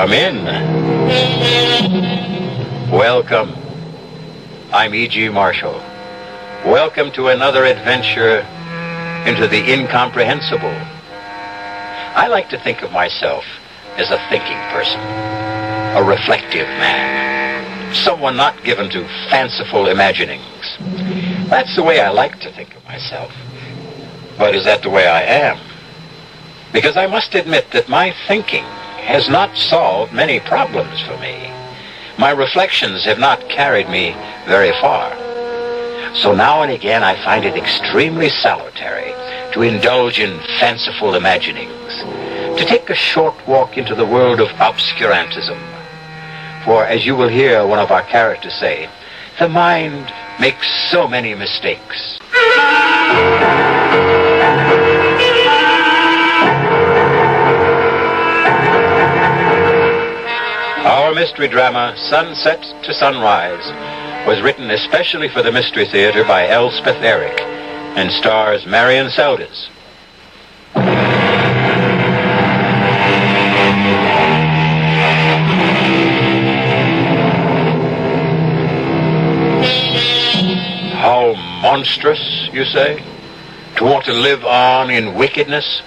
Come in. Welcome. I'm E.G. Marshall. Welcome to another adventure into the incomprehensible. I like to think of myself as a thinking person, a reflective man, someone not given to fanciful imaginings. That's the way I like to think of myself. But is that the way I am? Because I must admit that my thinking has not solved many problems for me. My reflections have not carried me very far. So now and again I find it extremely salutary to indulge in fanciful imaginings, to take a short walk into the world of obscurantism. For as you will hear one of our characters say, the mind makes so many mistakes. Our mystery drama, Sunset to Sunrise, was written especially for the Mystery Theater by Elspeth Eric and stars Marion Seldes. How monstrous, you say? To want to live on in wickedness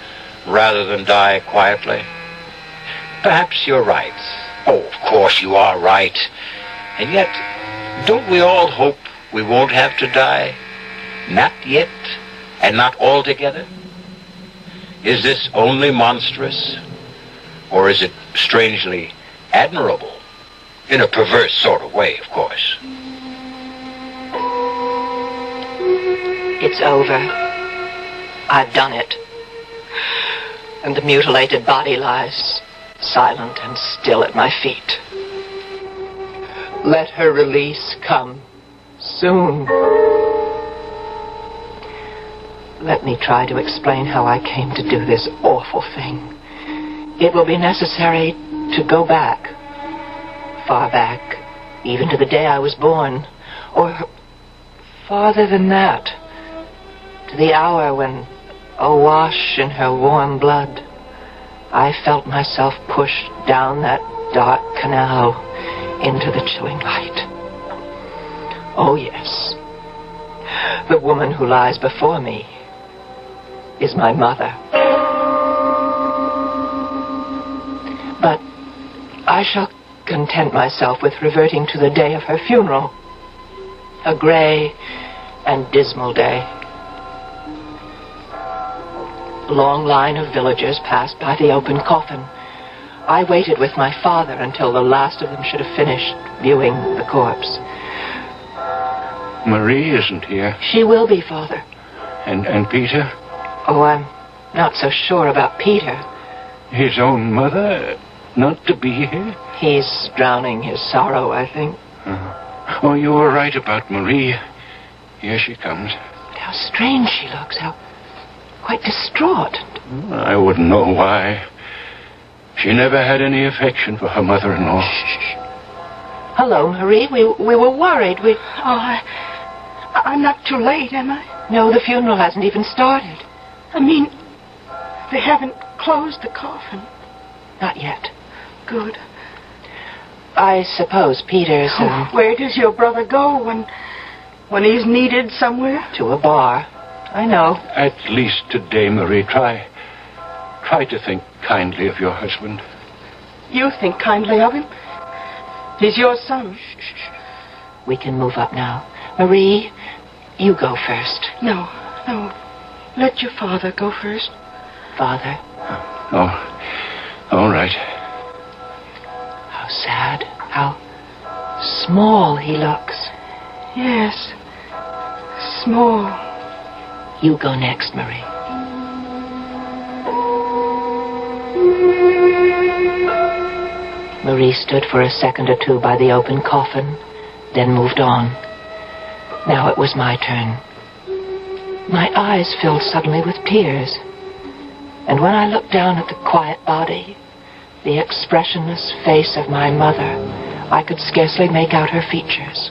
rather than die quietly? Perhaps you're right. Oh, of course you are right. And yet, don't we all hope we won't have to die? Not yet, and not altogether? Is this only monstrous? Or is it strangely admirable? In a perverse sort of way, of course. It's over. I've done it. And the mutilated body lies silent and still at my feet. Let her release come soon. Let me try to explain how I came to do this awful thing. It will be necessary to go back, far back, even to the day I was born, or farther than that, to the hour when, awash in her warm blood, I felt myself pushed down that dark canal into the chilling light. Oh, yes. The woman who lies before me is my mother. But I shall content myself with reverting to the day of her funeral. A gray and dismal day. A long line of villagers passed by the open coffin. I waited with my father until the last of them should have finished viewing the corpse. Marie isn't here. She will be, Father. And Peter? Oh, I'm not so sure about Peter. His own mother not to be here? He's drowning his sorrow, I think. Oh, you were right about Marie. Here she comes. But how strange she looks, how quite distraught. I wouldn't know why. She never had any affection for her mother-in-law. Shh. Hello, Marie. We were worried. Oh, I'm not too late, am I? No, the funeral hasn't even started. I mean, they haven't closed the coffin. Not yet. Good. I suppose Peter's... Where does your brother go when he's needed somewhere? To a bar. I know. At least today, Marie, try to think kindly of your husband. You think kindly of him? He's your son. Shh. We can move up now. Marie, you go first. No. Let your father go first. Father? Oh, all right. How sad. How small he looks. Yes. Small. You go next, Marie. Marie stood for a second or two by the open coffin, then moved on. Now it was my turn. My eyes filled suddenly with tears. And when I looked down at the quiet body, the expressionless face of my mother, I could scarcely make out her features.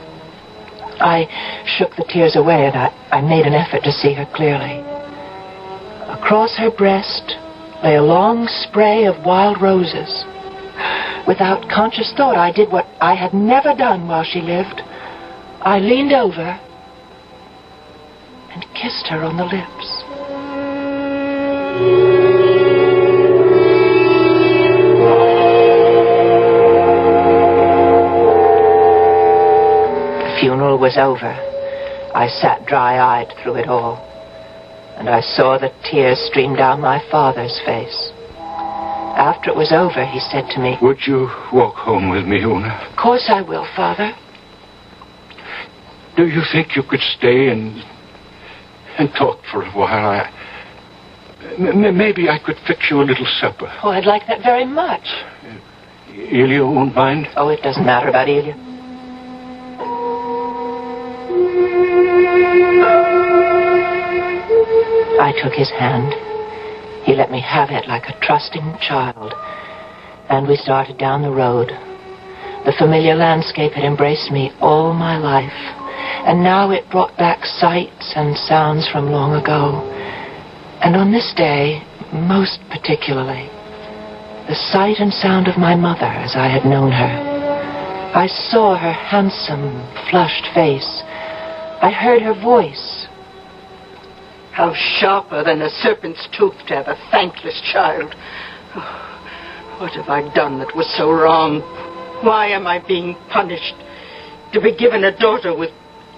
I shook the tears away, and I made an effort to see her clearly. Across her breast lay a long spray of wild roses. Without conscious thought, I did what I had never done while she lived. I leaned over and kissed her on the lips. The funeral was over. I sat dry-eyed through it all, and I saw the tears stream down my father's face. After it was over, he said to me, "Would you walk home with me, Una?" "Of course I will, Father." Do you think you could stay and talk for a while? Maybe I could fix you a little supper. Oh, I'd like that very much. Elia won't mind? Oh, it doesn't matter about Elia. I took his hand. He let me have it like a trusting child. And we started down the road. The familiar landscape had embraced me all my life. And now it brought back sights and sounds from long ago. And on this day, most particularly, the sight and sound of my mother as I had known her. I saw her handsome, flushed face. I heard her voice. How sharper than a serpent's tooth to have a thankless child. Oh, what have I done that was so wrong? Why am I being punished? To be given a daughter with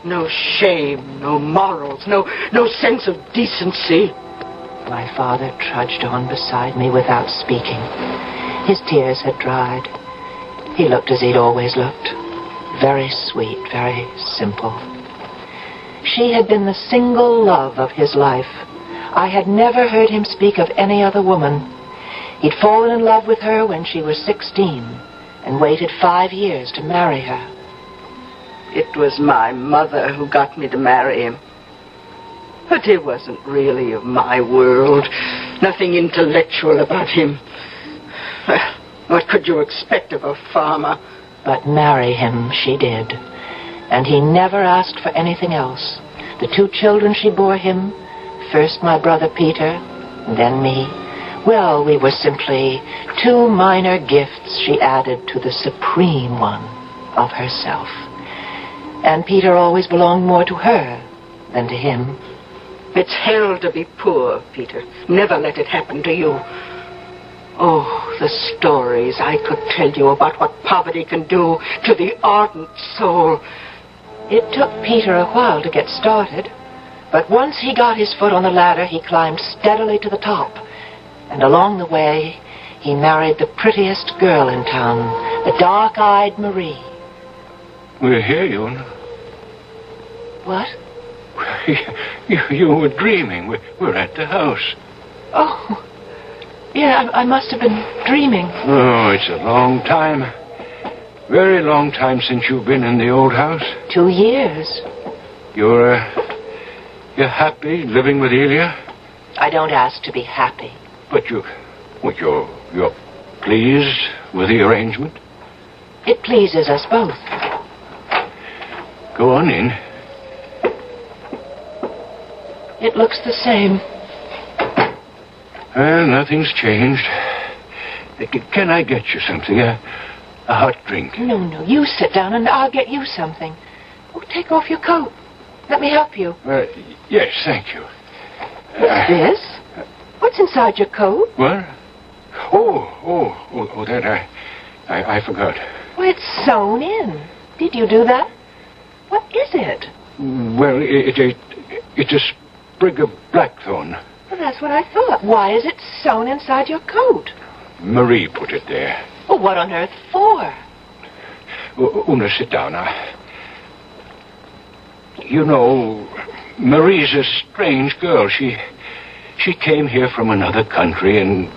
no shame, no morals, no sense of decency. My father trudged on beside me without speaking. His tears had dried. He looked as he'd always looked. Very sweet, very simple. She had been the single love of his life. I had never heard him speak of any other woman. He'd fallen in love with her when she was 16 and waited 5 years to marry her. It was my mother who got me to marry him. But he wasn't really of my world. Nothing intellectual about him. What could you expect of a farmer? But marry him she did. And he never asked for anything else. The 2 children she bore him, first my brother Peter, then me. Well, we were simply 2 minor gifts she added to the supreme one of herself. And Peter always belonged more to her than to him. It's hell to be poor, Peter. Never let it happen to you. Oh, the stories I could tell you about what poverty can do to the ardent soul. It took Peter a while to get started, but once he got his foot on the ladder, he climbed steadily to the top. And along the way, he married the prettiest girl in town, the dark-eyed Marie. We're here, Una. What? You were dreaming. We're at the house. Oh, yeah, I must have been dreaming. Oh, it's a long time. Very long time since you've been in the old house. 2 years. You're happy living with Elia? I don't ask to be happy. But you're pleased with the arrangement? It pleases us both. Go on in. It looks the same. Well, nothing's changed. Can I get you something? A hot drink? No, you sit down and I'll get you something. Oh, take off your coat. Let me help you. Yes, thank you. What's this? What's inside your coat? What? Oh, that I forgot. Well, it's sewn in. Did you do that? What is it? Well, it's a sprig of blackthorn. Well, that's what I thought. Why is it sewn inside your coat? Marie put it there. Well, what on earth for? Una, sit down now. You know, Marie's a strange girl. She came here from another country and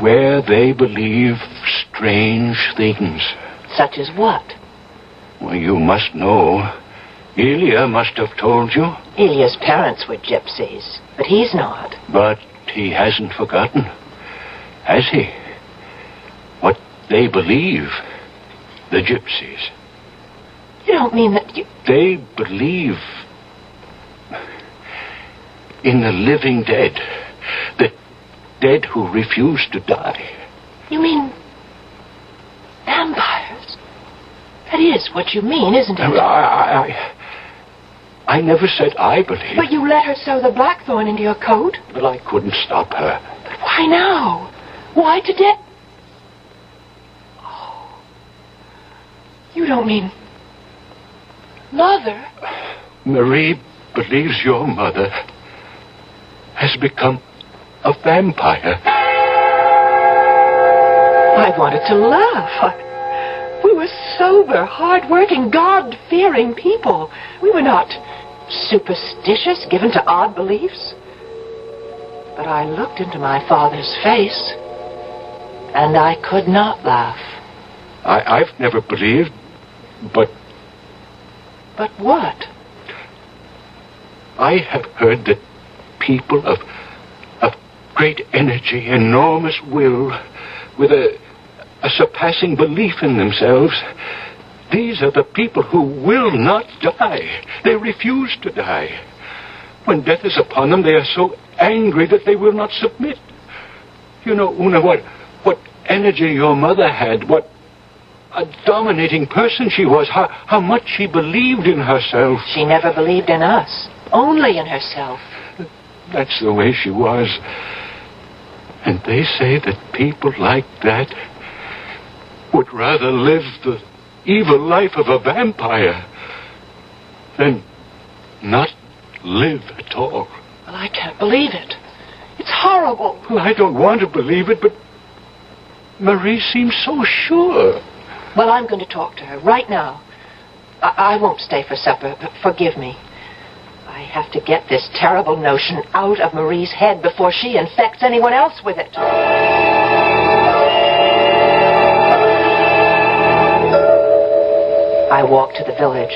where they believe strange things. Such as what? Well, you must know. Elia must have told you. Elia's parents were gypsies, but he's not. But he hasn't forgotten, has he? What they believe, the gypsies. You don't mean that you... They believe in the living dead. The dead who refuse to die. You mean Vampires? That is what you mean, isn't it? I never said I believed. But you let her sew the blackthorn into your coat. But I couldn't stop her. But why now? Why today? Oh. You don't mean... Mother? Marie believes your mother has become a vampire. I wanted to laugh. We were sober, hard-working, God-fearing people. We were not superstitious, given to odd beliefs. But I looked into my father's face, and I could not laugh. I've never believed, but... But what? I have heard that people of great energy, enormous will, with a surpassing belief in themselves, these are the people who will not die. They refuse to die. When death is upon them, they are so angry that they will not submit. You know, Una, what energy your mother had, what a dominating person she was, how much she believed in herself. She never believed in us, only in herself. That's the way she was. And they say that people like that would rather live the evil life of a vampire than not live at all. Well, I can't believe it. It's horrible. Well, I don't want to believe it, but Marie seems so sure. Well, I'm going to talk to her right now. I won't stay for supper, but forgive me. I have to get this terrible notion out of Marie's head before she infects anyone else with it. I walked to the village,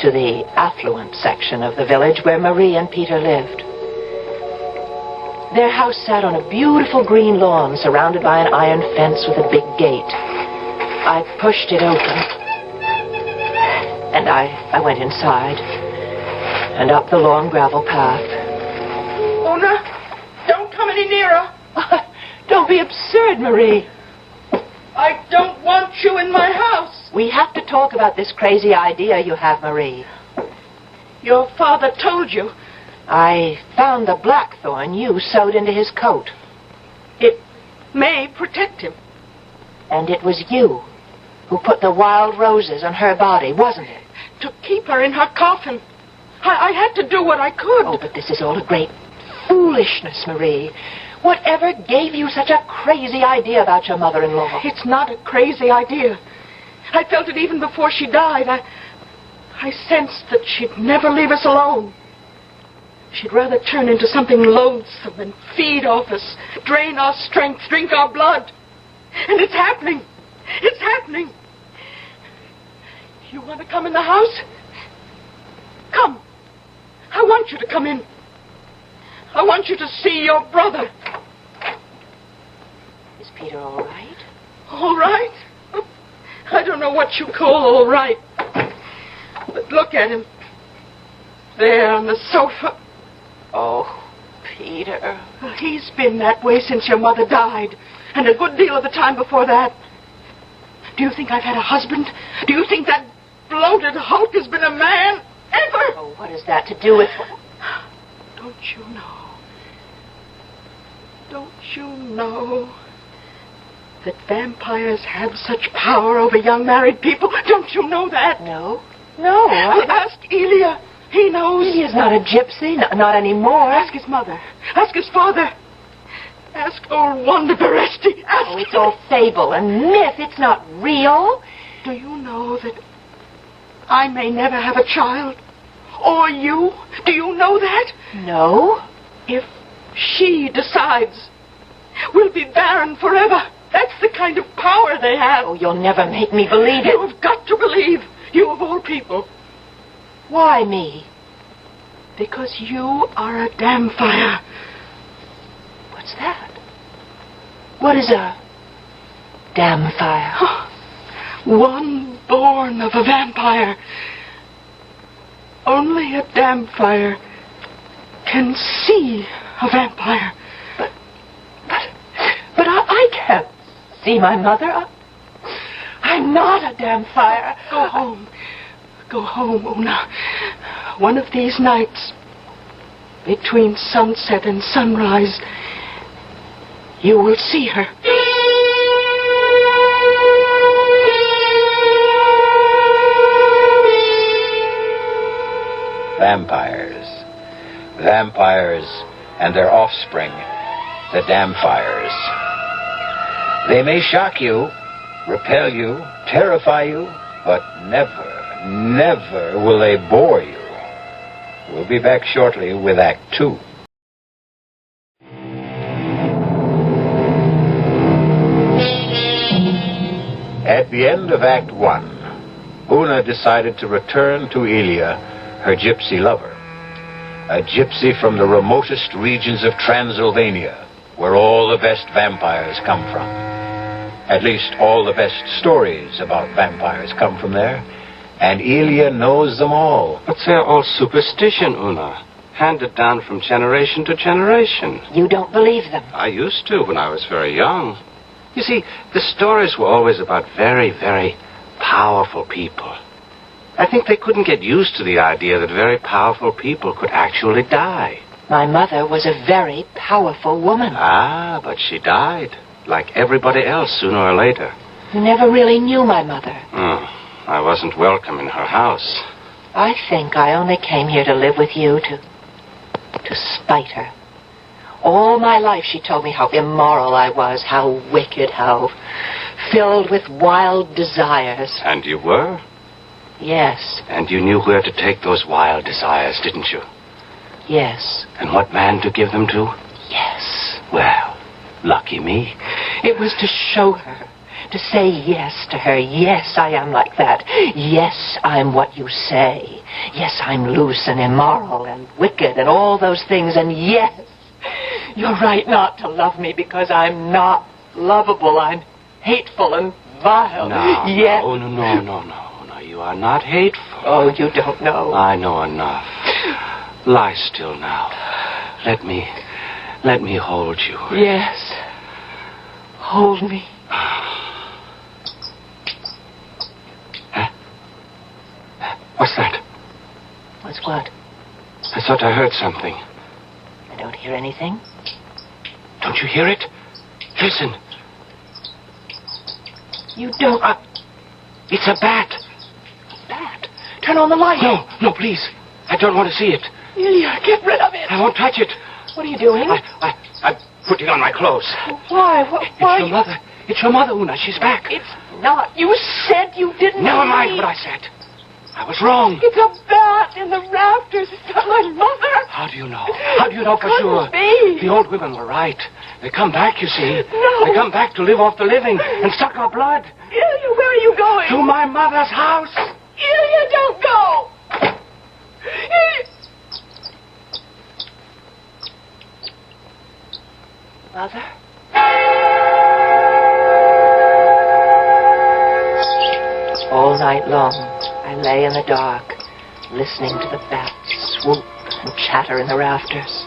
to the affluent section of the village where Marie and Peter lived. Their house sat on a beautiful green lawn surrounded by an iron fence with a big gate. I pushed it open, and I went inside and up the long gravel path. Una, don't come any nearer. Don't be absurd, Marie. I don't want you in my house. We have to talk about this crazy idea you have, Marie. Your father told you. I found the blackthorn you sewed into his coat. It may protect him. And it was you who put the wild roses on her body, wasn't it? To keep her in her coffin. I had to do what I could. Oh, but this is all a great foolishness, Marie. Whatever gave you such a crazy idea about your mother-in-law? It's not a crazy idea. I felt it even before she died. I sensed that she'd never leave us alone. She'd rather turn into something loathsome and feed off us, drain our strength, drink our blood. And it's happening. It's happening. You want to come in the house? Come. I want you to come in. I want you to see your brother. Is Peter all right? All right? I don't know what you call all right. But look at him. There on the sofa. Oh, Peter. He's been that way since your mother died. And a good deal of the time before that. Do you think I've had a husband? Do you think that bloated hulk has been a man? Ever? Oh, what has that to do with... Don't you know? Don't you know that vampires have such power over young married people? Don't you know that? No. Ask Elia. He knows. Elia's not a gypsy, not anymore. Ask his mother. Ask his father. Ask old Wanda Beresti. Ask Oh, it's all fable and myth. It's not real. Do you know that I may never have a child? Or you? Do you know that? No. If she decides, we'll be barren forever. That's the kind of power they have. Oh, you'll never make me believe it. You have got to believe. You of all people. Why me? Because you are a damn fire. What's that? What is a damn fire? One born of a vampire. Only a damn fire can see a vampire. But I can't see my mother. I'm not a damn fire. Go home. Go home, Una. One of these nights, between sunset and sunrise, you will see her. Vampires. Vampires and their offspring, the Damfires. They may shock you, repel you, terrify you, but never, never will they bore you. We'll be back shortly with Act 2. At the end of Act 1, Una decided to return to Ilya, her gypsy lover. A gypsy from the remotest regions of Transylvania, where all the best vampires come from. At least all the best stories about vampires come from there, and Ilya knows them all. But they're all superstition, Una. Handed down from generation to generation. You don't believe them. I used to when I was very young. You see, the stories were always about very, very powerful people. I think they couldn't get used to the idea that very powerful people could actually die. My mother was a very powerful woman. Ah, but she died, like everybody else, sooner or later. You never really knew my mother. I wasn't welcome in her house. I think I only came here to live with you to spite her. All my life she told me how immoral I was, how wicked, how filled with wild desires. And you were? Yes. And you knew where to take those wild desires, didn't you? Yes. And what man to give them to? Yes. Well, lucky me. It was to show her, to say yes to her. Yes, I am like that. Yes, I'm what you say. Yes, I'm loose and immoral and wicked and all those things. And yes, you're right not to love me because I'm not lovable. I'm hateful and vile. No, yes. No. You are not hateful. Oh, you don't know. I know enough. Lie still now. Let me hold you. Yes. Hold me. What's that? What's what? I thought I heard something. I don't hear anything. Don't you hear it? Listen. You don't... It's a bat. Bat? Turn on the light. No, please. I don't want to see it. Ilya, get rid of it. I won't touch it. What are you doing? I'm putting on my clothes. Why? Why? It's your mother. It's your mother, Una. She's back. It's not. You said you didn't. Never mind what I said. I was wrong. It's a bat in the rafters. It's not my mother. How do you know? How do you know for sure? Be. The old women were right. They come back, you see. No. They come back to live off the living and suck our blood. Ilya, where are you going? To my mother's house. Ilya, don't go. Mother? All night long, I lay in the dark, listening to the bats swoop and chatter in the rafters.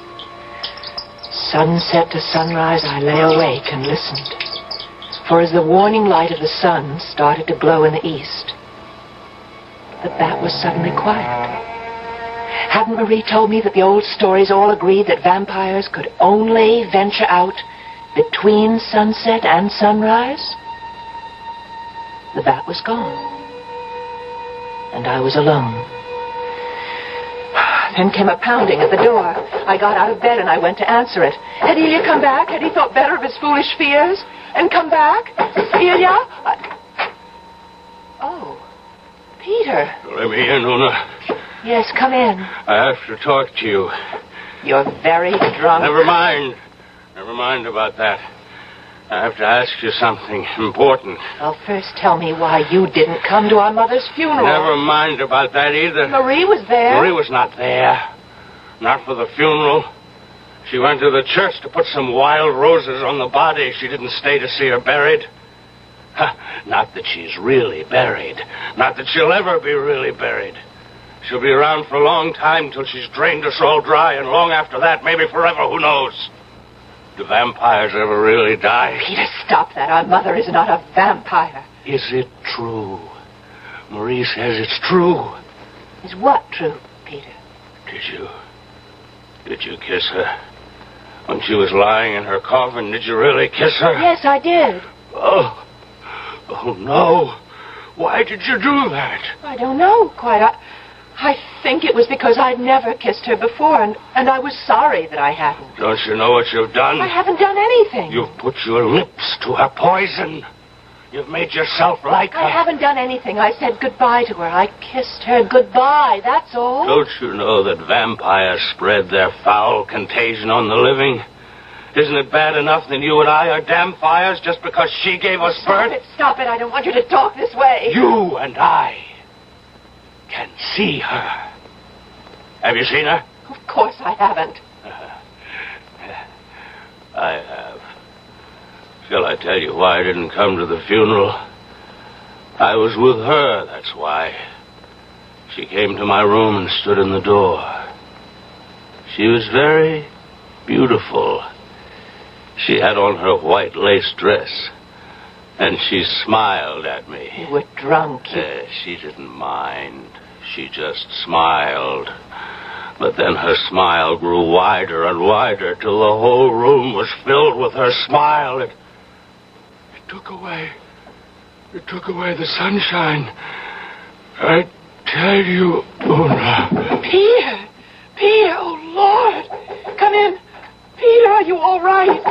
Sunset to sunrise, I lay awake and listened. For as the warning light of the sun started to glow in the east, the bat was suddenly quiet. Hadn't Marie told me that the old stories all agreed that vampires could only venture out between sunset and sunrise? The bat was gone, and I was alone. Then came a pounding at the door. I got out of bed and I went to answer it. Had Ilya come back? Had he thought better of his foolish fears and come back? Ilya? Oh, Peter. Let me in, Una. Yes, come in. I have to talk to you. You're very drunk. Never mind. Never mind about that. I have to ask you something important. Well, first tell me why you didn't come to our mother's funeral. Never mind about that either. Marie was there. Marie was not there. Not for the funeral. She went to the church to put some wild roses on the body. She didn't stay to see her buried. Not that she's really buried. Not that she'll ever be really buried. She'll be around for a long time till she's drained us all dry, and long after that, maybe forever, who knows? Do vampires ever really die? Peter, stop that. Our mother is not a vampire. Is it true. Marie says it's true. Is what true, Peter? Did you kiss her? When she was lying in her coffin, did you really kiss her? Yes, I did. Oh no. Why did you do that? I don't know quite. I think it was because I'd never kissed her before, and I was sorry that I hadn't. Don't you know what you've done? I haven't done anything. You've put your lips to her poison. You've made yourself like her. I haven't done anything. I said goodbye to her. I kissed her goodbye, that's all. Don't you know that vampires spread their foul contagion on the living? Isn't it bad enough that you and I are damn fires just because she gave us birth? Stop it. I don't want you to talk this way. You and I can see her. Have you seen her? Of course I haven't. I have. Shall I tell you why I didn't come to the funeral? I was with her, that's why. She came to my room and stood in the door. She was very beautiful. She had on her white lace dress, and she smiled at me. You were drunk. She didn't mind. She just smiled. But then her smile grew wider and wider till the whole room was filled with her smile. It took away the sunshine. I tell you, Una. Peter, oh Lord, come in. Peter, are you all right?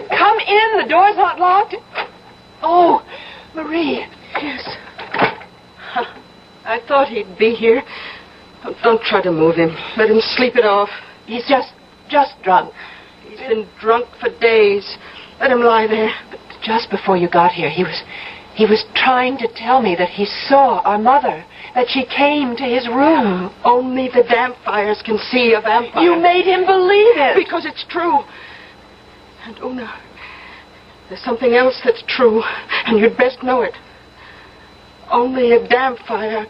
Come in. The door's not locked. Oh, Marie. Yes. I thought he'd be here. Don't try to move him. Let him sleep it off. He's just drunk. He's been drunk for days. Let him lie there. But just before you got here, he was trying to tell me that he saw our mother, that she came to his room. Only the vampires can see a vampire. You made him believe it. Because it's true. And Una, there's something else that's true, and you'd best know it. Only a vampire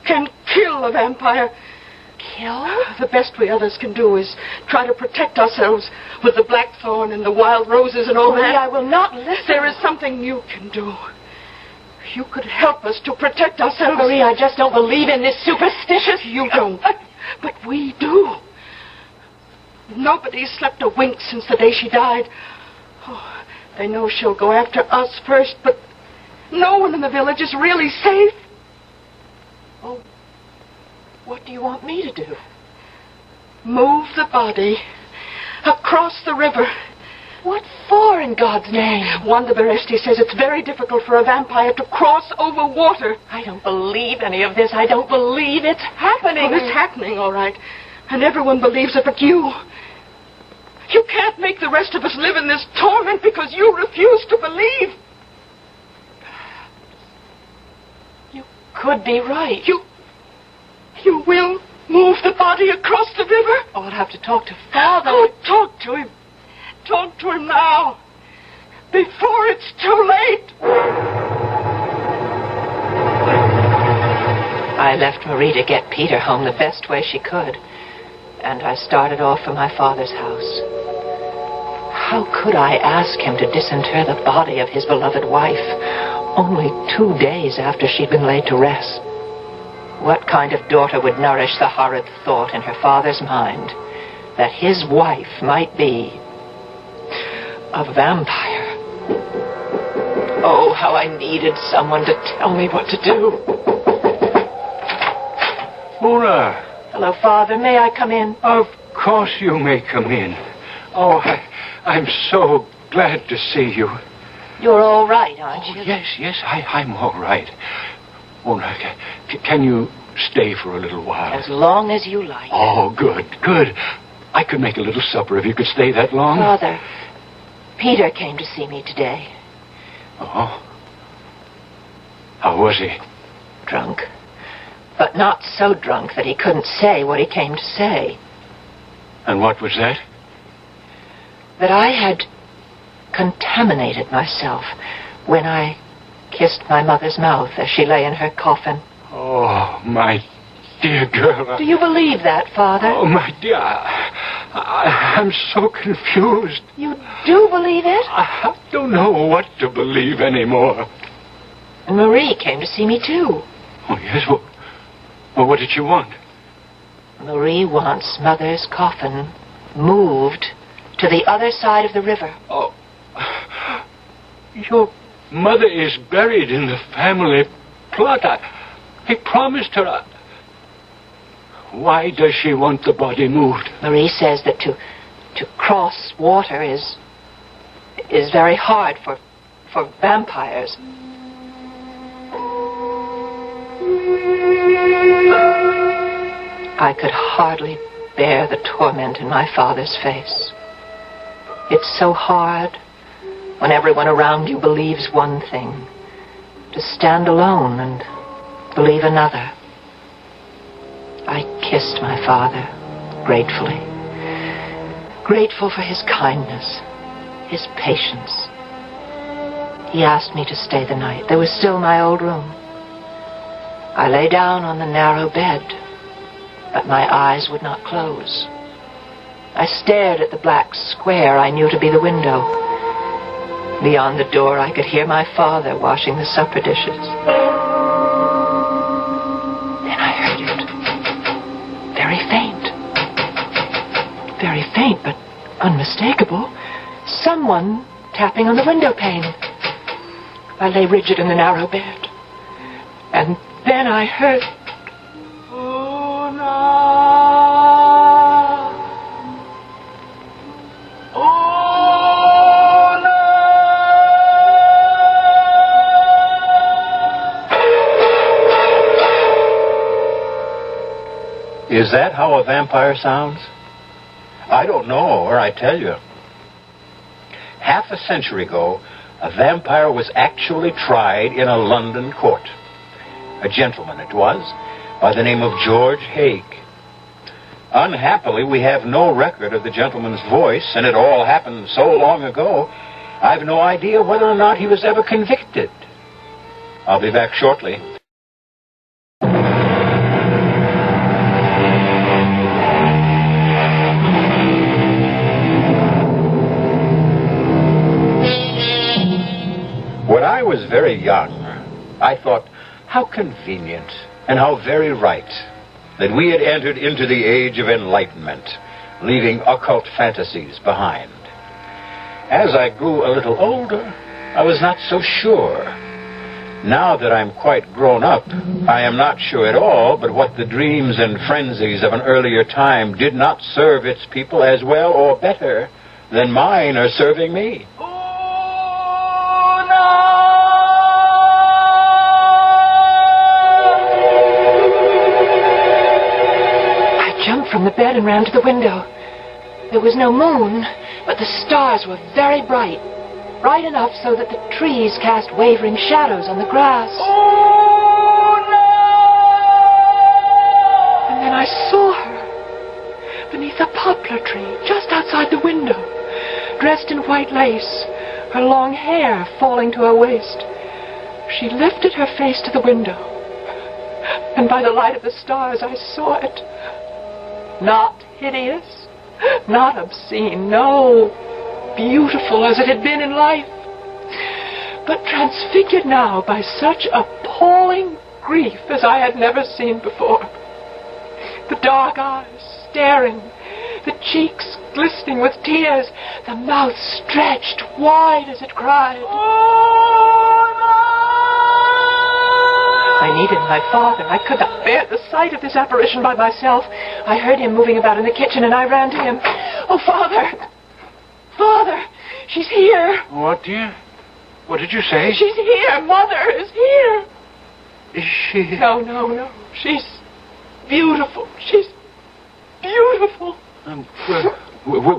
can kill a vampire. Kill? The best we others can do is try to protect ourselves with the blackthorn and the wild roses and all Marie, that. I will not listen. There is something you can do. You could help us to protect ourselves. Marie, I just don't believe in this superstitious... You don't. But we do. Nobody's slept a wink since the day she died. Oh, they know she'll go after us first, but no one in the village is really safe. Oh, what do you want me to do? Move the body across the river. What for, in God's name? Wanda Beresti says it's very difficult for a vampire to cross over water. I don't believe any of this. I don't believe it's happening. Well, it's happening, all right. And everyone believes it but you. You can't make the rest of us live in this torment because you refuse to believe. You could be right. You will move the body across the river? Oh, I'll have to talk to Father. Oh, talk to him. Talk to him now. Before it's too late. I left Marie to get Peter home the best way she could. And I started off for my father's house. How could I ask him to disinter the body of his beloved wife only 2 days after she'd been laid to rest? What kind of daughter would nourish the horrid thought in her father's mind that his wife might be a vampire? Oh, how I needed someone to tell me what to do. Una. Hello, Father. May I come in? Of course you may come in. Oh, I'm so glad to see you. You're all right, aren't you? Yes, I'm all right. Una, can you stay for a little while? As long as you like. Oh, good. I could make a little supper if you could stay that long. Father, Peter came to see me today. Oh? How was he? Drunk. But not so drunk that he couldn't say what he came to say. And what was that? That I had contaminated myself when I kissed my mother's mouth as she lay in her coffin. Oh, my dear girl. Do you believe that, Father? Oh, my dear. I'm so confused. You do believe it? I don't know what to believe anymore. And Marie came to see me, too. Oh, yes? Well, what did she want? Marie wants Mother's coffin moved to the other side of the river. Oh, your mother is buried in the family plot. I promised her. Why does she want the body moved? Marie says that to cross water is very hard for vampires. I could hardly bear the torment in my father's face. It's so hard when everyone around you believes one thing, to stand alone and believe another. I kissed my father gratefully. Grateful for his kindness, his patience. He asked me to stay the night. There was still my old room. I lay down on the narrow bed, but my eyes would not close. I stared at the black square I knew to be the window. Beyond the door, I could hear my father washing the supper dishes. Then I heard it. Very faint. Very faint, but unmistakable. Someone tapping on the window pane. I lay rigid in the narrow bed. And then I heard... Is that how a vampire sounds? I don't know, or I tell you. Half a century ago, a vampire was actually tried in a London court. A gentleman it was, by the name of George Haig. Unhappily, we have no record of the gentleman's voice, and it all happened so long ago, I've no idea whether or not he was ever convicted. I'll be back shortly. When I was very young, I thought, how convenient and how very right that we had entered into the age of enlightenment, leaving occult fantasies behind. As I grew a little older, I was not so sure. Now that I'm quite grown up, I am not sure at all but what the dreams and frenzies of an earlier time did not serve its people as well or better than mine are serving me. From the bed and ran to the window. There was no moon, but the stars were very bright. Bright enough so that the trees cast wavering shadows on the grass. Oh, no! And then I saw her beneath a poplar tree just outside the window, dressed in white lace, her long hair falling to her waist. She lifted her face to the window, and by the light of the stars I saw it. Not hideous, not obscene, no, beautiful as it had been in life, but transfigured now by such appalling grief as I had never seen before. The dark eyes staring, the cheeks glistening with tears, the mouth stretched wide as it cried. Oh, no! I needed my father. I could not bear the sight of this apparition by myself. I heard him moving about in the kitchen, and I ran to him. Oh, Father! Father! She's here! What, dear? What did you say? She's here! Mother is here! Is she? No. She's beautiful. She's beautiful.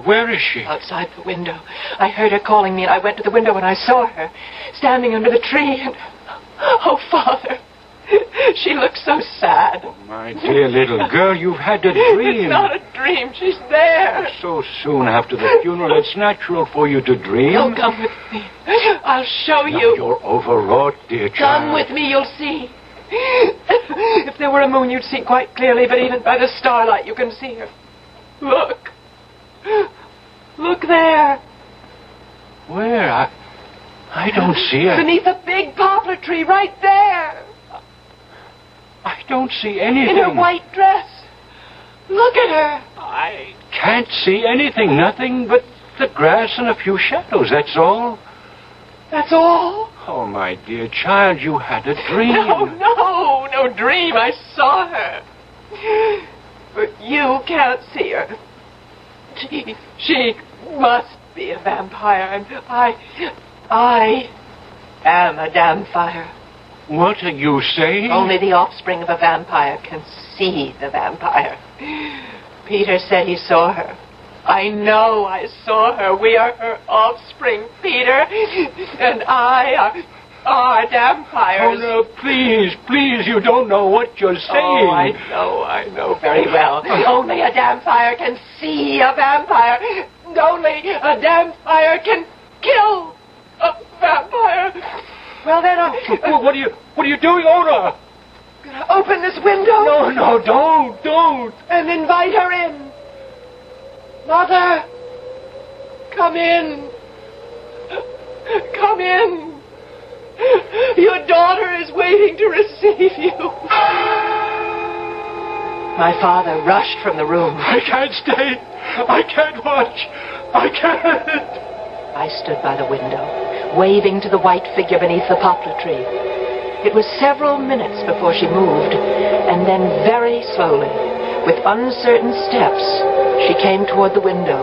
Where is she? Outside the window. I heard her calling me, and I went to the window, and I saw her standing under the tree, and... Oh, Father! She looks so sad. Oh, my dear little girl, you've had a dream. It's not a dream. She's there. So soon after the funeral, it's natural for you to dream. Oh, come with me. I'll show you. You're overwrought, dear child. Come with me, you'll see. If there were a moon, you'd see quite clearly, but even by the starlight, you can see her. Look. Look there. Where? I don't see her. Beneath a big poplar poplar tree right there. I don't see anything. In her white dress. Look at her. I can't see anything. Nothing but the grass and a few shadows, that's all. That's all? Oh, my dear child, you had a dream. No dream. I saw her. But you can't see her. She must be a vampire, and I am a damn fire. What are you saying? Only the offspring of a vampire can see the vampire. Peter said he saw her. I know I saw her. We are her offspring, Peter. And I are vampires. Oh, no, please, you don't know what you're saying. Oh, I know very well. Only a vampire can see a vampire. Only a vampire can kill a vampire. Well, then What are you doing, Ona? Gonna open this window? No, don't. And invite her in. Mother, come in. Come in. Your daughter is waiting to receive you. My father rushed from the room. I can't stay. I can't watch. I can't. I stood by the window, waving to the white figure beneath the poplar tree. It was several minutes before she moved, and then very slowly, with uncertain steps, she came toward the window.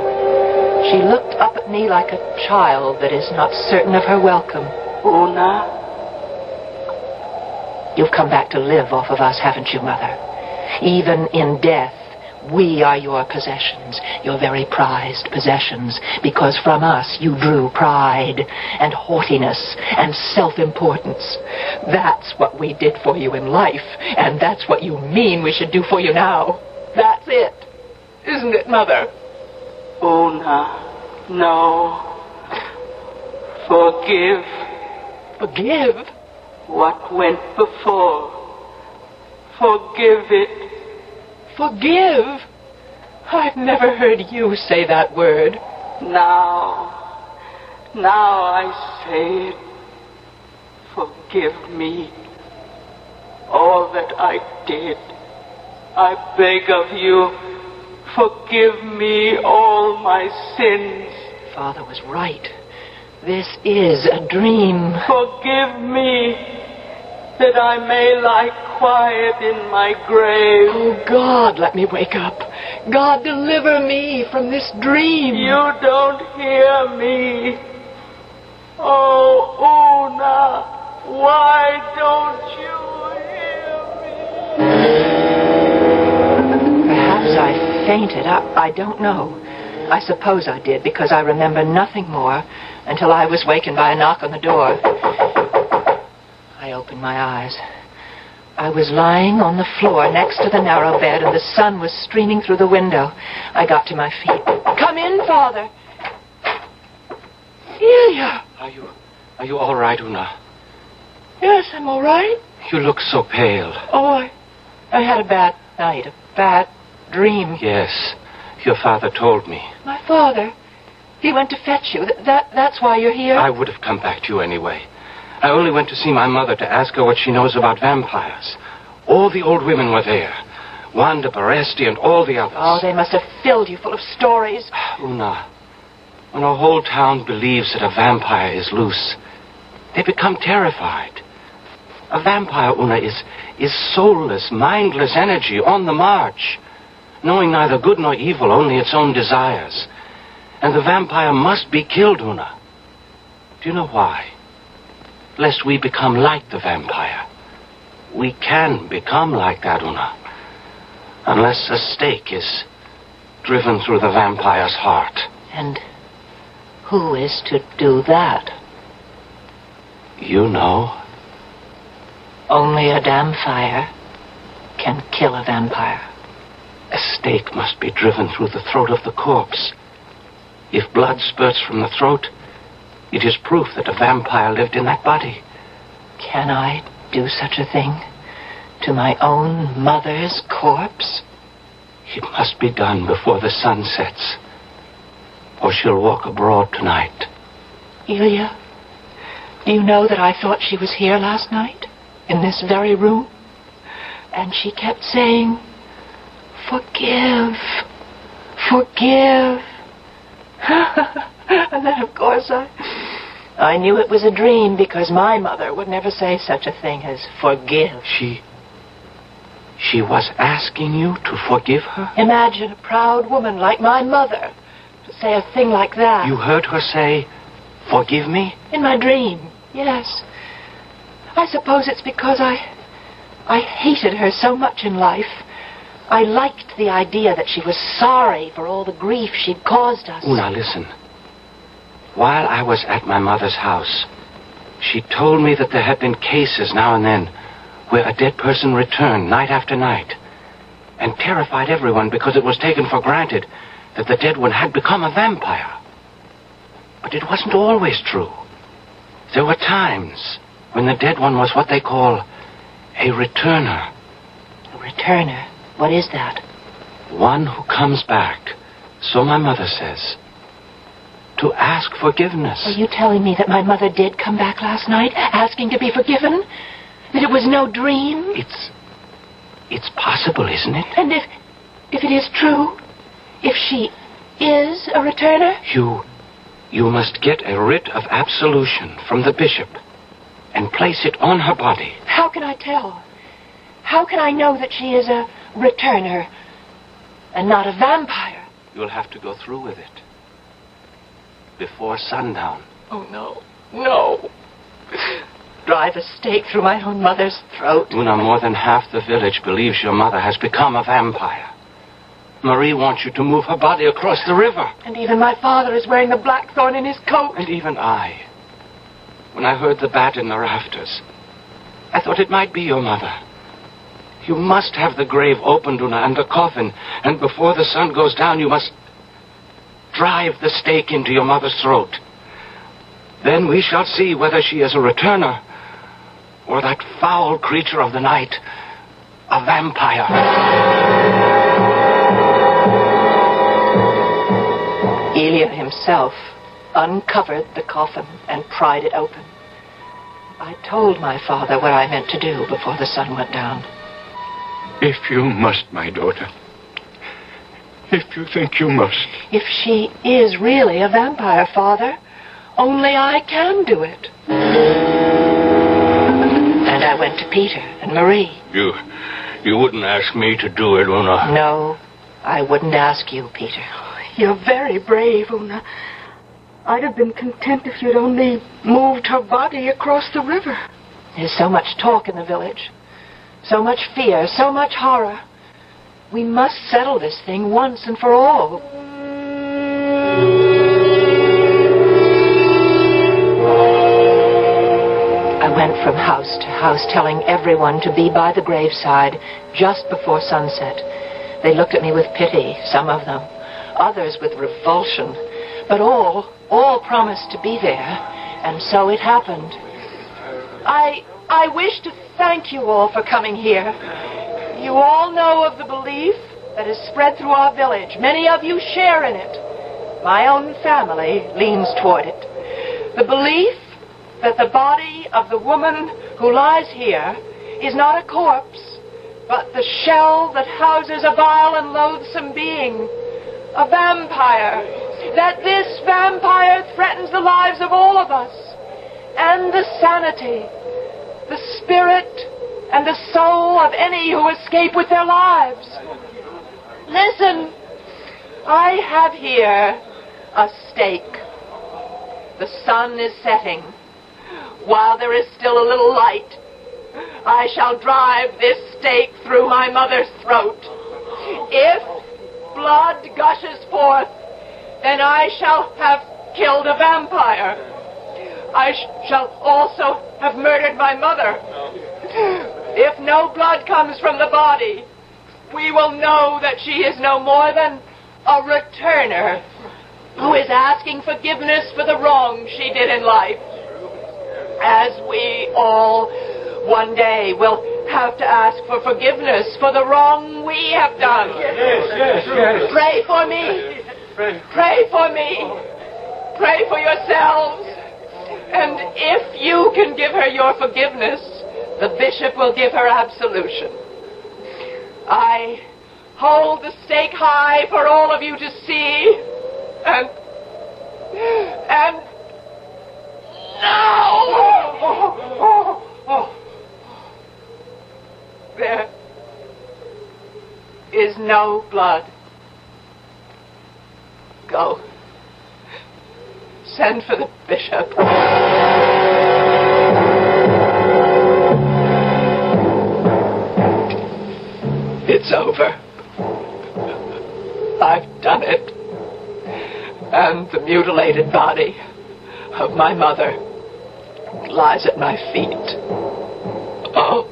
She looked up at me like a child that is not certain of her welcome. Una? You've come back to live off of us, haven't you, Mother? Even in death, we are your possessions, your very prized possessions, because from us you drew pride and haughtiness and self-importance. That's what we did for you in life, and that's what you mean we should do for you now. That's it. Isn't it, Mother? Una, no. Forgive. Forgive? What went before. Forgive it. Forgive? I've never heard you say that word. Now I say it. Forgive me. All that I did. I beg of you, forgive me all my sins. Father was right. This is a dream. Forgive me, that I may lie quiet in my grave. Oh, God, let me wake up. God, deliver me from this dream. You don't hear me. Oh, Una, why don't you hear me? Perhaps I fainted. I don't know. I suppose I did, because I remember nothing more until I was wakened by a knock on the door. I opened my eyes. I was lying on the floor next to the narrow bed, and the sun was streaming through the window. I got to my feet. Come in, Father. Ilya. Are you all right, Una? Yes, I'm all right. You look so pale. Oh, I had a bad night, a bad dream. Yes, your father told me. My father? He went to fetch you. That's why you're here? I would have come back to you anyway. I only went to see my mother to ask her what she knows about vampires. All the old women were there. Wanda, Baresti, and all the others. Oh, they must have filled you full of stories. Una, when a whole town believes that a vampire is loose, they become terrified. A vampire, Una, is soulless, mindless energy on the march, knowing neither good nor evil, only its own desires. And the vampire must be killed, Una. Do you know why? Lest we become like the vampire. We can become like that, Una, unless a stake is driven through the vampire's heart. And who is to do that? You know. Only a damn fire can kill a vampire. A stake must be driven through the throat of the corpse. If blood spurts from the throat, it is proof that a vampire lived in that body. Can I do such a thing to my own mother's corpse? It must be done before the sun sets, or she'll walk abroad tonight. Ilya, Do you know that I thought she was here last night, in this very room? And she kept saying, "Forgive, forgive." And then, of course, I knew it was a dream, because my mother would never say such a thing as forgive. She was asking you to forgive her? Imagine a proud woman like my mother to say a thing like that. You heard her say, "Forgive me"? In my dream, yes. I suppose it's because I hated her so much in life. I liked the idea that she was sorry for all the grief she'd caused us. Una, listen. While I was at my mother's house, she told me that there had been cases now and then where a dead person returned night after night and terrified everyone because it was taken for granted that the dead one had become a vampire. But it wasn't always true. There were times when the dead one was what they call a returner. A returner? What is that? One who comes back, so my mother says, to ask forgiveness. Are you telling me that my mother did come back last night, asking to be forgiven? That it was no dream? It's possible, isn't it? And if it is true, if she is a returner? You must get a writ of absolution from the bishop and place it on her body. How can I tell? How can I know that she is a returner and not a vampire? You'll have to go through with it before sundown. Oh, no. No. Drive a stake through my own mother's throat. Una, more than half the village believes your mother has become a vampire. Marie wants you to move her body across the river. And even my father is wearing the blackthorn in his coat. And even I. When I heard the bat in the rafters, I thought it might be your mother. You must have the grave opened, Una, and the coffin. And before the sun goes down, you must drive the stake into your mother's throat. Then we shall see whether she is a returner or that foul creature of the night, a vampire. Elia himself uncovered the coffin and pried it open. I told my father what I meant to do before the sun went down. If you must, my daughter. If you think you must. If she is really a vampire, Father, only I can do it. And I went to Peter and Marie. You wouldn't ask me to do it, Una? No, I wouldn't ask you, Peter. You're very brave, Una. I'd have been content if you'd only moved her body across the river. There's so much talk in the village. So much fear, so much horror. We must settle this thing once and for all. I went from house to house telling everyone to be by the graveside just before sunset. They looked at me with pity, some of them, others with revulsion. But all promised to be there, and so it happened. I wish to thank you all for coming here. You all know of the belief that is spread through our village. Many of you share in it. My own family leans toward it. The belief that the body of the woman who lies here is not a corpse, but the shell that houses a vile and loathsome being, a vampire. That this vampire threatens the lives of all of us, and the sanity, the spirit, and the soul of any who escape with their lives. Listen, I have here a stake. The sun is setting. While there is still a little light, I shall drive this stake through my mother's throat. If blood gushes forth, then I shall have killed a vampire. I shall also have murdered my mother. If no blood comes from the body, we will know that she is no more than a returner who is asking forgiveness for the wrong she did in life. As we all one day will have to ask for forgiveness for the wrong we have done. Yes. Pray for me. Pray for me. Pray for yourselves. And if you can give her your forgiveness, the bishop will give her absolution. I hold the stake high for all of you to see. And no! There is no blood. Go. Send for the bishop. It's over. I've done it. And the mutilated body of my mother lies at my feet. Oh,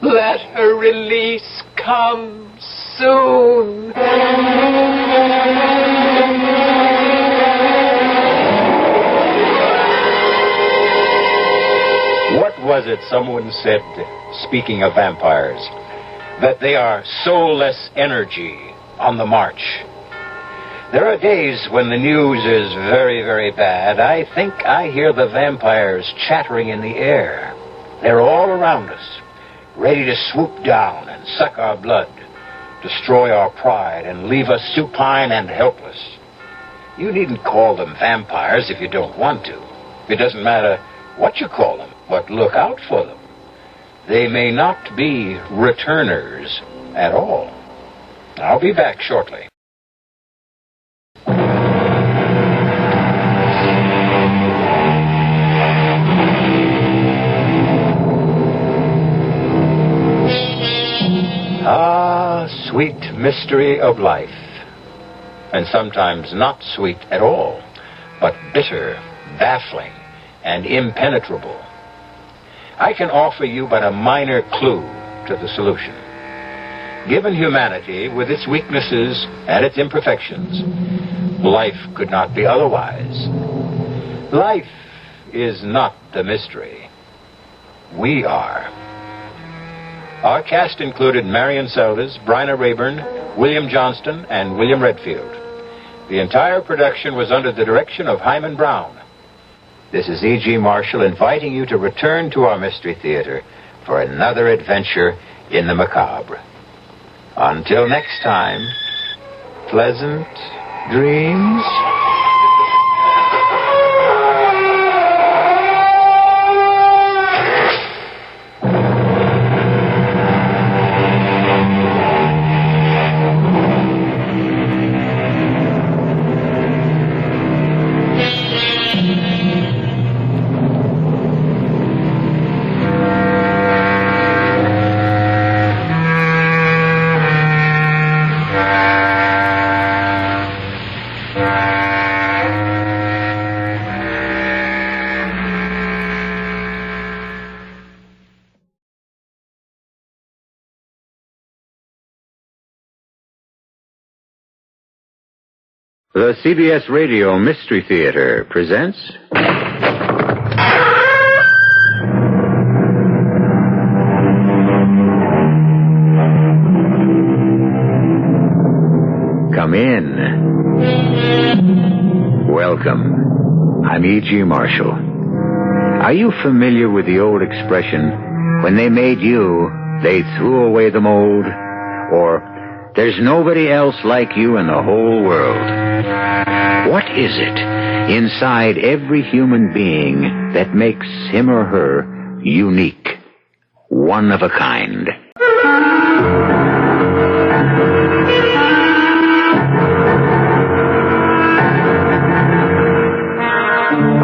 let her release come soon. What was it someone said, speaking of vampires? That they are soulless energy on the march. There are days when the news is very, very bad. I think I hear the vampires chattering in the air. They're all around us, ready to swoop down and suck our blood, destroy our pride, and leave us supine and helpless. You needn't call them vampires if you don't want to. It doesn't matter what you call them, but look out for them. They may not be returners at all. I'll be back shortly. Ah, sweet mystery of life. And sometimes not sweet at all, but bitter, baffling, and impenetrable. I can offer you but a minor clue to the solution. Given humanity with its weaknesses and its imperfections, life could not be otherwise. Life is not the mystery. We are. Our cast included Marion Seldes, Bryna Rayburn, William Johnston, and William Redfield. The entire production was under the direction of Hyman Brown. This is E.G. Marshall inviting you to return to our Mystery Theater for another adventure in the macabre. Until next time, pleasant dreams. The CBS Radio Mystery Theater presents... Come in. Welcome. I'm E.G. Marshall. Are you familiar with the old expression, when they made you, they threw away the mold? Or, there's nobody else like you in the whole world. What is it inside every human being that makes him or her unique, one of a kind?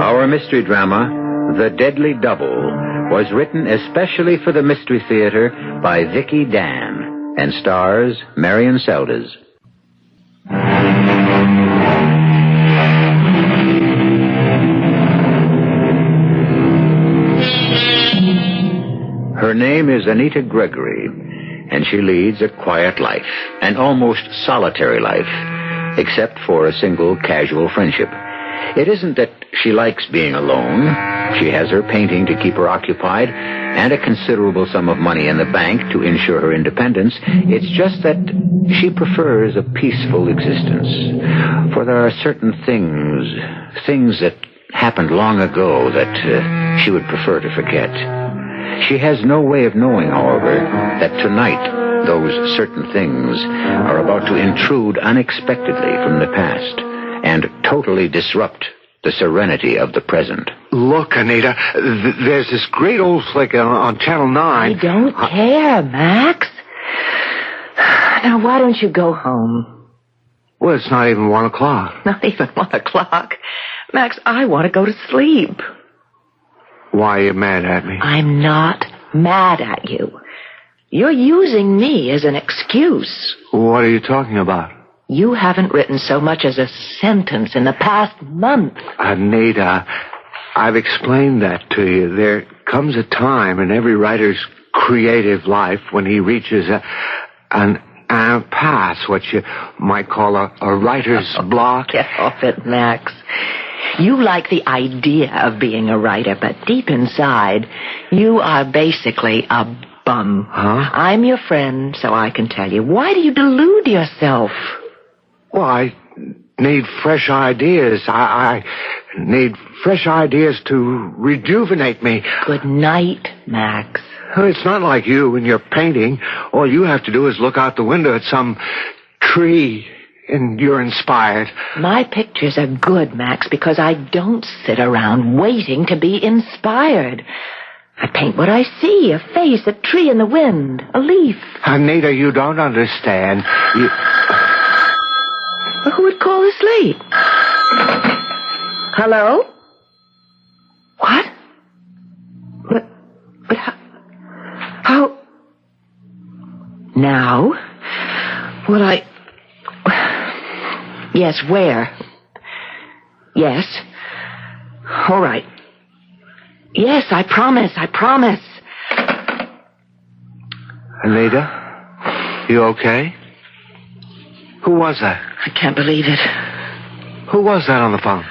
Our mystery drama, The Deadly Double, was written especially for the Mystery Theater by Vicki Dan and stars Marion Seldes. Her name is Anita Gregory, and she leads a quiet life, an almost solitary life, except for a single casual friendship. It isn't that she likes being alone. She has her painting to keep her occupied and a considerable sum of money in the bank to ensure her independence. It's just that she prefers a peaceful existence. For there are certain things that happened long ago that she would prefer to forget. She has no way of knowing, however, that tonight those certain things are about to intrude unexpectedly from the past and totally disrupt the serenity of the present. Look, Anita, there's this great old flick on Channel 9. I don't care, Max. Now, why don't you go home? Well, it's not even 1 o'clock. Not even 1 o'clock. Max, I want to go to sleep. Why are you mad at me? I'm not mad at you. You're using me as an excuse. What are you talking about? You haven't written so much as a sentence in the past month. Anita, I've explained that to you. There comes a time in every writer's creative life when he reaches an impasse, what you might call a writer's block. Get off it, Max. You like the idea of being a writer, but deep inside, you are basically a bum. Huh? I'm your friend, so I can tell you. Why do you delude yourself? Well, I need fresh ideas. I need fresh ideas to rejuvenate me. Good night, Max. It's not like you when you're painting. All you have to do is look out the window at some tree, and you're inspired. My pictures are good, Max, because I don't sit around waiting to be inspired. I paint what I see, a face, a tree in the wind, a leaf. Anita, you don't understand. Who would call this late? Hello? What? But how? Now? Well, Yes, where? Yes. All right. Yes, I promise. Anita, you okay? Who was that? I can't believe it. Who was that on the phone?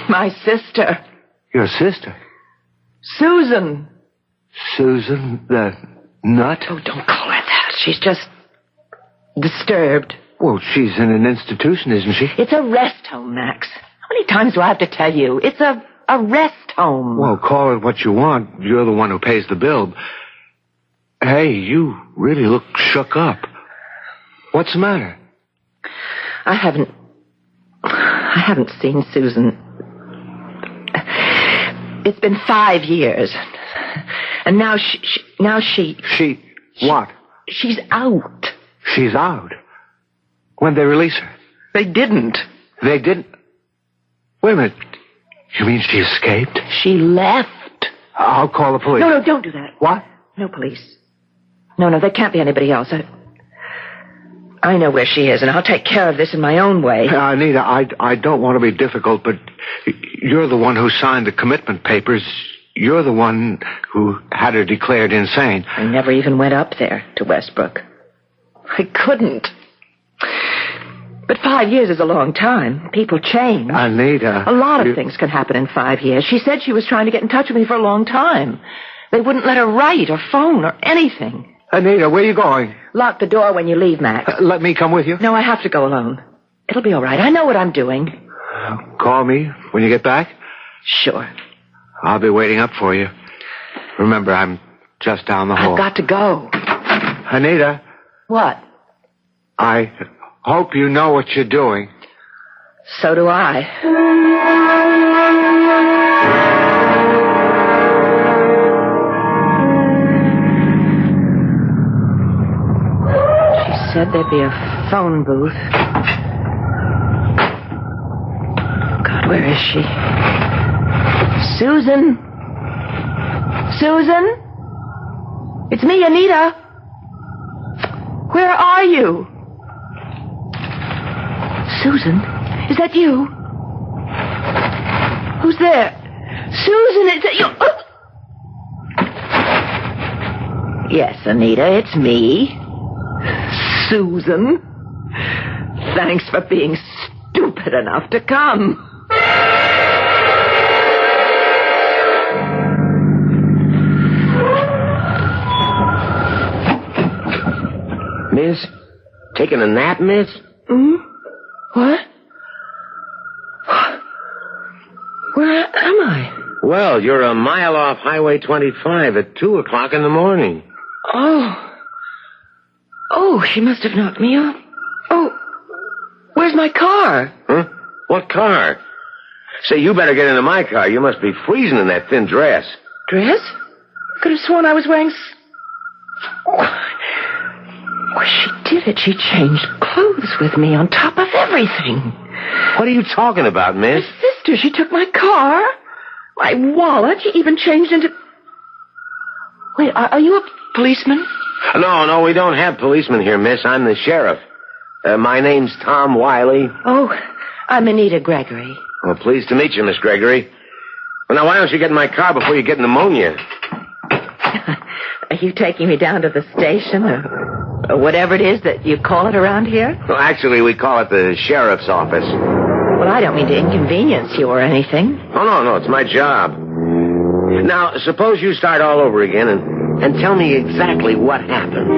My sister. Your sister? Susan. Susan, the nut? Oh, don't call her that. She's just disturbed. Well, she's in an institution, isn't she? It's a rest home, Max. How many times do I have to tell you? It's a rest home. Well, call it what you want. You're the one who pays the bill. Hey, you really look shook up. What's the matter? I haven't seen Susan. It's been 5 years. And now she... She... what? She's out. She's out? When'd they release her? They didn't. They didn't? Wait a minute. You mean she escaped? She left. I'll call the police. No, don't do that. What? No police. No, there can't be anybody else. I know where she is, and I'll take care of this in my own way. Anita, I don't want to be difficult, but you're the one who signed the commitment papers. You're the one who had her declared insane. I never even went up there to Westbrook. I couldn't. But 5 years is a long time. People change. Anita. A lot of things can happen in 5 years. She said she was trying to get in touch with me for a long time. They wouldn't let her write or phone or anything. Anita, where are you going? Lock the door when you leave, Max. Let me come with you? No, I have to go alone. It'll be all right. I know what I'm doing. Call me when you get back? Sure. I'll be waiting up for you. Remember, I'm just down the hall. I've got to go. Anita. What? I hope you know what you're doing. So do I. She said there'd be a phone booth. God, where is she? Susan? Susan? It's me, Anita. Where are you? Susan? Is that you? Who's there? Susan, is that you? Yes, Anita, it's me. Susan. Thanks for being stupid enough to come. Miss? Taking a nap, miss? Hmm? What? Where am I? Well, you're a mile off Highway 25 at 2 o'clock in the morning. Oh, she must have knocked me off. Oh, where's my car? Huh? What car? Say, you better get into my car. You must be freezing in that thin dress. Dress? Could have sworn I was wearing... Oh, she did it. She changed clothes with me on top of everything. What are you talking about, miss? My sister, she took my car, my wallet. She even changed into... Wait, are you a policeman? No, we don't have policemen here, miss. I'm the sheriff. My name's Tom Wiley. Oh, I'm Anita Gregory. Well, pleased to meet you, Miss Gregory. Well, now, why don't you get in my car before you get pneumonia? Are you taking me down to the station or whatever it is that you call it around here? Well, actually, we call it the sheriff's office. Well, I don't mean to inconvenience you or anything. Oh, no, it's my job. Now, suppose you start all over again and tell me exactly what happened.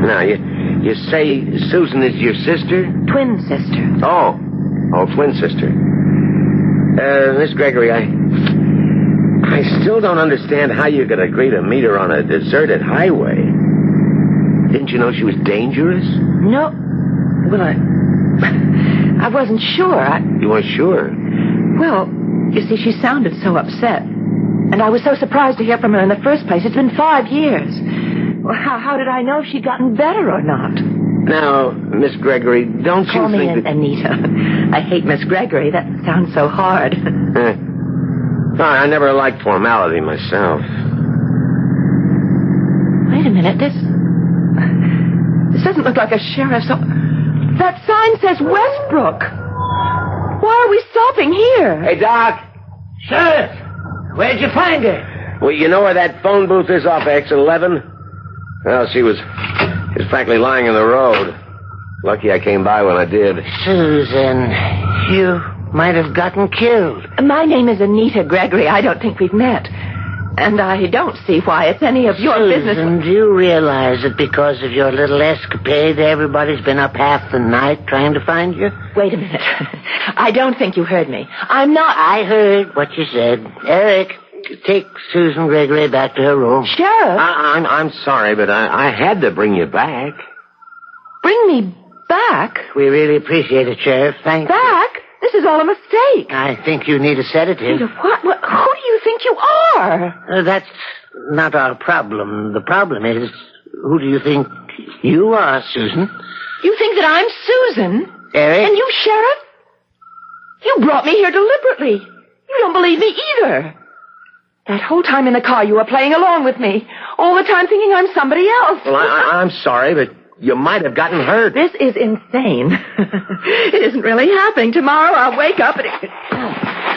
Now, you say Susan is your sister? Twin sister. Oh, twin sister. Miss Gregory, I still don't understand how you could agree to meet her on a deserted highway. Didn't you know she was dangerous? No. Well, I wasn't sure. You weren't sure? Well, you see, she sounded so upset. And I was so surprised to hear from her in the first place. It's been 5 years. Well, how did I know if she'd gotten better or not? Now, Miss Gregory, don't you Call me think that... Anita. I hate Miss Gregory. That sounds so hard. I never liked formality myself. Wait a minute. This doesn't look like a sheriff's... That sign says Westbrook. Why are we stopping here? Hey, Doc. Sheriff, where'd you find her? Well, you know where that phone booth is off exit 11? Well, she was frankly lying in the road. Lucky I came by when I did. Susan, you might have gotten killed. My name is Anita Gregory. I don't think we've met. And I don't see why it's any of your business. Susan, do you realize that because of your little escapade, everybody's been up half the night trying to find you? Wait a minute. I don't think you heard me. I'm not... I heard what you said. Eric, take Susan Gregory back to her room. Sheriff? I'm sorry, but I had to bring you back. Bring me back? We really appreciate it, Sheriff. Thank you. Back? This is all a mistake. I think you need a sedative. What? Who do you think you are? That's not our problem. The problem is, who do you think you are, Susan? You think that I'm Susan? Eric? And you, Sheriff? You brought me here deliberately. You don't believe me either. That whole time in the car, you were playing along with me. All the time thinking I'm somebody else. Well, I'm sorry, but you might have gotten hurt. This is insane. It isn't really happening. Tomorrow I'll wake up and...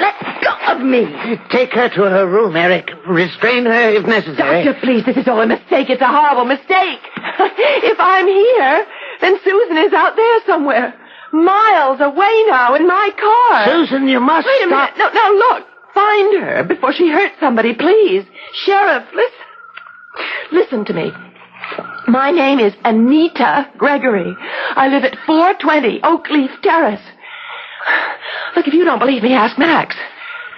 Let go of me. Take her to her room, Eric. Restrain her if necessary. Doctor, please, this is all a mistake. It's a horrible mistake. If I'm here, then Susan is out there somewhere. Miles away now in my car. Susan, you must Wait a stop. minute. No, look. Find her before she hurts somebody, please. Sheriff, listen to me. My name is Anita Gregory. I live at 420 Oakleaf Terrace. Look, if you don't believe me, ask Max.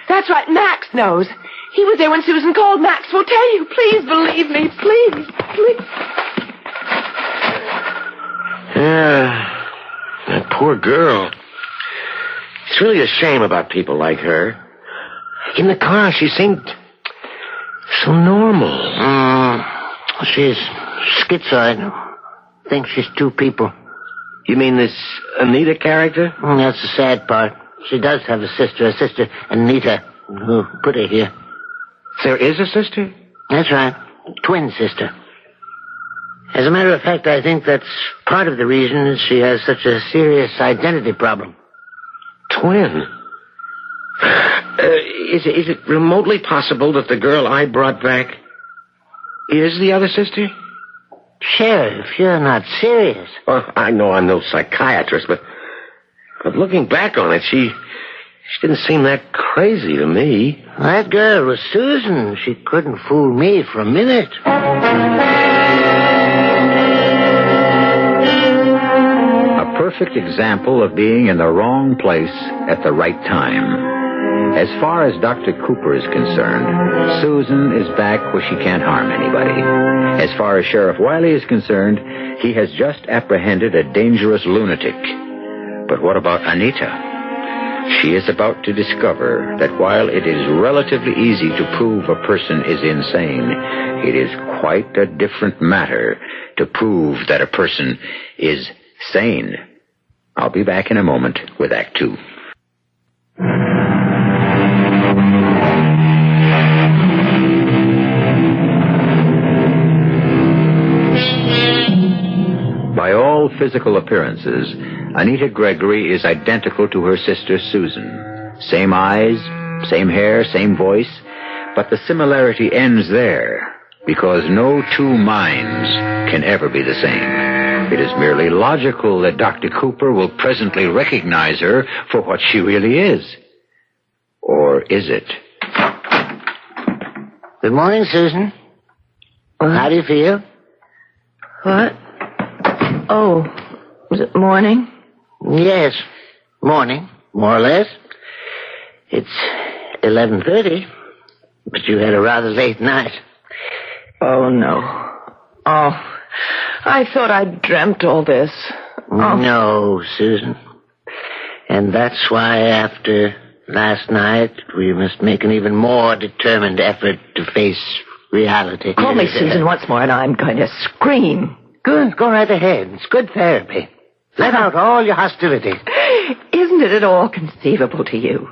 That's right, Max knows. He was there when Susan called. Max will tell you. Please believe me, please. Yeah, that poor girl. It's really a shame about people like her. In the car, she seemed so normal. She's schizoid. Thinks she's two people. You mean this Anita character? That's the sad part. She does have a sister Anita, who put her here. There is a sister? That's right. Twin sister. As a matter of fact, I think that's part of the reason she has such a serious identity problem. Twin? Is it remotely possible that the girl I brought back is the other sister? Sheriff, you're not serious. Well, I know I'm no psychiatrist, but looking back on it, she didn't seem that crazy to me. That girl was Susan. She couldn't fool me for a minute. perfect example of being in the wrong place at the right time. As far as Dr. Cooper is concerned, Susan is back where she can't harm anybody. As far as Sheriff Wiley is concerned, he has just apprehended a dangerous lunatic. But what about Anita? She is about to discover that while it is relatively easy to prove a person is insane, it is quite a different matter to prove that a person is sane. I'll be back in a moment with Act Two. By all physical appearances, Anita Gregory is identical to her sister Susan. Same eyes, same hair, same voice, but the similarity ends there, because no two minds can ever be the same. It is merely logical that Dr. Cooper will presently recognize her for what she really is. Or is it? Good morning, Susan. How do you feel? What? Oh, is it morning? Yes, morning, more or less. It's 11:30, but you had a rather late night. Oh, no. Oh, I thought I'd dreamt all this. Oh. No, Susan. And that's why after last night, we must make an even more determined effort to face reality. Call me Susan once more and I'm going to scream. Good, go right ahead. It's good therapy. Let out all your hostility. Isn't it at all conceivable to you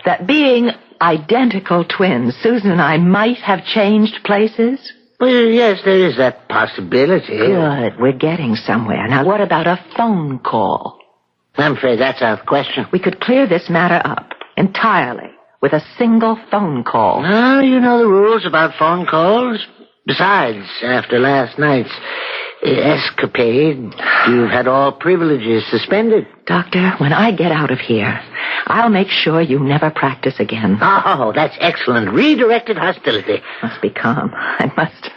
that being identical twins, Susan and I might have changed places? Well, yes, there is that possibility. Good, we're getting somewhere. Now, what about a phone call? I'm afraid that's out of the question. We could clear this matter up entirely with a single phone call. No, you know the rules about phone calls. Besides, after last night's escapade, you've had all privileges suspended. Doctor, when I get out of here, I'll make sure you never practice again. Oh, that's excellent. Redirected hostility. Must be calm. I must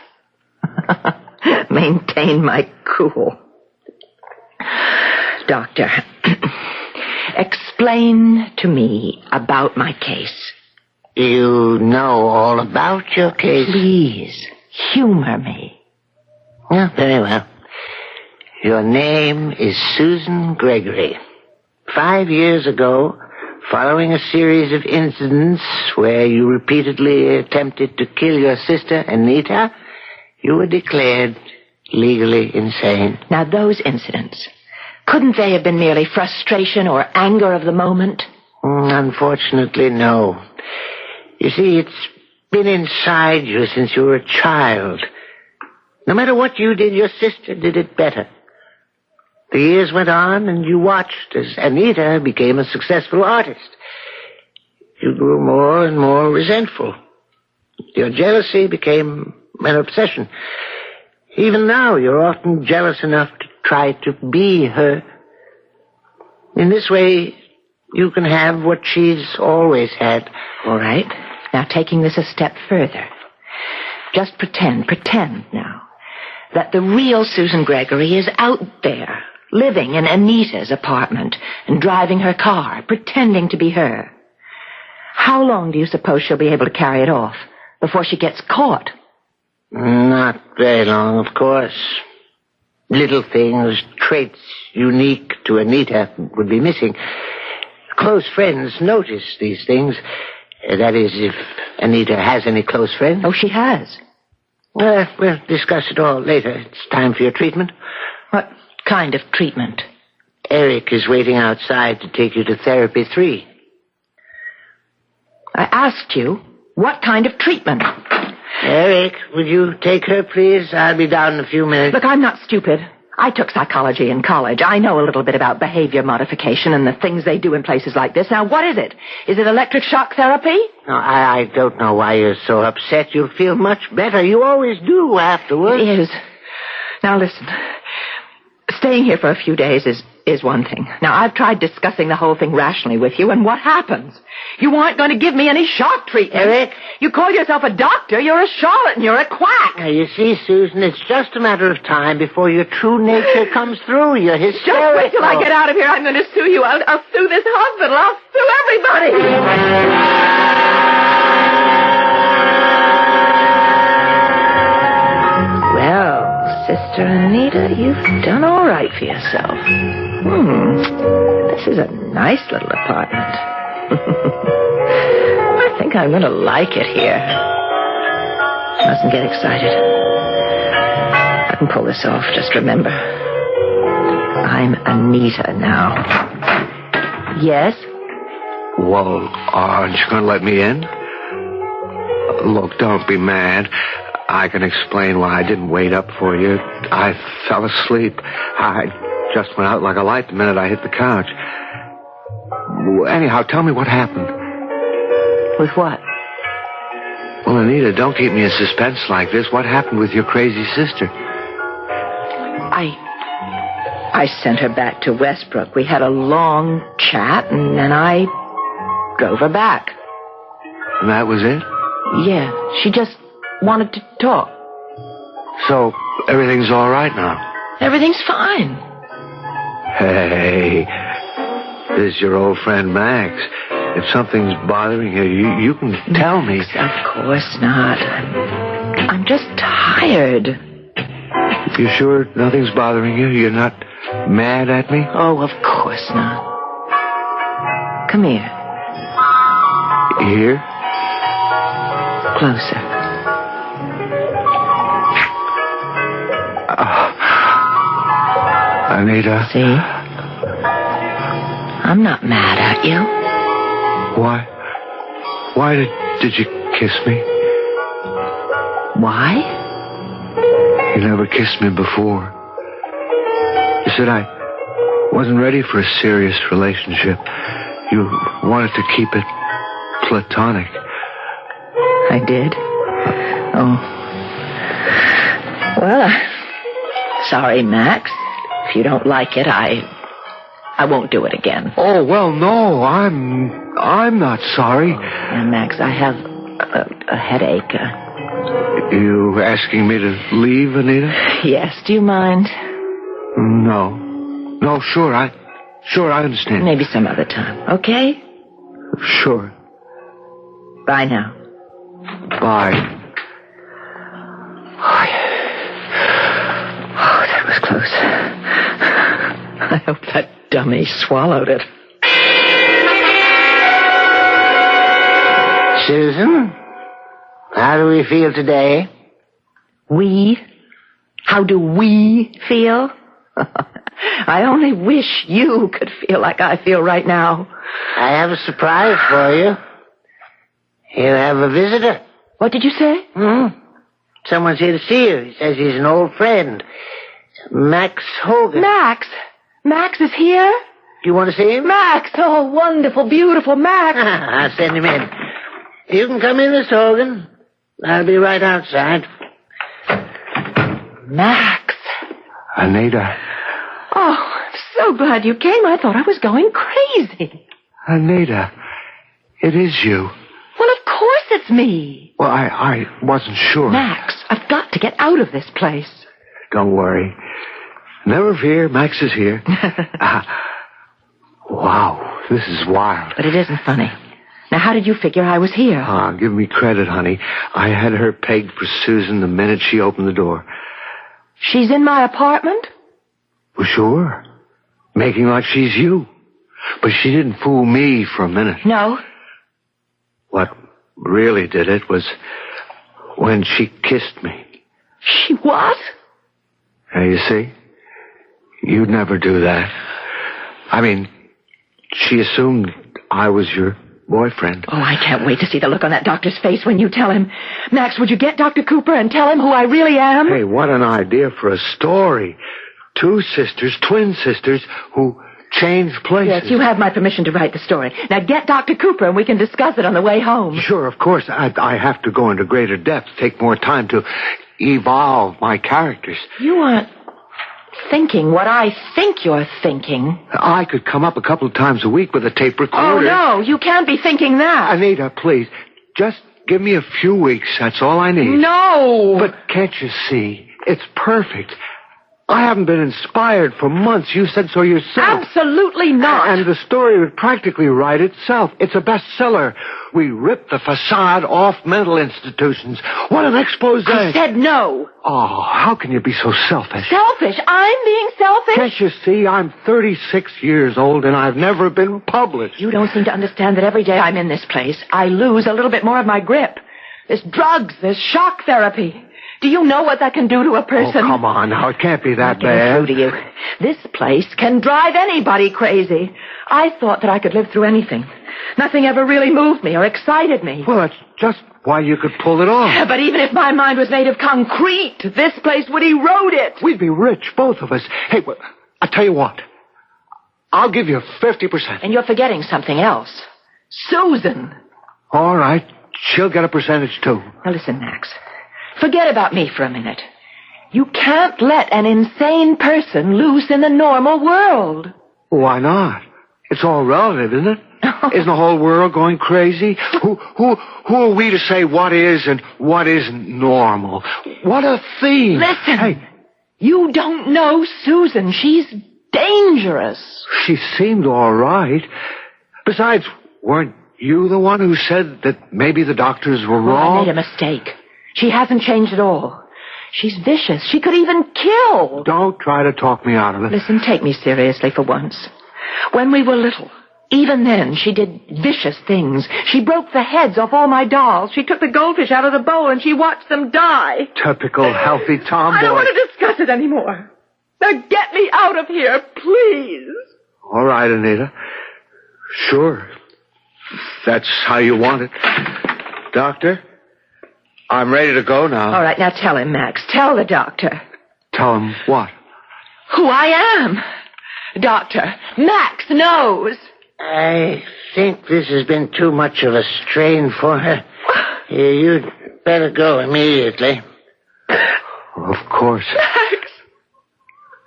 maintain my cool. Doctor, explain to me about my case. You know all about your case? Please, humor me. Yeah, very well. Your name is Susan Gregory. 5 years ago, following a series of incidents where you repeatedly attempted to kill your sister, Anita, you were declared legally insane. Now, those incidents, couldn't they have been merely frustration or anger of the moment? Unfortunately, no. You see, it's been inside you since you were a child. No matter what you did, your sister did it better. The years went on, and you watched as Anita became a successful artist. You grew more and more resentful. Your jealousy became an obsession. Even now, you're often jealous enough to try to be her. In this way, you can have what she's always had. All right. Now, taking this a step further. Just pretend now, that the real Susan Gregory is out there, living in Anita's apartment and driving her car, pretending to be her. How long do you suppose she'll be able to carry it off before she gets caught? Not very long, of course. Little things, traits unique to Anita would be missing. Close friends notice these things. That is, if Anita has any close friends. Oh, she has. We'll discuss it all later. It's time for your treatment. What kind of treatment? Eric is waiting outside to take you to Therapy 3. I asked you, what kind of treatment? Eric, would you take her, please? I'll be down in a few minutes. Look, I'm not stupid. I took psychology in college. I know a little bit about behavior modification and the things they do in places like this. Now, what is it? Is it electric shock therapy? No, I don't know why you're so upset. You'll feel much better. You always do afterwards. It is. Now, listen. Staying here for a few days is is one thing. Now, I've tried discussing the whole thing rationally with you, and what happens? You aren't going to give me any shock treatment. Eric? You call yourself a doctor, you're a charlatan, you're a quack. Now, you see, Susan, it's just a matter of time before your true nature comes through. You're hysterical. Just wait till I get out of here. I'm going to sue you. I'll sue this hospital. I'll sue everybody. Well, Sister Anita, you've done all right for yourself. This is a nice little apartment. I think I'm going to like it here. Mustn't get excited. I can pull this off. Just remember, I'm Anita now. Yes? Well, aren't you going to let me in? Look, don't be mad. I can explain why I didn't wait up for you. I fell asleep. I just went out like a light the minute I hit the couch. Anyhow, tell me what happened. With what? Well, Anita, don't keep me in suspense like this. What happened with your crazy sister? I sent her back to Westbrook. We had a long chat, and then I drove her back. And that was it? Yeah, she just wanted to talk. So, everything's all right now? Everything's fine. Hey, this is your old friend Max. If something's bothering you, you can tell me. Of course not. I'm just tired. You sure nothing's bothering you? You're not mad at me? Oh, of course not. Come here. Here? Closer. Anita. See? I'm not mad at you. Why? Why did you kiss me? Why? You never kissed me before. You said I wasn't ready for a serious relationship. You wanted to keep it platonic. I did? Oh. Well, sorry, Max. If you don't like it, I won't do it again. Oh, well, no, I'm not sorry. And Max, I have a headache. You asking me to leave, Anita? Yes, do you mind? No. No, sure, I understand. Maybe some other time, okay? Sure. Bye now. Bye. Oh, that was close. I hope that dummy swallowed it. Susan, how do we feel today? We? How do we feel? I only wish you could feel like I feel right now. I have a surprise for you. You have a visitor. What did you say? Someone's here to see you. He says he's an old friend. Max Hogan. Max? Max is here? Do you want to see him? Max! Oh, wonderful, beautiful Max. I'll send him in. You can come in, Mr. Hogan. I'll be right outside. Max. Anita. Oh, I'm so glad you came. I thought I was going crazy. Anita, it is you. Well, of course it's me. Well, I wasn't sure. Max, I've got to get out of this place. Don't worry. Never fear, Max is here. Wow, this is wild. But it isn't funny. Now, how did you figure I was here? Give me credit, honey. I had her pegged for Susan the minute she opened the door. She's in my apartment? Well, sure. Making like she's you. But she didn't fool me for a minute. No. What really did it was when she kissed me. She what? Now, you see? You'd never do that. I mean, she assumed I was your boyfriend. Oh, I can't wait to see the look on that doctor's face when you tell him. Max, would you get Dr. Cooper and tell him who I really am? Hey, what an idea for a story. Two sisters, twin sisters, who changed places. Yes, you have my permission to write the story. Now get Dr. Cooper and we can discuss it on the way home. Sure, of course. I have to go into greater depth, take more time to evolve my characters. You aren't thinking what I think you're thinking. I could come up a couple of times a week with a tape Oh, recorder. no, you can't be thinking that. Anita, please. Just give me a few weeks. That's all I need. No. But can't you see? It's perfect. I haven't been inspired for months. You said so yourself. Absolutely not. And the story would practically write itself. It's a bestseller. We ripped the facade off mental institutions. What an expose. I said no. Oh, how can you be so selfish? Selfish? I'm being selfish? Can't you see? I'm 36 years old and I've never been published. You don't seem to understand that every day I'm in this place, I lose a little bit more of my grip. There's drugs, there's shock therapy. Do you know what that can do to a person? Oh, come on now. It can't be that I'm getting bad. through to you. This place can drive anybody crazy. I thought that I could live through anything. Nothing ever really moved me or excited me. Well, that's just why you could pull it off. But even if my mind was made of concrete, this place would erode it. We'd be rich, both of us. Hey, I'll tell you what. I'll give you 50%. And you're forgetting something else. Susan. All right. She'll get a percentage, too. Now listen, Max. Forget about me for a minute. You can't let an insane person loose in the normal world. Why not? It's all relative, isn't it? Isn't the whole world going crazy? Who are we to say what is and what isn't normal? What a theme. Listen. Hey, you don't know Susan. She's dangerous. she seemed all right. Besides, weren't you the one who said that maybe the doctors were wrong? I made a mistake. She hasn't changed at all. She's vicious. She could even kill. Don't try to talk me out of it. Listen, take me seriously for once. When we were little, even then, she did vicious things. She broke the heads off all my dolls. She took the goldfish out of the bowl and she watched them die. Typical healthy tomboy. I don't want to discuss it anymore. Now get me out of here, please. All right, Anita. Sure. That's how you want it. Doctor, I'm ready to go now. All right, now tell him, Max. Tell the doctor. Tell him what? Who I am. Doctor, Max knows. I think this has been too much of a strain for her. You'd better go immediately. Of course. Max.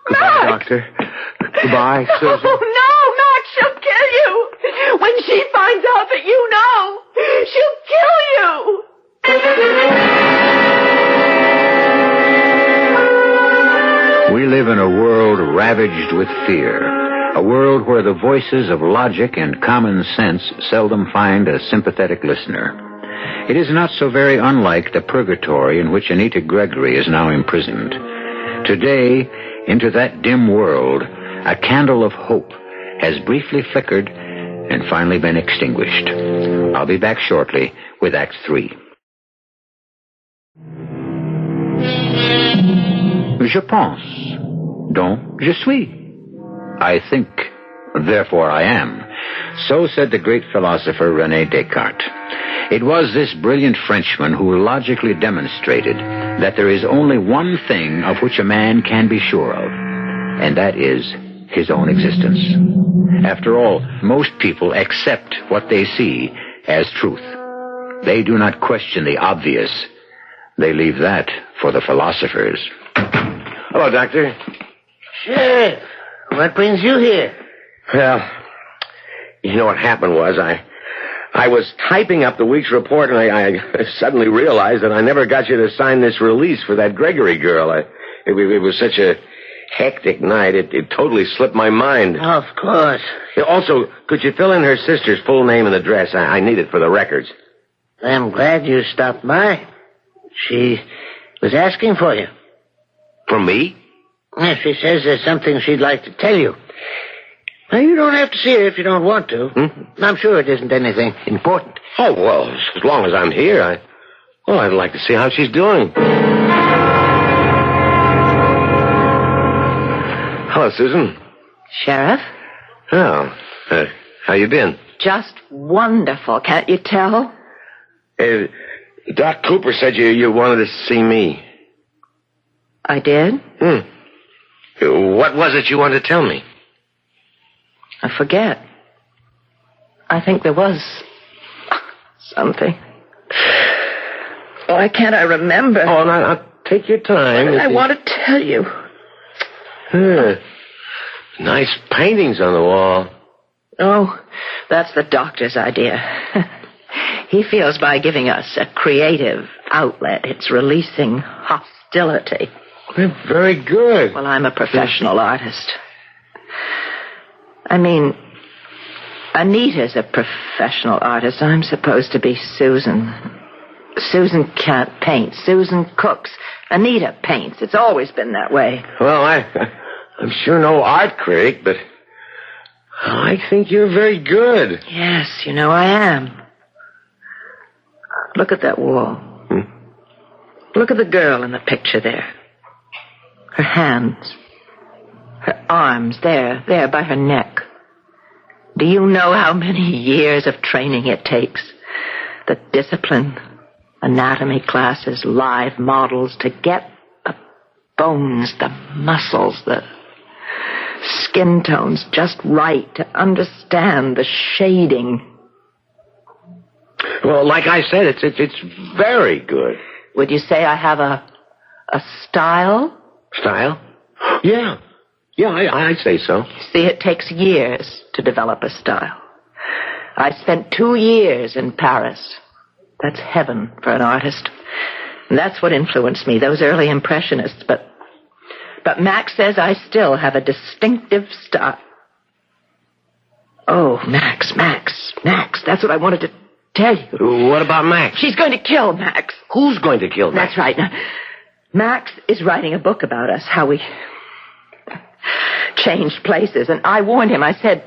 Goodbye, Max. Doctor. Goodbye, Susan. Oh, no, Max, she'll kill you. When she finds out that you know, she'll kill you. We live in a world ravaged with fear, a world where the voices of logic and common sense seldom find a sympathetic listener. It is not so very unlike the purgatory in which Anita Gregory is now imprisoned. Today, into that dim world, a candle of hope has briefly flickered and finally been extinguished. I'll be back shortly with Act 3. Je pense, donc je suis. I think, therefore I am. So said the great philosopher René Descartes. It was this brilliant Frenchman who logically demonstrated that there is only one thing of which a man can be sure of, and that is his own existence. After all, most people accept what they see as truth. They do not question the obvious. They leave that for the philosophers. Hello, Doctor. Sheriff, what brings you here? Well, you know what happened was I was typing up the week's report, and I suddenly realized that I never got you to sign this release for that Gregory girl. It was such a hectic night, it totally slipped my mind. Of course. Also, could you fill in her sister's full name and address? I need it for the records. I'm glad you stopped by. She was asking for you. From me? Yes, she says there's something she'd like to tell you. Now, you don't have to see her if you don't want to. I'm sure it isn't anything important. Oh, well, as long as I'm here, I'd like to see how she's doing. Hello, Susan. Sheriff? Oh, how you been? Just wonderful, can't you tell? Doc Cooper said you wanted to see me. I did? What was it you wanted to tell me? I forget. I think there was something. Why can't I remember? Oh, now take your time. What did I want to tell you? Nice paintings on the wall. Oh, that's the doctor's idea. He feels by giving us a creative outlet, it's releasing hostility. They're very good. Well, I'm a professional artist. I mean, Anita's a professional artist. I'm supposed to be Susan. Susan can't paint. Susan cooks. Anita paints. It's always been that way. Well, I'm sure no art critic, but I think you're very good. Yes, you know I am. Look at that wall. Look at the girl in the picture there. Her hands. Her arms, there by her neck. Do you know how many years of training it takes? The discipline, anatomy classes, live models to get the bones, the muscles, the skin tones just right, to understand the shading. Well, like I said, it's very good. Would you say I have a style? Style? Yeah. Yeah, I'd say so. See, it takes years to develop a style. I spent 2 years in Paris. That's heaven for an artist. And that's what influenced me, those early impressionists. But Max says I still have a distinctive style. Oh, Max. That's what I wanted to tell you. What about Max? She's going to kill Max. Who's going to kill Max? That's right. Now, Max is writing a book about us, how we changed places. And I warned him. I said,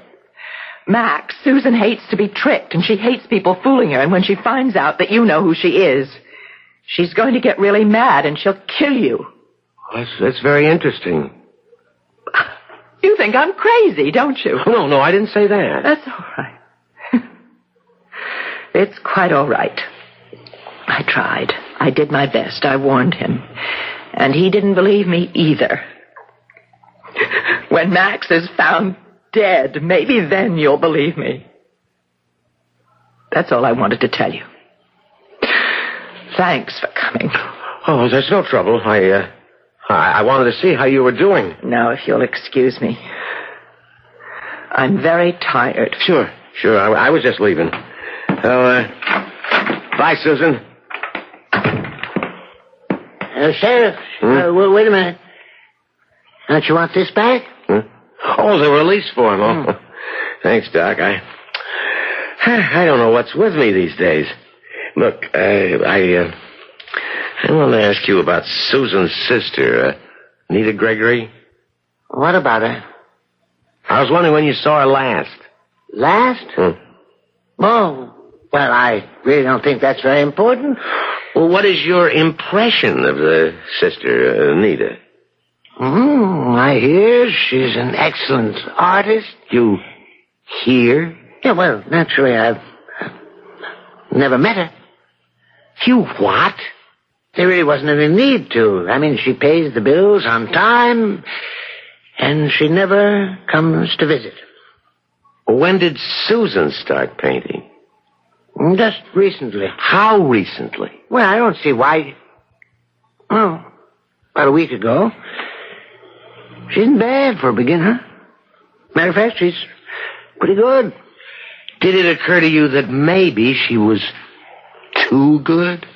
Max, Susan hates to be tricked, and she hates people fooling her. And when she finds out that you know who she is, she's going to get really mad, and she'll kill you. That's very interesting. You think I'm crazy, don't you? No, I didn't say that. That's all right. It's quite all right. I tried. I did my best. I warned him. And he didn't believe me either. When Max is found dead, maybe then you'll believe me. That's all I wanted to tell you. Thanks for coming. Oh, there's no trouble. I wanted to see how you were doing. Now, if you'll excuse me. I'm very tired. Sure. I was just leaving. So, bye, Susan. Sheriff, wait a minute. Don't you want this back? Oh, the release form. Oh, thanks, Doc. I don't know what's with me these days. Look, I want to ask you about Susan's sister, Anita Gregory. What about her? I was wondering when you saw her last. Last? Oh, well, I really don't think that's very important. Well, what is your impression of the sister, Anita? I hear she's an excellent artist. You hear? Yeah, well, naturally, I've never met her. You what? There really wasn't any need to. I mean, she pays the bills on time, and she never comes to visit. When did Susan start painting? Just recently. How recently? Well, I don't see why. Well, about a week ago. She isn't bad for a beginner. Matter of fact, she's pretty good. Did it occur to you that maybe she was too good?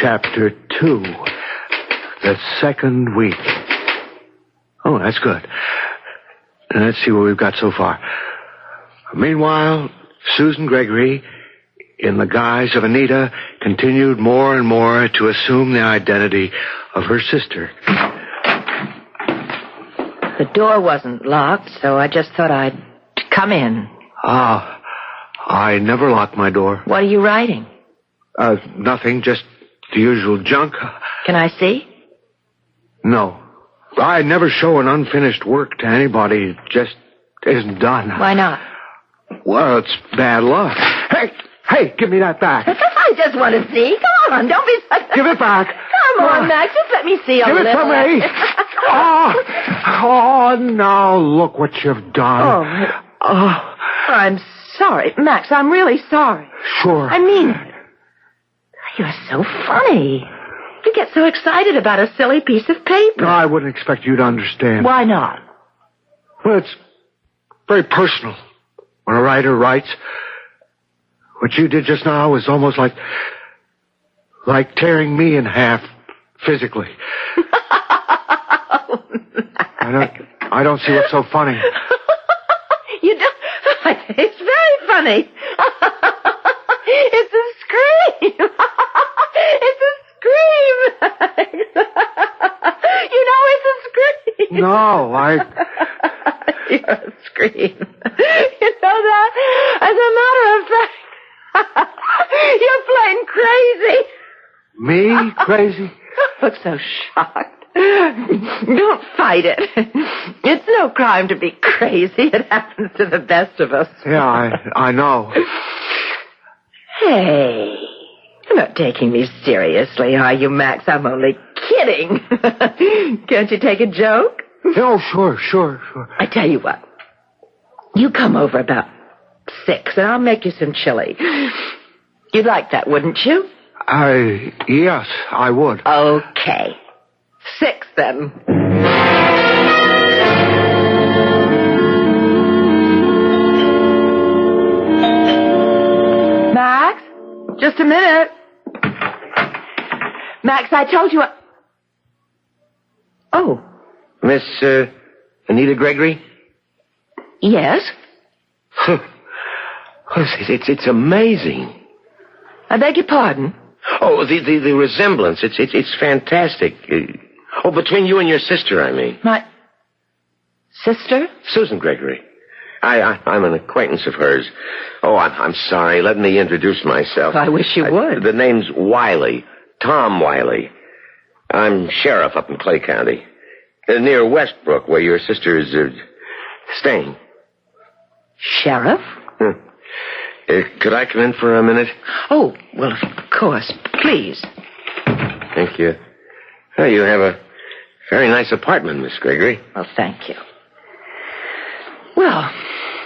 Chapter 2. The second week. Oh, that's good. Let's see what we've got so far. Meanwhile, Susan Gregory, in the guise of Anita, continued more and more to assume the identity of her sister. The door wasn't locked, so I just thought I'd come in. Ah, I never lock my door. What are you writing? Nothing, just the usual junk. Can I see? No. I never show an unfinished work to anybody. It just isn't done. Why not? Well, it's bad luck. Hey, give me that back. I just want to see. Come on, don't be such a... Give it back. Come on, Max, just let me see a little. little. Give it to me. Oh, now look what you've done. I'm sorry. Max, I'm really sorry. Sure. I mean it. You're so funny. You get so excited about a silly piece of paper. No, I wouldn't expect you to understand. Why not? Well, it's very personal. When a writer writes, what you did just now was almost like tearing me in half physically. I don't see what's so funny. You don't. It's very funny. It's a scream. It's a scream. You know it's a scream. No, You're a scream. You know that? As a matter of fact, you're plain crazy. Me? Crazy? Look so shocked. Don't fight it. It's no crime to be crazy. It happens to the best of us. Yeah, I know. Hey, you're not taking me seriously, are you, Max? I'm only kidding. Can't you take a joke? Oh, sure. I tell you what. You come over about 6, and I'll make you some chili. You'd like that, wouldn't you? Yes, I would. Okay. 6, then. Max? Just a minute. Max, I told you... Oh. Miss, Anita Gregory? Yes? It's amazing. I beg your pardon? Oh, the resemblance. It's fantastic. Between you and your sister, I mean. My sister? Susan Gregory. I'm an acquaintance of hers. Oh, I'm sorry. Let me introduce myself. I wish you would. The name's Wiley. Tom Wiley. I'm sheriff up in Clay County. Near Westbrook, where your sister is staying. Sheriff? Could I come in for a minute? Oh, well, of course. Please. Thank you. Well, you have a very nice apartment, Miss Gregory. Well, thank you. Well,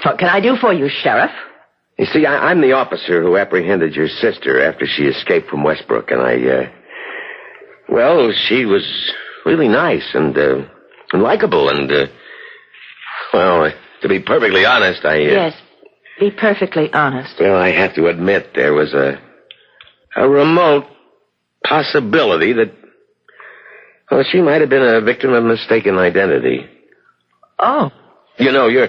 what can I do for you, Sheriff? You see, I'm the officer who apprehended your sister after she escaped from Westbrook, and well, she was really nice and likable, and, well, to be perfectly honest, Yes, be perfectly honest. Well, I have to admit there was a remote possibility that, well, she might have been a victim of mistaken identity. Oh. You know, you're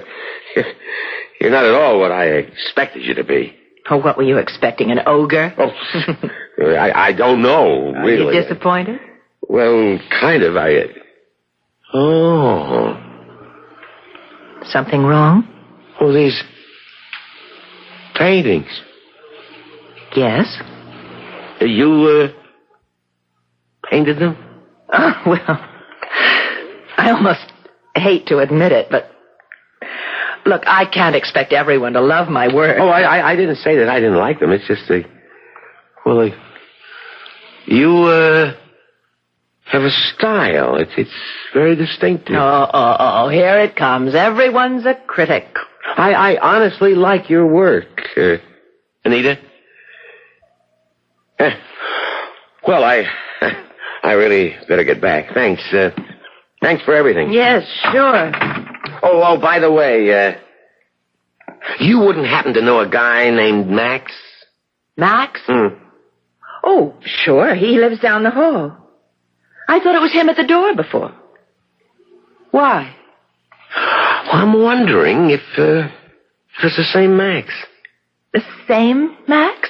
not at all what I expected you to be. Oh, what were you expecting, an ogre? Oh, I don't know, really. Are you disappointed? Well, kind of. Oh. Something wrong? Oh, these paintings. Yes. You, painted them? Oh, well, I almost hate to admit it, but look, I can't expect everyone to love my work. Oh, I didn't say that I didn't like them. It's just you have a style. It's very distinctive. Oh, here it comes. Everyone's a critic. I honestly like your work, Anita. Well, I really better get back. Thanks. Thanks for everything. Yes, sure. Oh, by the way, you wouldn't happen to know a guy named Max? Max? Oh, sure. He lives down the hall. I thought it was him at the door before. Why? Well, I'm wondering if it's the same Max. The same Max?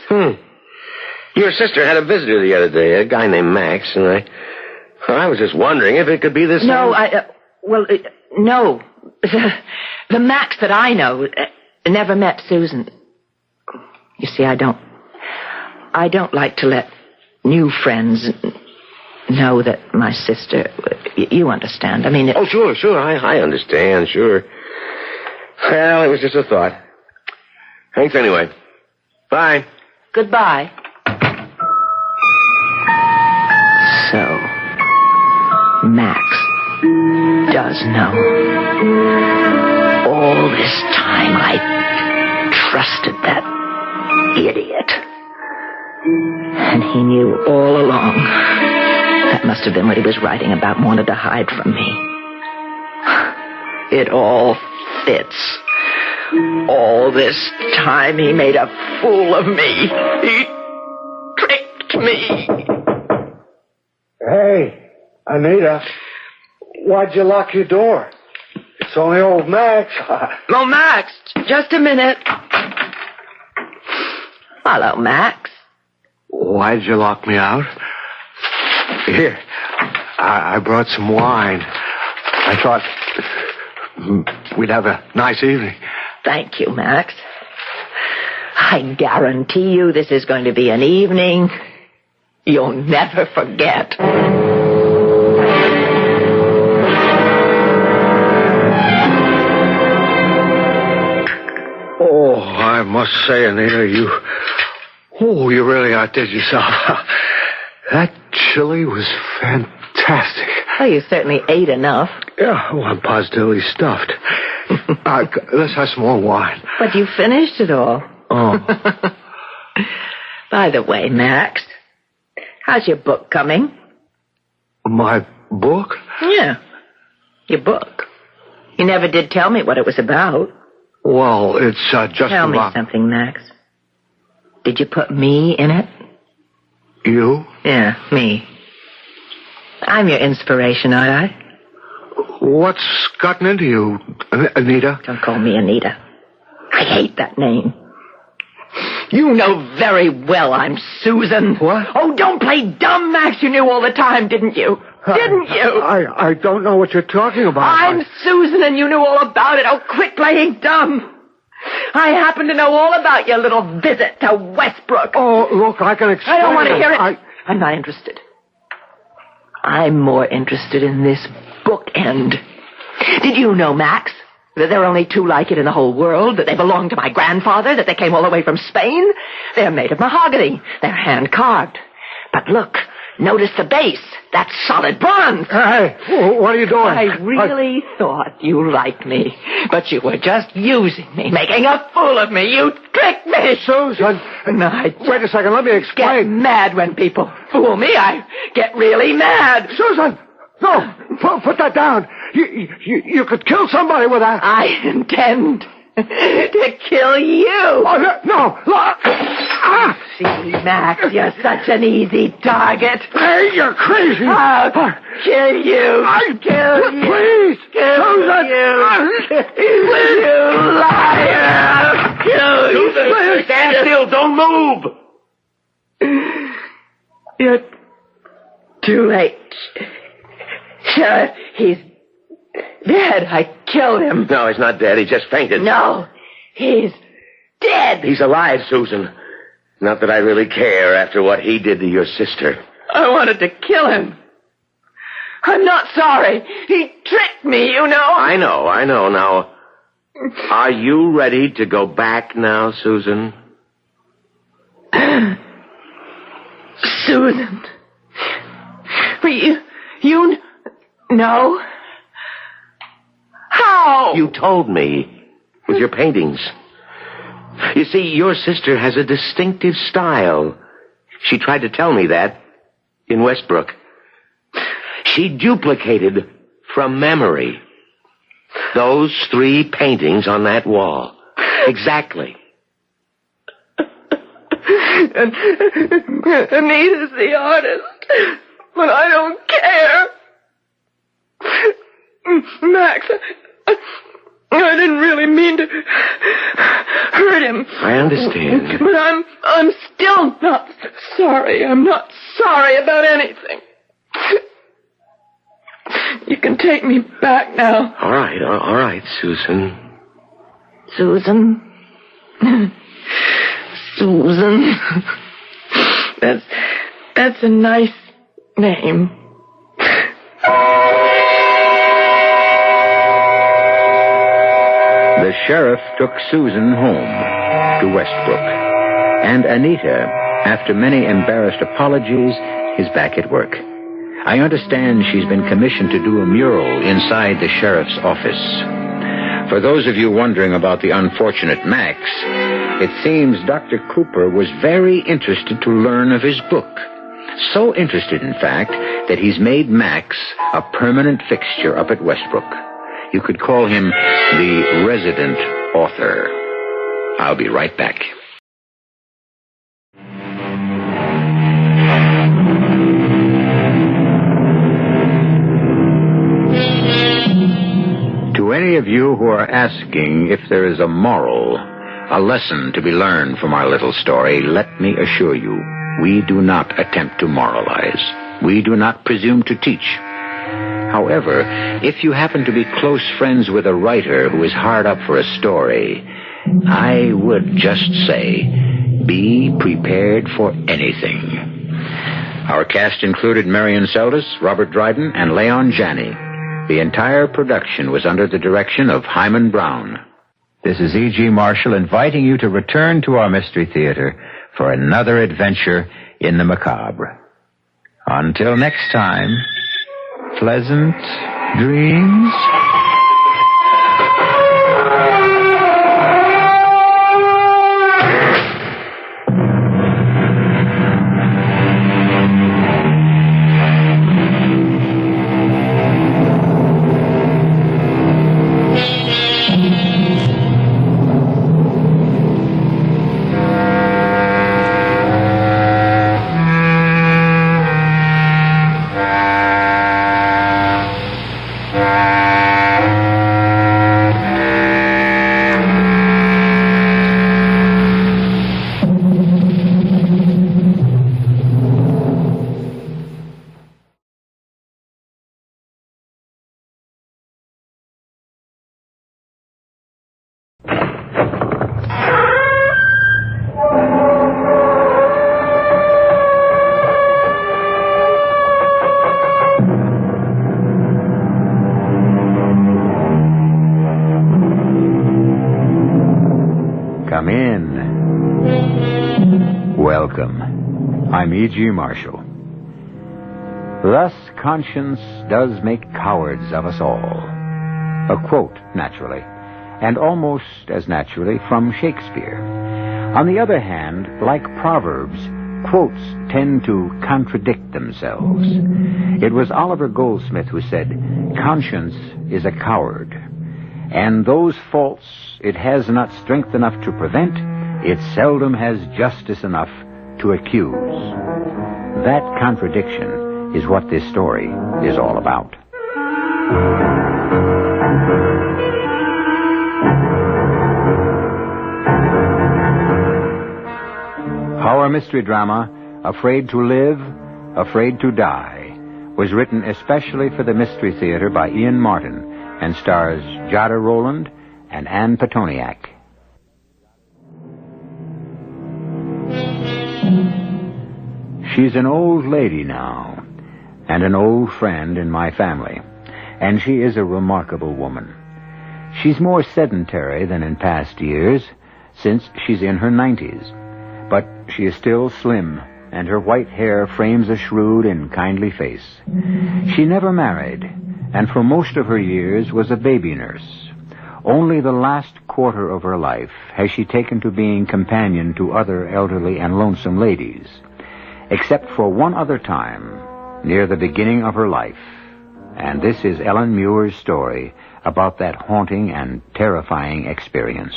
Your sister had a visitor the other day, a guy named Max, and I was just wondering if it could be the same. No, no. The Max that I know never met Susan. You see, I don't like to let new friends know that my sister... You understand. I mean... Oh, sure. I understand, sure. Well, it was just a thought. Thanks anyway. Bye. Goodbye. So, Max does know. All this time I trusted that idiot. And He knew all along. That must have been what he was writing about and wanted to hide from me. It all fits. All this time he made a fool of me. He tricked me. Hey, Anita, why'd you lock your door? It's only old Max. Oh, Max, just a minute. Hello, Max. Why'd you lock me out? Here, I brought some wine. I thought we'd have a nice evening. Thank you, Max. I guarantee you this is going to be an evening you'll never forget. Oh, I must say, Anita, you really outdid yourself. That chili was fantastic. Well, you certainly ate enough. Yeah, well, I'm positively stuffed. Let's have some more wine. But you finished it all. Oh. By the way, Max, how's your book coming? My book? Yeah, your book. You never did tell me what it was about. Well, it's just Tell me about... something, Max. Did you put me in it? You? Yeah, me. I'm your inspiration, aren't I? What's gotten into you, Anita? Don't call me Anita. I hate that name. You know very well I'm Susan. What? Oh, don't play dumb, Max. You knew all the time, didn't you? Didn't you? I don't know what you're talking about. I'm Susan, and you knew all about it. Oh, quit playing dumb. I happen to know all about your little visit to Westbrook. Oh, look, I can explain. I don't want to hear it. I'm not interested. I'm more interested in this bookend. Did you know, Max, that there are only two like it in the whole world, that they belong to my grandfather, that they came all the way from Spain? They're made of mahogany. They're hand-carved. But look, notice the base. That's solid bronze. Hey, what are you doing? I really thought you liked me, but you were just using me, making a fool of me. You tricked me. Susan. No, Wait a second, let me get explain. mad when people fool me. I get really mad. Susan! No! Put that down! You could kill somebody with that! I intend to kill you. Oh, no! See, Max, you're such an easy target. Hey, you're crazy! I'll kill you. Kill you. Please! Kill Susan! you. You liar! I'll kill you. Susan, stand still. Don't move. You're too late. Sheriff, he's dead. I killed him. No, he's not dead. He just fainted. No, he's dead. He's alive, Susan. Not that I really care after what he did to your sister. I wanted to kill him. I'm not sorry. He tricked me, you know. I know. Now, are you ready to go back now, Susan? Susan. You know? How? You told me with your paintings. You see, your sister has a distinctive style. She tried to tell me that in Westbrook. She duplicated from memory those 3 paintings on that wall. Exactly. And Anita's the artist. But I don't care. Max, I didn't really mean to hurt him. I understand. But I'm still not sorry. I'm not sorry about anything. You can take me back now. All right, Susan. Susan? Susan. That's a nice name. The sheriff took Susan home to Westbrook. And Anita, after many embarrassed apologies, is back at work. I understand she's been commissioned to do a mural inside the sheriff's office. For those of you wondering about the unfortunate Max, it seems Dr. Cooper was very interested to learn of his book. So interested, in fact, that he's made Max a permanent fixture up at Westbrook. You could call him the resident author. I'll be right back. To any of you who are asking if there is a moral, a lesson to be learned from our little story, let me assure you, we do not attempt to moralize. We do not presume to teach. However, if you happen to be close friends with a writer who is hard up for a story, I would just say, be prepared for anything. Our cast included Marion Seldes, Robert Dryden, and Leon Janney. The entire production was under the direction of Hyman Brown. This is E.G. Marshall inviting you to return to our Mystery Theater for another adventure in the macabre. Until next time, pleasant dreams. Come in. Welcome. I'm E.G. Marshall. Thus conscience does make cowards of us all. A quote, naturally, and almost as naturally from Shakespeare. On the other hand, like Proverbs, quotes tend to contradict themselves. It was Oliver Goldsmith who said, "Conscience is a coward, and those faults it has not strength enough to prevent, it seldom has justice enough to accuse." That contradiction is what this story is all about. Our mystery drama, Afraid to Live, Afraid to Die, was written especially for the Mystery Theater by Ian Martin and stars Jada Rowland and Ann Petoniak. She's an old lady now, and an old friend in my family, and she is a remarkable woman. She's more sedentary than in past years, since she's in her 90s, but she is still slim, and her white hair frames a shrewd and kindly face. She never married, and for most of her years was a baby nurse. Only the last quarter of her life has she taken to being companion to other elderly and lonesome ladies, except for one other time, near the beginning of her life. And this is Ellen Muir's story about that haunting and terrifying experience.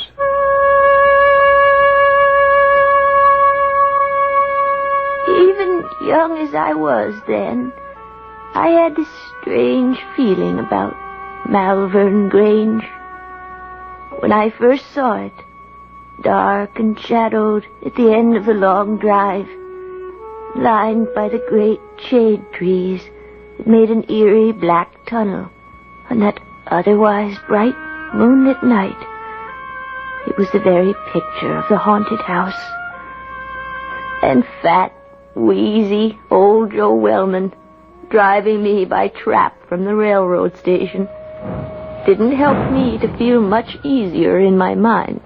Even young as I was then, I had this strange feeling about Malvern Grange. When I first saw it, dark and shadowed at the end of the long drive, lined by the great shade trees that made an eerie black tunnel on that otherwise bright moonlit night, it was the very picture of the haunted house. And fat, wheezy old Joe Wellman driving me by trap from the railroad station didn't help me to feel much easier in my mind.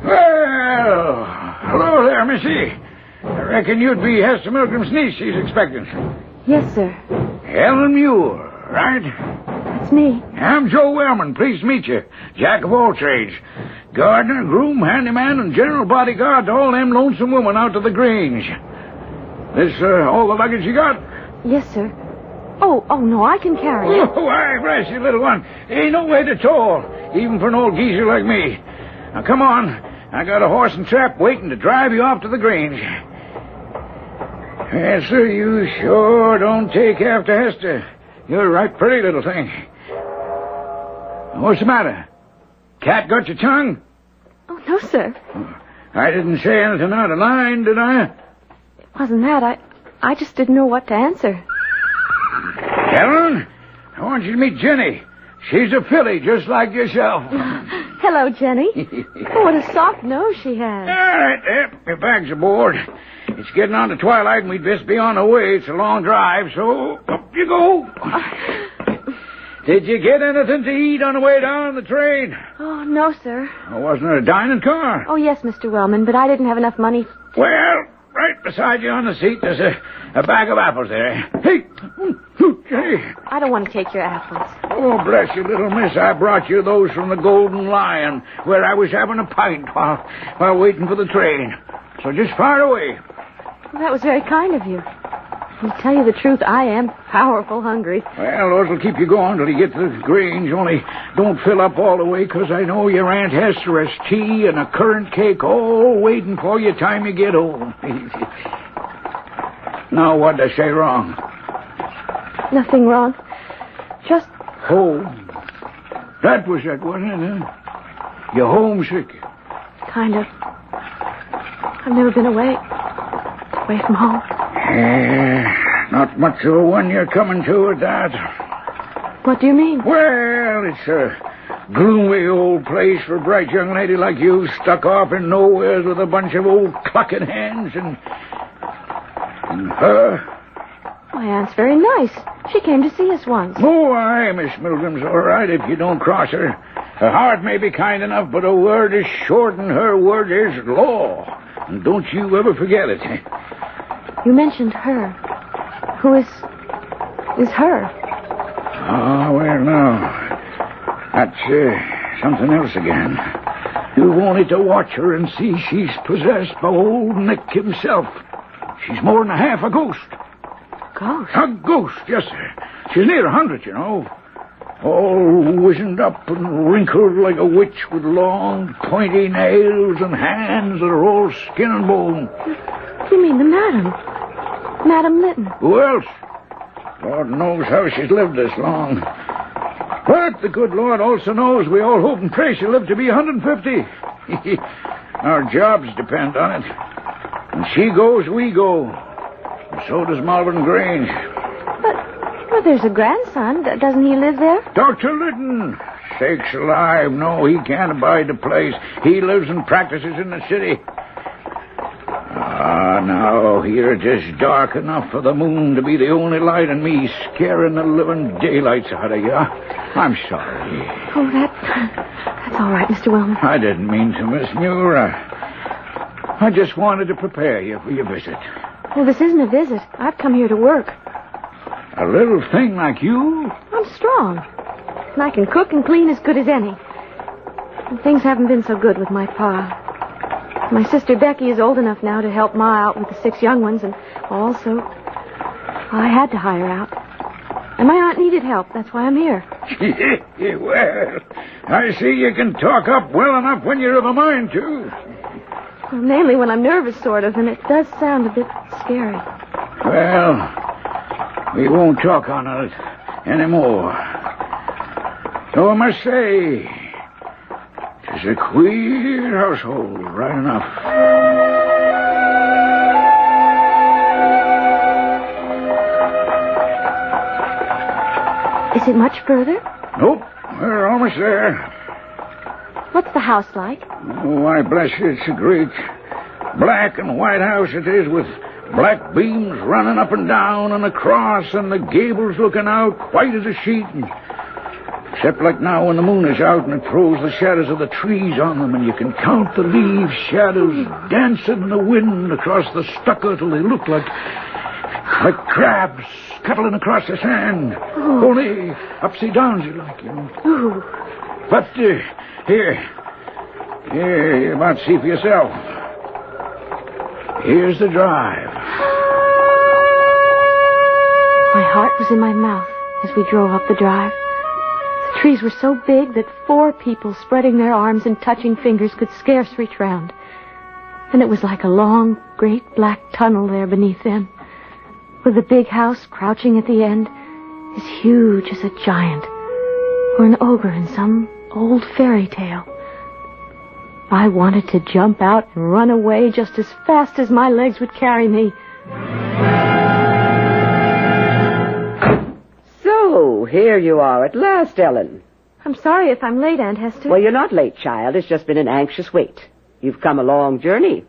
Well, hello there, Missy. I reckon you'd be Hester Milgram's niece she's expecting. Yes, sir. Ellen Muir, right? That's It's me. I'm Joe Wellman. Pleased to meet you. Jack of all trades. Gardener, groom, handyman, and general bodyguard to all them lonesome women out to the Grange. This, all the luggage you got? Yes, sir. Oh, no, I can carry it. Oh, why, bless you, little one. Ain't no weight at all, even for an old geezer like me. Now, come on. I got a horse and trap waiting to drive you off to the Grange. Yes, sir, you sure don't take after Hester. You're a right pretty little thing. What's the matter? Cat got your tongue? Oh, no, sir. I didn't say anything out of line, did I? It wasn't that. I just didn't know what to answer. Helen, I want you to meet Jenny. She's a filly, just like yourself. Hello, Jenny. Oh, what a soft nose she has. All right, there. Your bag's aboard. It's getting on to twilight, and we'd best be on the way. It's a long drive, so up you go. Did you get anything to eat on the way down the train? Oh, no, sir. Oh, wasn't it a dining car? Oh, yes, Mr. Wellman, but I didn't have enough money. Well, right beside you on the seat, there's a bag of apples there. Hey, Jenny. I don't want to take your apples. Oh, bless you, little miss. I brought you those from the Golden Lion, where I was having a pint while waiting for the train. So just fire away. Well, that was very kind of you. To tell you the truth, I am powerful hungry. Well, those will keep you going till you get to the Grange. Only don't fill up all the way, 'cause I know your Aunt Hester has tea and a currant cake all waiting for you time you get home. Now, what'd I say wrong? Nothing wrong. Just... Oh, that was it, wasn't it, huh? You're homesick. Kind of. I've never been away from home. Not much of a one you're coming to at that. What do you mean? Well, it's a gloomy old place for a bright young lady like you, stuck off in nowhere with a bunch of old clucking hands and her. My aunt's very nice. She came to see us once. Oh, aye, Miss Milgram's all right if you don't cross her. Her heart may be kind enough, but her word is short and her word is law. And don't you ever forget it. You mentioned her. Who is her? Oh, well, no. That's something else again. You've only to watch her and see she's possessed by old Nick himself. She's more than half a ghost. Ghost? A ghost, yes, sir. She's near 100, you know. All wizened up and wrinkled like a witch with long, pointy nails and hands that are all skin and bone. You mean the madam? Madam Lytton. Who else? Lord knows how she's lived this long. But the good Lord also knows we all hope and pray she'll live to be 150. Our jobs depend on it. When she goes, we go. And so does Malvern Grange. But there's a grandson. Doesn't he live there? Dr. Lytton. Sakes alive, no, he can't abide the place. He lives and practices in the city. Now, here it is dark enough for the moon to be the only light and me scaring the living daylights out of you. I'm sorry. Oh, that's all right, Mr. Wellman. I didn't mean to, Miss Muir. I just wanted to prepare you for your visit. Well, this isn't a visit. I've come here to work. A little thing like you? I'm strong. And I can cook and clean as good as any. And things haven't been so good with my pa. My sister Becky is old enough now to help Ma out with the 6 young ones, and also I had to hire out. And my aunt needed help. That's why I'm here. Well, I see you can talk up well enough when you're of a mind to. Well, mainly when I'm nervous, sort of, and it does sound a bit scary. Well, we won't talk on it anymore. Though I must say, it's a queer household, right enough. Is it much further? Nope, we're almost there. What's the house like? Oh, why, bless you, it's a great black and white house it is, with black beams running up and down and across, and the gables looking out white as a sheet. Except like now when the moon is out and it throws the shadows of the trees on them, and you can count the leaf shadows dancing in the wind across the stucco till they look like Like crabs scuttling across the sand. Only upside down, you like, you know. Ooh. But, here, you might see for yourself. Here's the drive. My heart was in my mouth as we drove up the drive. The trees were so big that 4 people spreading their arms and touching fingers could scarce reach round. And it was like a long, great black tunnel there beneath them, with the big house crouching at the end, as huge as a giant, or an ogre in some old fairy tale. I wanted to jump out and run away just as fast as my legs would carry me. So, here you are at last, Ellen. I'm sorry if I'm late, Aunt Hester. Well, you're not late, child. It's just been an anxious wait. You've come a long journey.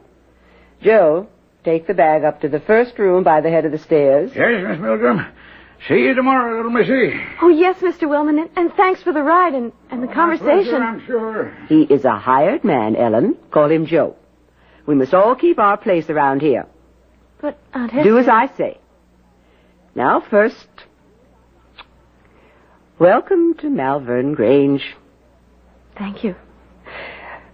Joe, take the bag up to the first room by the head of the stairs. Yes, Miss Milgram. See you tomorrow, little missy. Oh, yes, Mr. Wellman, and thanks for the ride and the conversation. Pleasure, I'm sure. He is a hired man, Ellen. Call him Joe. We must all keep our place around here. But, Aunt Hester... Do as I say. Now, first, welcome to Malvern Grange. Thank you.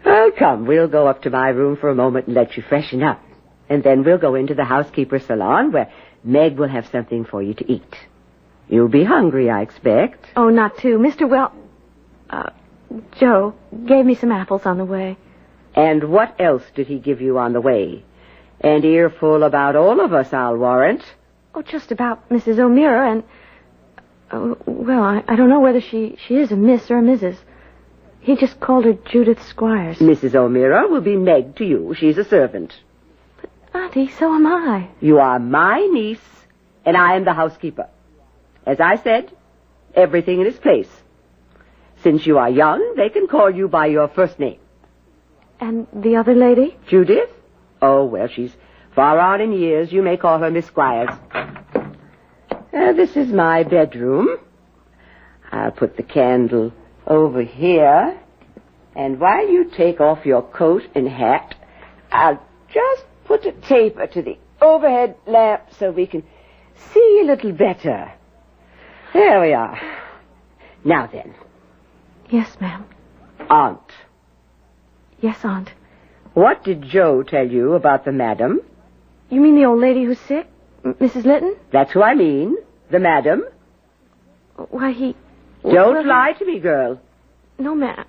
Well, come, we'll go up to my room for a moment and let you freshen up. And then we'll go into the housekeeper's salon where Meg will have something for you to eat. You'll be hungry, I expect. Oh, not too. Joe gave me some apples on the way. And what else did he give you on the way? An earful about all of us, I'll warrant. Oh, just about Mrs. O'Meara and... I don't know whether she is a Miss or a Mrs. He just called her Judith Squires. Mrs. O'Meara will be Meg to you. She's a servant. But, Auntie, so am I. You are my niece, and I am the housekeeper. As I said, everything in its place. Since you are young, they can call you by your first name. And the other lady? Judith? Oh, well, she's far on in years. You may call her Miss Squires. This is my bedroom. I'll put the candle over here. And while you take off your coat and hat, I'll just put a taper to the overhead lamp so we can see a little better. There we are. Now then. Yes, ma'am. Aunt. Yes, Aunt. What did Joe tell you about the madam? You mean the old lady who's sick? Mrs. Litton? That's who I mean. The madam. Why, he... Don't lie to me, girl. No, ma'am.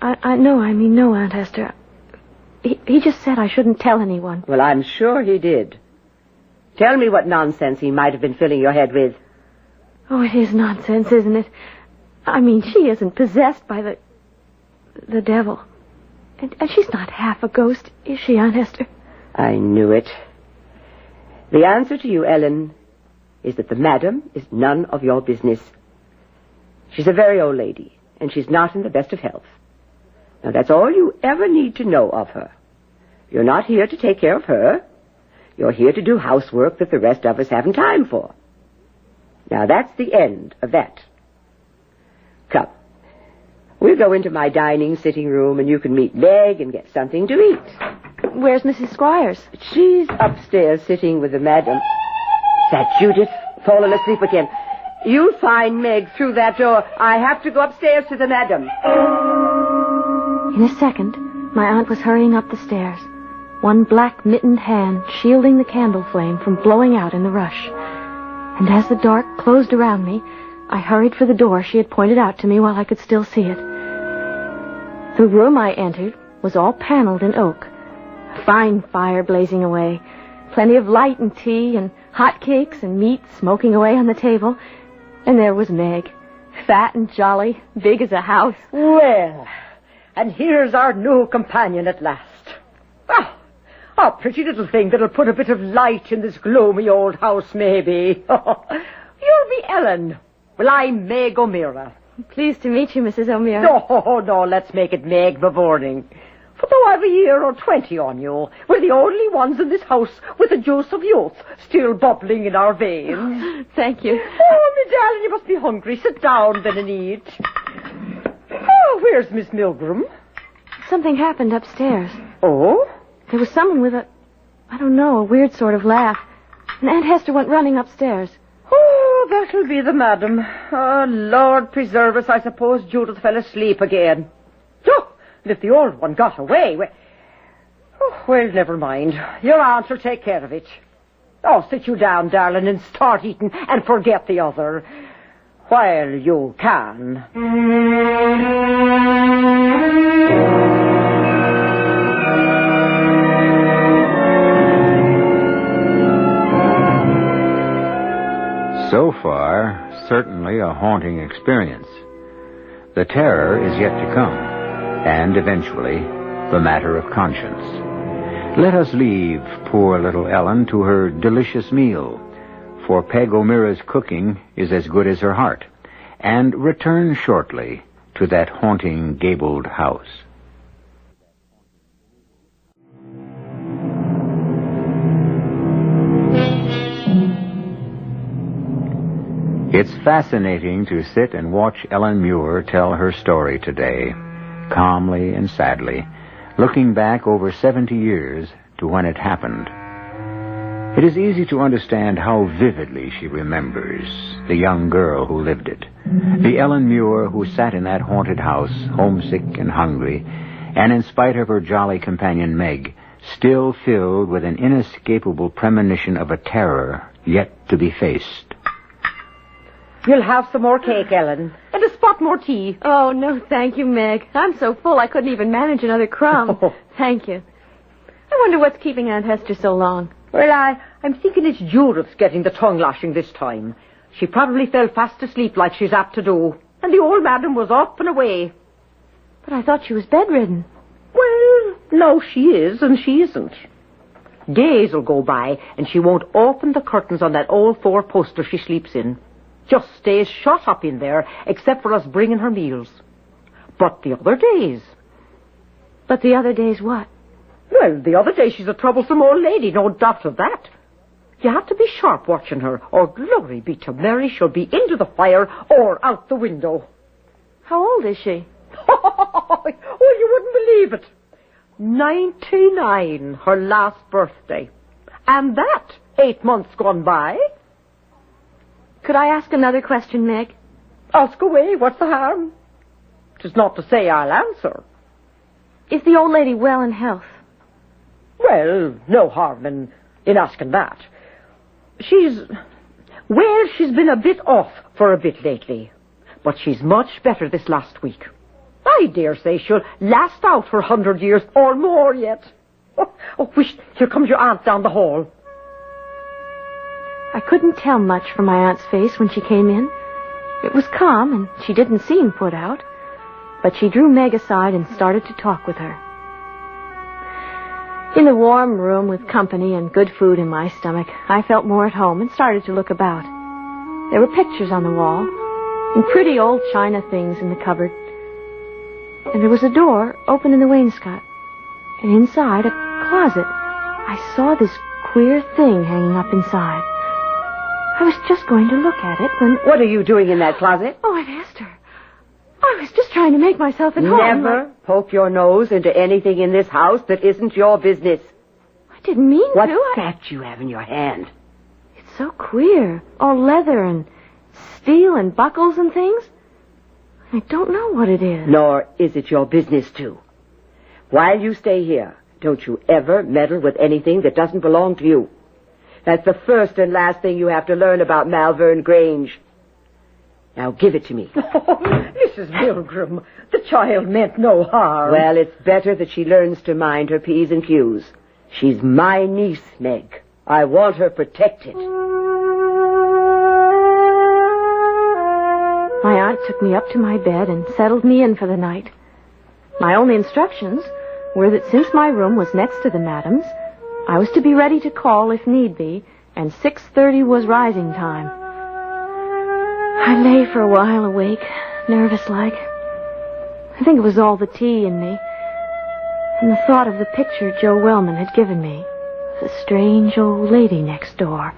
No, Aunt Hester. He just said I shouldn't tell anyone. Well, I'm sure he did. Tell me what nonsense he might have been filling your head with. Oh, it is nonsense, isn't it? I mean, she isn't possessed by the devil. And she's not half a ghost, is she, Aunt Hester? I knew it. The answer to you, Ellen, is that the madam is none of your business. She's a very old lady, and she's not in the best of health. Now, that's all you ever need to know of her. You're not here to take care of her. You're here to do housework that the rest of us haven't time for. Now, that's the end of that. Come. We'll go into my dining sitting room, and you can meet Meg and get something to eat. Where's Mrs. Squires? She's upstairs sitting with the madam. Is that Judith? Fallen asleep again. You'll find Meg through that door. I have to go upstairs to the madam. In a second, my aunt was hurrying up the stairs, one black mittened hand shielding the candle flame from blowing out in the rush. And as the dark closed around me, I hurried for the door she had pointed out to me while I could still see it. The room I entered was all paneled in oak, a fine fire blazing away, plenty of light and tea and hot cakes and meat smoking away on the table, and there was Meg, fat and jolly, big as a house. Well, and here's our new companion at last. Well, a pretty little thing that'll put a bit of light in this gloomy old house, maybe. You'll be Ellen. Well, I'm Meg O'Meara. Pleased to meet you, Mrs. O'Meara. No, let's make it Meg Bevorning. For though I've a year or 20 on you, we're the only ones in this house with the juice of youth still bubbling in our veins. Thank you. Oh, me darling, you must be hungry. Sit down then and eat. Oh, where's Miss Milgram? Something happened upstairs. Oh? There was someone with a weird sort of laugh. and Aunt Hester went running upstairs. Oh, that'll be the madam. Oh, Lord preserve us, I suppose Judith fell asleep again. Oh, and if the old one got away, well, never mind. Your aunt will take care of it. Oh, sit you down, darling, and start eating and forget the other. While you can. So far, certainly a haunting experience. The terror is yet to come, and eventually, the matter of conscience. Let us leave poor little Ellen to her delicious meal, for Peg O'Meara's cooking is as good as her heart, and return shortly to that haunting gabled house. It's fascinating to sit and watch Ellen Muir tell her story today, calmly and sadly, looking back over 70 years to when it happened. It is easy to understand how vividly she remembers the young girl who lived it, the Ellen Muir who sat in that haunted house, homesick and hungry, and in spite of her jolly companion Meg, still filled with an inescapable premonition of a terror yet to be faced. You'll have some more cake, Ellen, and a spot more tea. Oh, no, thank you, Meg. I'm so full I couldn't even manage another crumb. Oh. Thank you. I wonder what's keeping Aunt Hester so long. Well, I'm thinking it's Judith's getting the tongue lashing this time. She probably fell fast asleep like she's apt to do, and the old madam was up and away. But I thought she was bedridden. Well, no, she is, and she isn't. Days will go by, and she won't open the curtains on that old four-poster she sleeps in. Just stays shut up in there, except for us bringing her meals. But the other days... But the other days what? Well, the other day she's a troublesome old lady, no doubt of that. You have to be sharp watching her, or glory be to Mary, she'll be into the fire or out the window. How old is she? Oh, you wouldn't believe it. 99, her last birthday. And that 8 months gone by. Could I ask another question, Meg? Ask away, what's the harm? 'Tis not to say I'll answer. Is the old lady well in health? Well, no harm in asking that. She's been a bit off for a bit lately. But she's much better this last week. I dare say she'll last out for 100 years or more yet. Oh, here comes your aunt down the hall. I couldn't tell much from my aunt's face when she came in. It was calm, and she didn't seem put out. But she drew Meg aside and started to talk with her. In the warm room with company and good food in my stomach, I felt more at home and started to look about. There were pictures on the wall, and pretty old china things in the cupboard. And there was a door open in the wainscot, and inside a closet. I saw this queer thing hanging up inside. I was just going to look at it when... What are you doing in that closet? Oh, Aunt Hester. I was just trying to make myself at home. Never poke your nose into anything in this house that isn't your business. I didn't mean What's to. What's that you have in your hand? It's so queer. All leather and steel and buckles and things. I don't know what it is. Nor is it your business to. While you stay here, don't you ever meddle with anything that doesn't belong to you. That's the first and last thing you have to learn about Malvern Grange. Now give it to me. Oh, Mrs. Milgram, the child meant no harm. Well, it's better that she learns to mind her P's and Q's. She's my niece, Meg. I want her protected. My aunt took me up to my bed and settled me in for the night. My only instructions were that since my room was next to the madam's, I was to be ready to call if need be, and 6:30 was rising time. I lay for a while awake, nervous-like. I think it was all the tea in me, and the thought of the picture Joe Wellman had given me, the strange old lady next door.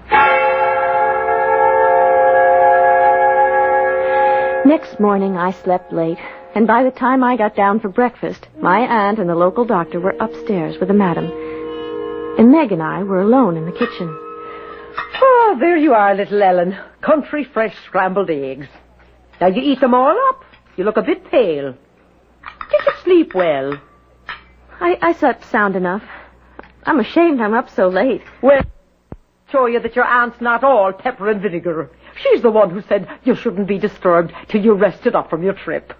Next morning, I slept late, and by the time I got down for breakfast, my aunt and the local doctor were upstairs with the madam, and Meg and I were alone in the kitchen. Oh, there you are, little Ellen. Country fresh scrambled eggs. Now you eat them all up. You look a bit pale. Did you sleep well? I slept sound enough. I'm ashamed I'm up so late. Well, show you that your aunt's not all pepper and vinegar. She's the one who said you shouldn't be disturbed till you rested up from your trip.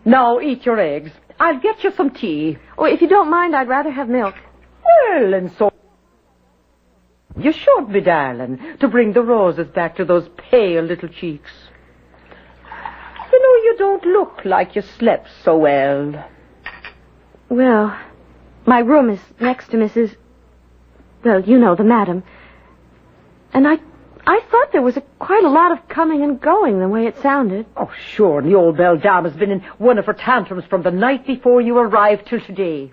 Now eat your eggs. I'll get you some tea. Oh, if you don't mind, I'd rather have milk. Well, and so... You should be, darling, to bring the roses back to those pale little cheeks. You know, you don't look like you slept so well. Well, my room is next to Mrs... Well, you know, the madam. And I thought there was quite a lot of coming and going the way it sounded. Oh, sure, the old belle dame has been in one of her tantrums from the night before you arrived till today.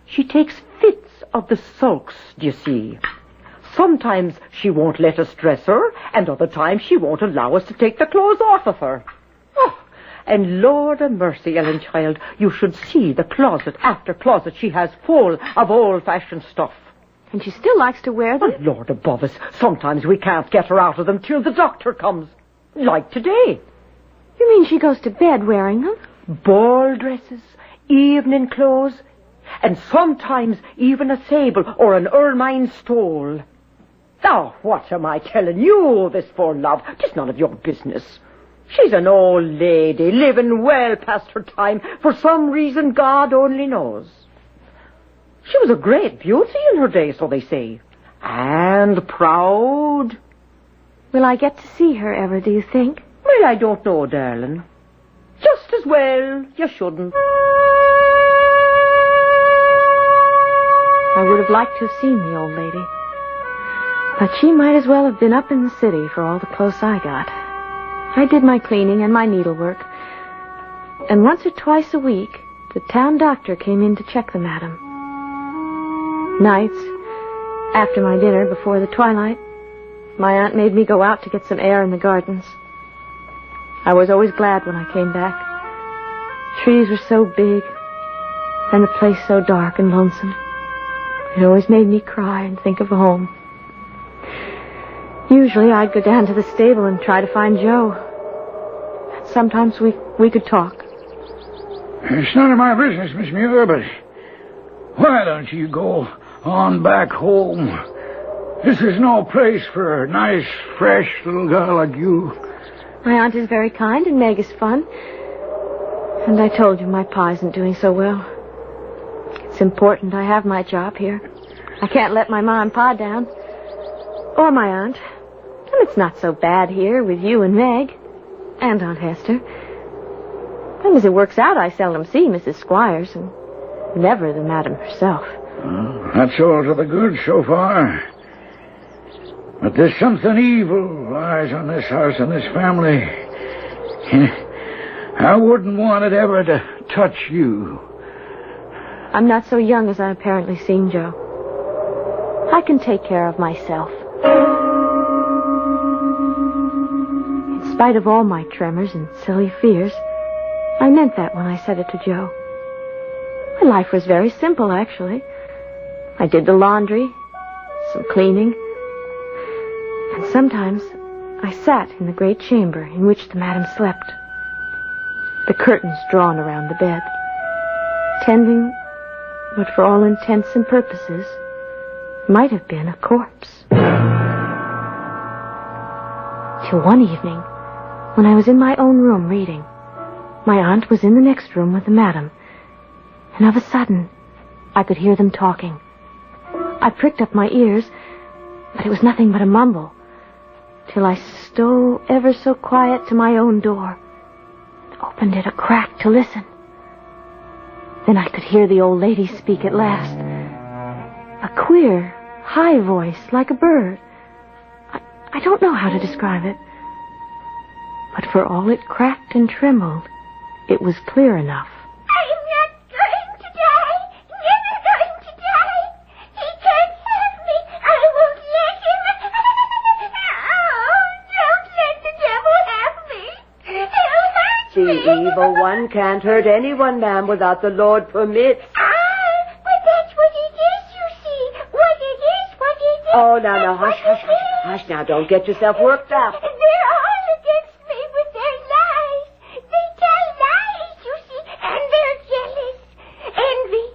She takes fits of the sulks, do you see? Sometimes she won't let us dress her, and other times she won't allow us to take the clothes off of her. Oh, and Lord a mercy, Ellen, child, you should see the closet after closet she has full of old-fashioned stuff. And she still likes to wear them? Oh, Lord above us, sometimes we can't get her out of them till the doctor comes. Like today. You mean she goes to bed wearing them? Ball dresses, evening clothes, and sometimes even a sable or an ermine stole. Now, what am I telling you all this for, love? 'Tis none of your business. She's an old lady, living well past her time, for some reason God only knows. She was a great beauty in her day, so they say. And proud. Will I get to see her ever, do you think? Well, I don't know, darling. Just as well you shouldn't. I would have liked to have seen the old lady. But she might as well have been up in the city for all the clothes I got. I did my cleaning and my needlework. And once or twice a week, the town doctor came in to check the madam. Nights, after my dinner, before the twilight, my aunt made me go out to get some air in the gardens. I was always glad when I came back. Trees were so big, and the place so dark and lonesome. It always made me cry and think of home. Usually I'd go down to the stable and try to find Joe. Sometimes we could talk. It's none of my business, Miss Muir, but why don't you go on back home? This is no place for a nice, fresh little girl like you. My aunt is very kind and Meg is fun. And I told you my pa isn't doing so well. It's important I have my job here. I can't let my ma and pa down. Or my aunt. And it's not so bad here with you and Meg. And Aunt Hester. And as it works out, I seldom see Mrs. Squires, and never the madam herself. Well, that's all to the good so far. But there's something evil lies on this house and this family. I wouldn't want it ever to touch you. I'm not so young as I apparently seem, Joe. I can take care of myself. In spite of all my tremors and silly fears, I meant that when I said it to Joe. My life was very simple, actually. I did the laundry, some cleaning, and sometimes I sat in the great chamber in which the madam slept, the curtains drawn around the bed, tending what for all intents and purposes might have been a corpse. Till one evening, when I was in my own room reading, my aunt was in the next room with the madam, and of a sudden, I could hear them talking. I pricked up my ears, but it was nothing but a mumble, till I stole ever so quiet to my own door, and opened it a crack to listen. Then I could hear the old lady speak at last. A queer, high voice, like a bird. I don't know how to describe it. But for all it cracked and trembled, it was clear enough. I'm not going to die. Never going to die. He can't have me. I won't let him. Oh, don't let the devil have me. He'll hurt me. The evil one can't hurt anyone, ma'am, without the Lord permits. But that's what it is, you see. What it is, what it is. Oh, now, hush, now. Don't get yourself worked up. They're all against me with their lies. They tell lies, you see, and they're jealous. Envy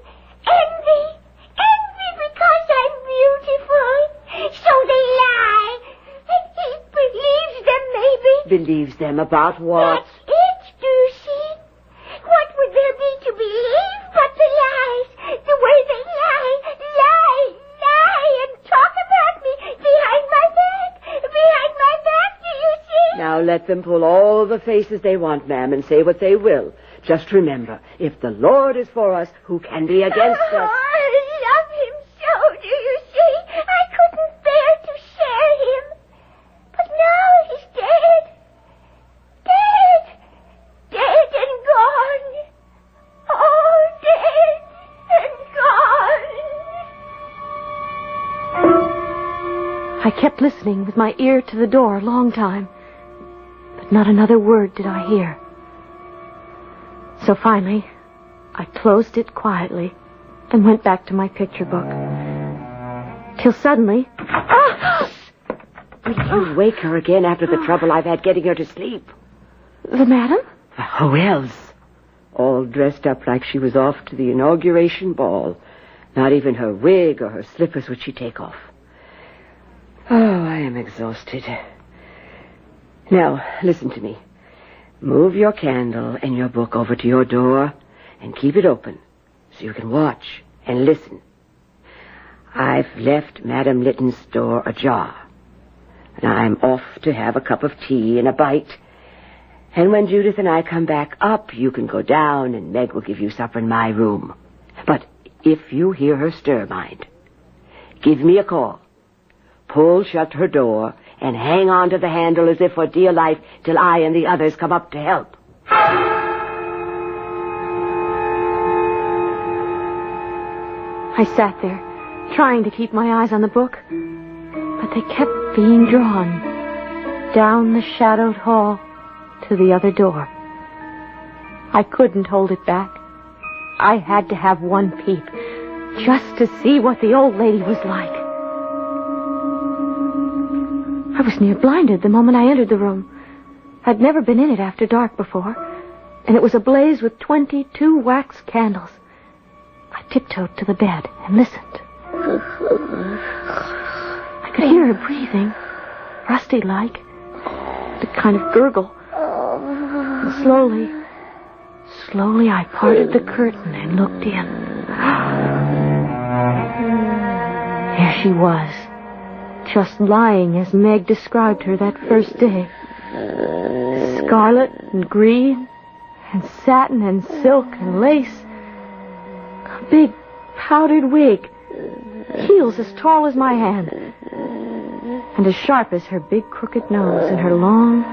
because I'm beautiful. So they lie. He believes them, maybe. Believes them about what? That's it, do you see? What would there be to believe but the lies? The way they lie, and talk about me behind my back, do you see? Now let them pull all the faces they want, ma'am, and say what they will. Just remember, if the Lord is for us, who can be against us? I love him so, do you see? I couldn't bear to share him. But now he's dead. Dead and gone. Oh, dead and gone. I kept listening with my ear to the door a long time, but not another word did I hear. So finally, I closed it quietly and went back to my picture book. Till suddenly... Will you wake her again after the trouble I've had getting her to sleep? The madam? Who else? All dressed up like she was off to the inauguration ball. Not even her wig or her slippers would she take off. Oh, I am exhausted. Now, listen to me. Move your candle and your book over to your door and keep it open so you can watch and listen. I've left Madame Litton's door ajar. And I'm off to have a cup of tea and a bite. And when Judith and I come back up, you can go down and Meg will give you supper in my room. But if you hear her stir, mind, give me a call. Pull shut her door and hang on to the handle as if for dear life till I and the others come up to help. I sat there, trying to keep my eyes on the book, but they kept being drawn down the shadowed hall to the other door. I couldn't hold it back. I had to have one peep, just to see what the old lady was like. I was near blinded the moment I entered the room. I'd never been in it after dark before, and it was ablaze with 22 wax candles. I tiptoed to the bed and listened. I could hear her breathing, rusty-like, the kind of gurgle. And slowly I parted the curtain and looked in. There she was, just lying as Meg described her that first day. Scarlet and green and satin and silk and lace. A big powdered wig, heels as tall as my hand, and as sharp as her big crooked nose and her long,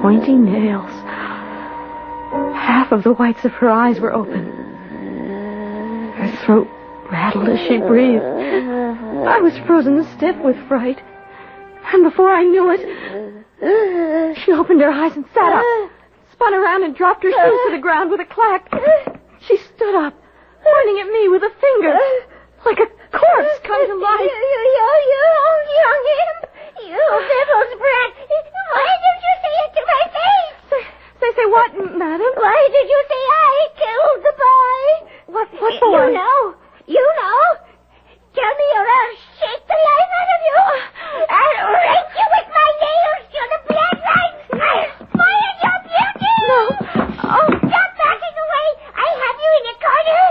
pointy nails. Half of the whites of her eyes were open. Her throat rattled as she breathed. I was frozen stiff with fright. And before I knew it, she opened her eyes and sat up, spun around and dropped her shoes to the ground with a clack. She stood up, pointing at me with a finger, like a corpse come to life. You young imp! You devil's brat! Why did you say it to my face? Say what, madam? Why did you say I killed the boy? What for? You know. Tell me or I'll shake the life out of you. I'll rake you with my nails till the blood runs. I'll spoil your beauty. No. Oh. Stop backing away. I have you in a corner.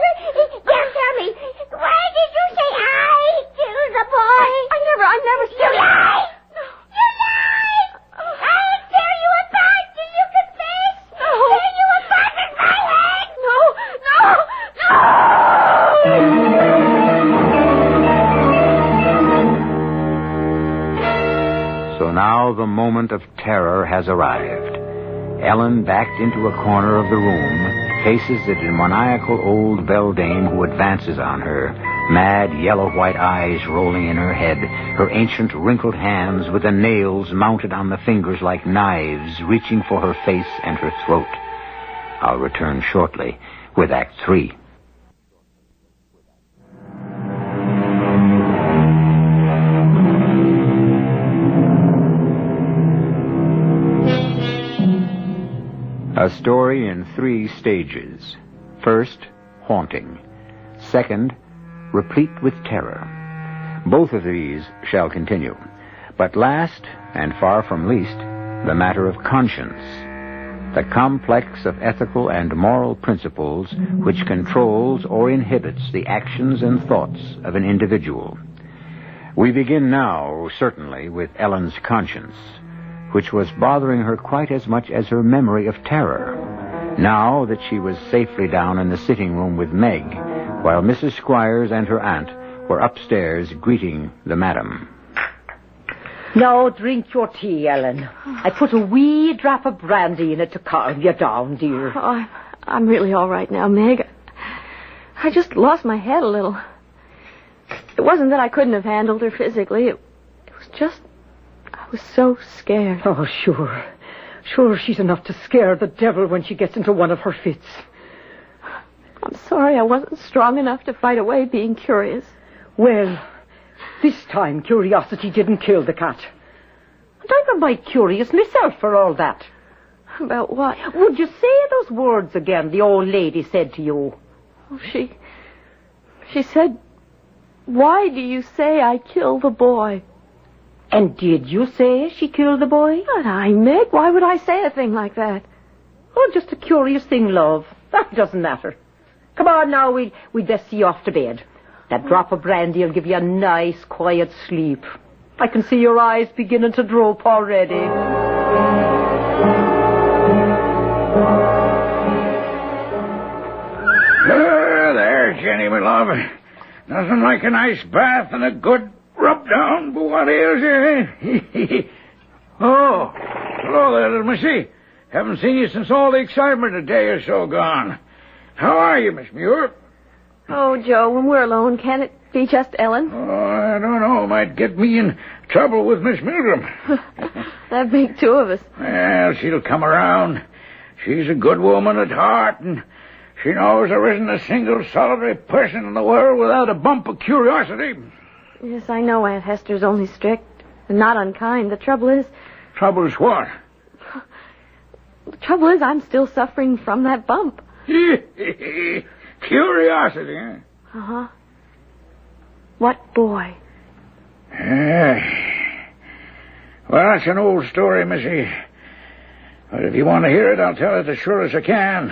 Now tell me, why did you say I killed the boy? I never said You lie. You lie. I'll tear you apart till you confess. No. Tear you apart with my hand. No. So now the moment of terror has arrived. Ellen, backed into a corner of the room, faces the demoniacal old beldame who advances on her, mad yellow-white eyes rolling in her head, her ancient wrinkled hands with the nails mounted on the fingers like knives reaching for her face and her throat. I'll return shortly with Act 3. A story in 3 stages. First, haunting. Second, replete with terror. Both of these shall continue. But last, and far from least, the matter of conscience. The complex of ethical and moral principles which controls or inhibits the actions and thoughts of an individual. We begin now, certainly, with Ellen's conscience, which was bothering her quite as much as her memory of terror, now that she was safely down in the sitting room with Meg, while Mrs. Squires and her aunt were upstairs greeting the madam. Now drink your tea, Ellen. I put a wee drop of brandy in it to calm you down, dear. Oh, I'm really all right now, Meg. I just lost my head a little. It wasn't that I couldn't have handled her physically. It was just... I was so scared. Oh, sure. Sure, she's enough to scare the devil when she gets into one of her fits. I'm sorry I wasn't strong enough to fight away being curious. Well, this time curiosity didn't kill the cat. And I'm a mite curious myself for all that. About what? Would you say those words again the old lady said to you? Oh, she said, "Why do you say I killed the boy?" And did you say she killed the boy? Not I, Meg. Why would I say a thing like that? Oh, just a curious thing, love. That doesn't matter. Come on now, we'd best see you off to bed. That drop of brandy will give you a nice, quiet sleep. I can see your eyes beginning to droop already. There, Jenny, my love. Nothing like a nice bath and a good rub down, but what ails you? Oh, hello there, little missy. Haven't seen you since all the excitement a day or so gone. How are you, Miss Muir? Oh, Joe, when we're alone, can it be just Ellen? Oh, I don't know. Might get me in trouble with Miss Milgram. That'd make 2 of us. Well, she'll come around. She's a good woman at heart, and she knows there isn't a single solitary person in the world without a bump of curiosity. Yes, I know Aunt Hester's only strict and not unkind. The trouble is... Trouble is what? The trouble is I'm still suffering from that bump. Curiosity, eh? Uh-huh. What boy? Well, that's an old story, Missy. But if you want to hear it, I'll tell it as sure as I can.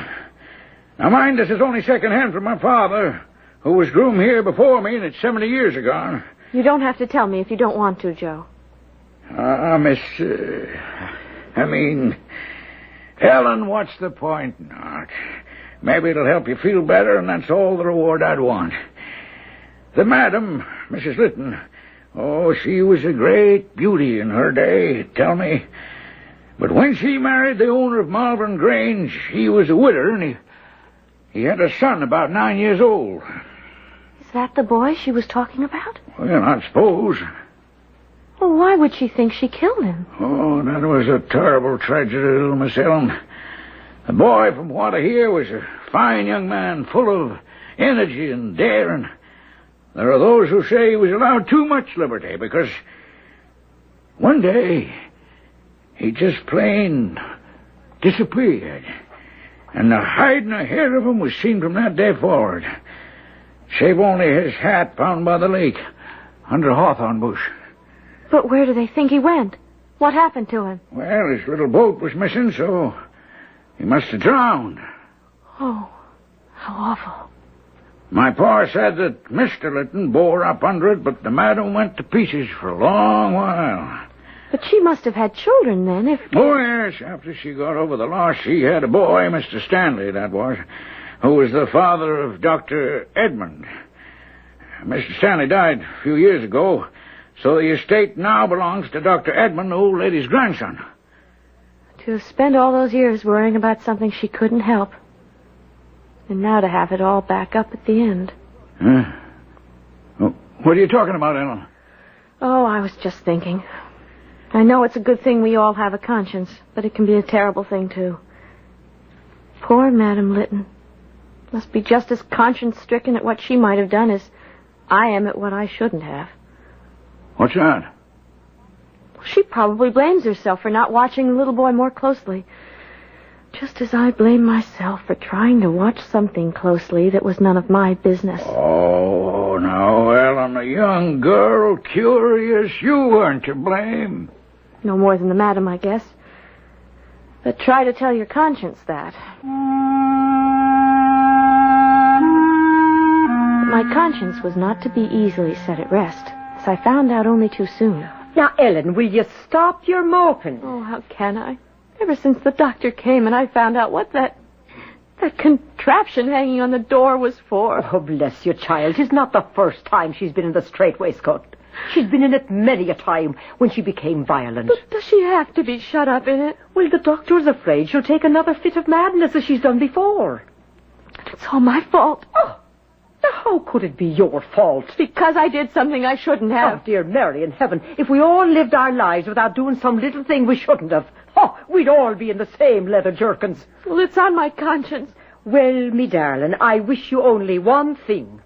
Now, mind, this is only second-hand from my father, who was groom here before me, and it's 70 years ago. You don't have to tell me if you don't want to, Joe. Ellen, what's the point not? Maybe it'll help you feel better, and that's all the reward I'd want. The madam, Mrs. Lytton, oh, she was a great beauty in her day, tell me. But when she married the owner of Malvern Grange, he was a widder, and he had a son about 9 years old. Is that the boy she was talking about? Well, I suppose. Well, why would she think she killed him? Oh, that was a terrible tragedy, little Miss Ellen. The boy, from what I hear, was a fine young man, full of energy and daring. There are those who say he was allowed too much liberty, because one day he just plain disappeared, and the hide and the hair of him was seen from that day forward, save only his hat found by the lake under a hawthorn bush. But where do they think he went? What happened to him? Well, his little boat was missing, so he must have drowned. Oh, how awful. My pa said that Mr. Lytton bore up under it, but the madam went to pieces for a long while. But she must have had children then, if... Oh, yes, after she got over the loss, she had a boy, Mr. Stanley, that was, who was the father of Dr. Edmund. Mr. Stanley died a few years ago, so the estate now belongs to Dr. Edmund, the old lady's grandson. To spend all those years worrying about something she couldn't help. And now to have it all back up at the end. Huh? What are you talking about, Ellen? Oh, I was just thinking. I know it's a good thing we all have a conscience, but it can be a terrible thing, too. Poor Madam Lytton. Must be just as conscience-stricken at what she might have done as I am at what I shouldn't have. What's that? She probably blames herself for not watching the little boy more closely. Just as I blame myself for trying to watch something closely that was none of my business. Oh, now, Ellen, a young girl, curious, you weren't to blame. No more than the madam, I guess. But try to tell your conscience that. My conscience was not to be easily set at rest, as I found out only too soon. Now, Ellen, will you stop your moping? Oh, how can I? Ever since the doctor came and I found out what that contraption hanging on the door was for. Oh, bless you, child. 'Tis not the first time she's been in the strait waistcoat. She's been in it many a time when she became violent. But does she have to be shut up in it? Well, the doctor's afraid she'll take another fit of madness as she's done before. It's all my fault. Oh, now how could it be your fault? Because I did something I shouldn't have. Oh, dear Mary in heaven, if we all lived our lives without doing some little thing we shouldn't have, we'd all be in the same leather jerkins. Well, it's on my conscience. Well, me darling, I wish you only one thing.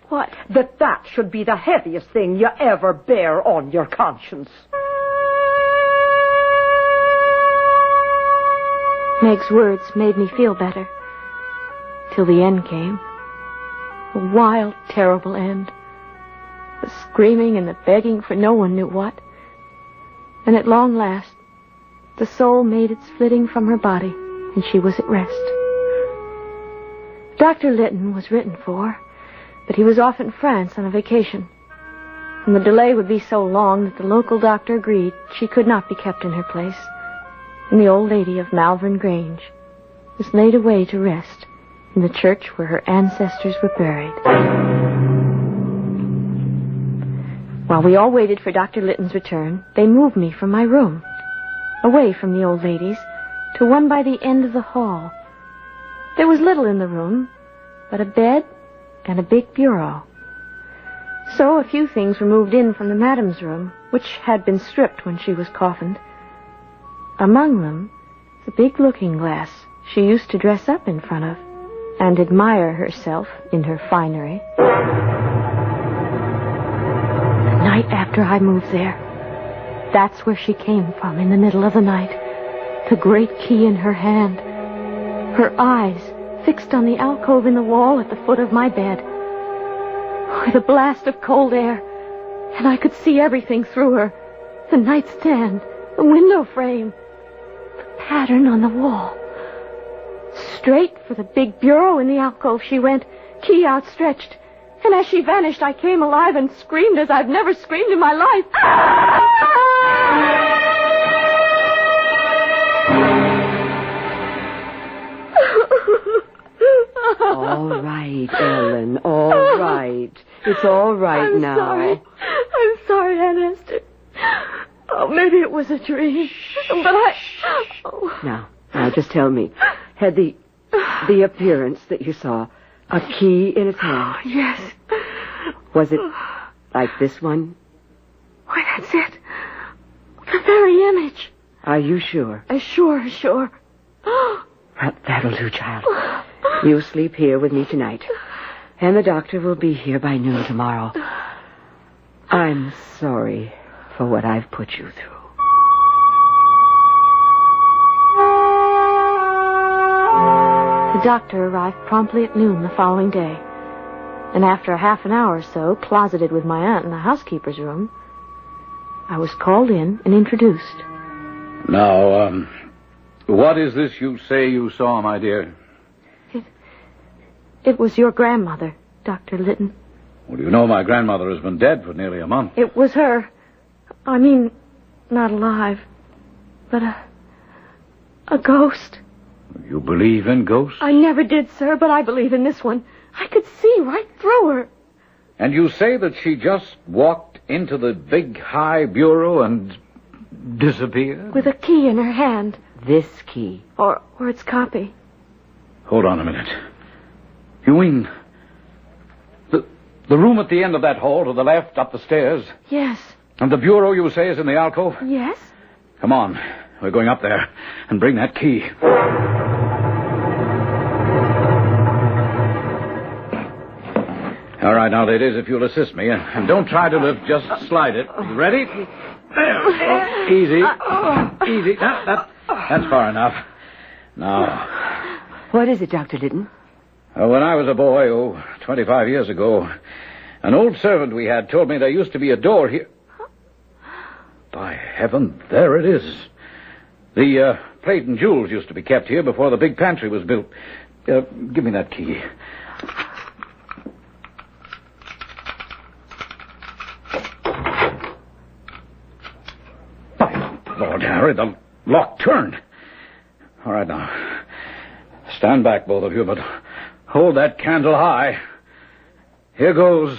What? That should be the heaviest thing you ever bear on your conscience. Meg's words made me feel better. Till the end came. A wild, terrible end. The screaming and the begging for no one knew what. And at long last, the soul made its flitting from her body, and she was at rest. Dr. Litton was written for, but he was off in France on a vacation. And the delay would be so long that the local doctor agreed she could not be kept in her place. And the old lady of Malvern Grange was laid away to rest in the church where her ancestors were buried. While we all waited for Dr. Litton's return, they moved me from my room, away from the old ladies, to one by the end of the hall. There was little in the room, but a bed and a big bureau. So a few things were moved in from the madam's room, which had been stripped when she was coffined. Among them, the big looking-glass she used to dress up in front of and admire herself in her finery. The night after I moved there, that's where she came from in the middle of the night, the great key in her hand, her eyes fixed on the alcove in the wall at the foot of my bed, with a blast of cold air, and I could see everything through her, the nightstand, the window frame, the pattern on the wall. Straight for the big bureau in the alcove she went, key outstretched, and as she vanished, I came alive and screamed as I've never screamed in my life. All right, Ellen, all right. It's all right now. Sorry. I'm sorry, Aunt Esther. Oh, maybe it was a dream. But Now, just tell me. Had the appearance that you saw a key in its hand? Yes. Was it like this one? Why, that's it. The very image. Are you sure? Sure. That'll do, child. You sleep here with me tonight. And the doctor will be here by noon tomorrow. I'm sorry for what I've put you through. The doctor arrived promptly at noon the following day. And after a half an hour or so, closeted with my aunt in the housekeeper's room, I was called in and introduced. Now, what is this you say you saw, my dear? It was your grandmother, Dr. Litton. Well, you know my grandmother has been dead for nearly a month. It was her. I mean, not alive, but a ghost. You believe in ghosts? I never did, sir, but I believe in this one. I could see right through her. And you say that she just walked into the big high bureau and disappeared? With a key in her hand. This key. Or its copy. Hold on a minute. You mean the room at the end of that hall to the left, up the stairs? Yes. And the bureau, you say, is in the alcove? Yes. Come on. We're going up there and bring that key. All right, now, ladies, if you'll assist me. And don't try to lift, just slide it. You ready? There. Oh, easy. Easy. That's far enough. Now. What is it, Dr. Lytton? When I was a boy, 25 years ago, an old servant we had told me there used to be a door here. By heaven, there it is. The plate and jewels used to be kept here before the big pantry was built. Give me that key. By Lord Harry, the lock turned. All right, now. Stand back, both of you, but hold that candle high. Here goes.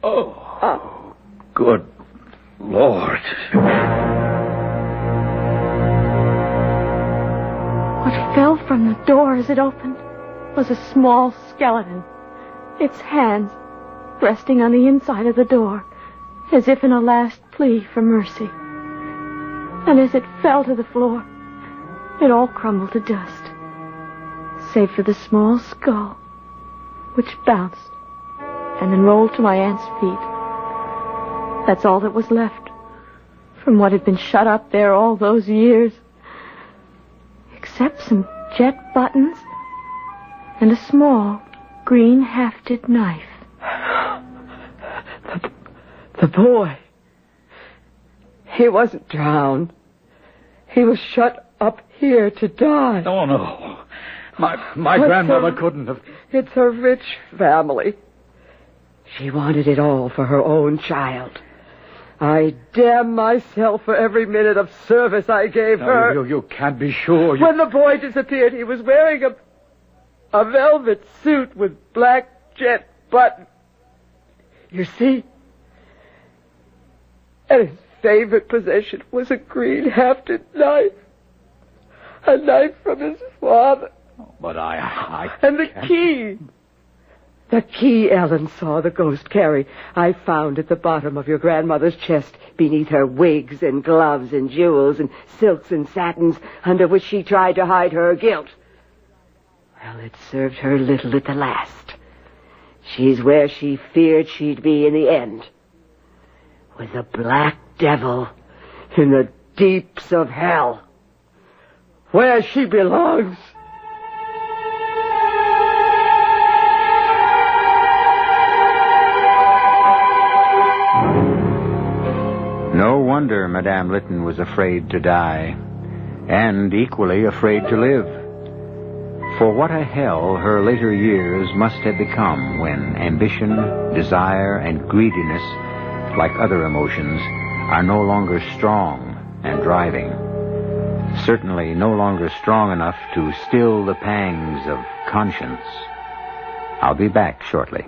Oh, good Lord. What fell from the door as it opened was a small skeleton, its hands resting on the inside of the door, as if in a last plea for mercy. And as it fell to the floor, it all crumbled to dust, save for the small skull, which bounced and then rolled to my aunt's feet. That's all that was left from what had been shut up there all those years, except some jet buttons and a small green hafted knife. The boy. He wasn't drowned. He was shut up here to die. Oh, no. My grandmother couldn't have... It's a rich family. She wanted it all for her own child. I damn myself for every minute of service I gave her. You can't be sure. When the boy disappeared, he was wearing a velvet suit with black jet buttons. You see? And his favorite possession was a green hafted knife. A knife from his father. But I And the key. The key Ellen saw the ghost carry, I found at the bottom of your grandmother's chest, beneath her wigs and gloves and jewels and silks and satins, under which she tried to hide her guilt. Well, it served her little at the last. She's where she feared she'd be in the end. With the black devil in the deeps of hell, where she belongs. No wonder Madame Lytton was afraid to die, and equally afraid to live. For what a hell her later years must have become when ambition, desire, and greediness, like other emotions, are no longer strong and driving. Certainly no longer strong enough to still the pangs of conscience. I'll be back shortly.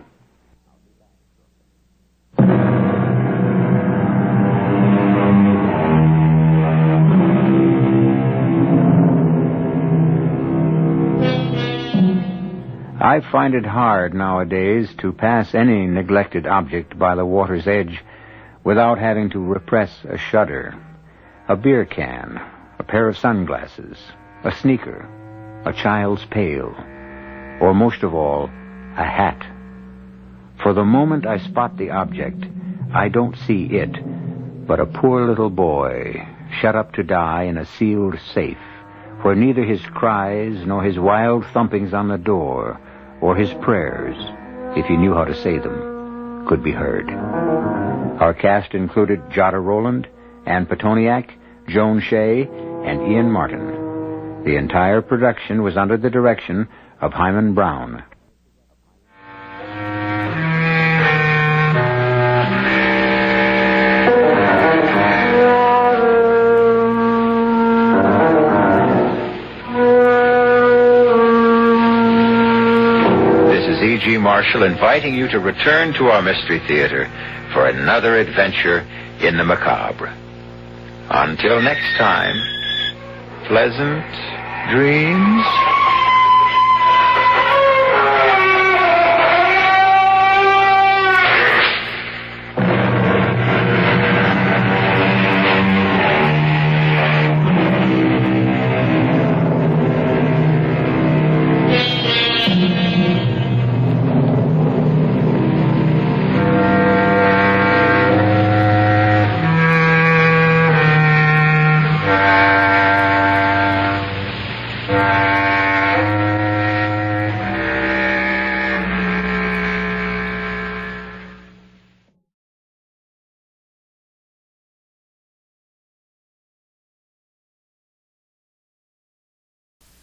I find it hard nowadays to pass any neglected object by the water's edge without having to repress a shudder. A beer can, a pair of sunglasses, a sneaker, a child's pail, or most of all, a hat. For the moment I spot the object, I don't see it, but a poor little boy shut up to die in a sealed safe, where neither his cries nor his wild thumpings on the door or his prayers, if he knew how to say them, could be heard. Our cast included Jada Rowland, Ann Petoniak, Joan Shea, and Ian Martin. The entire production was under the direction of Hyman Brown. E.G. Marshall inviting you to return to our Mystery Theater for another adventure in the macabre. Until next time, pleasant dreams.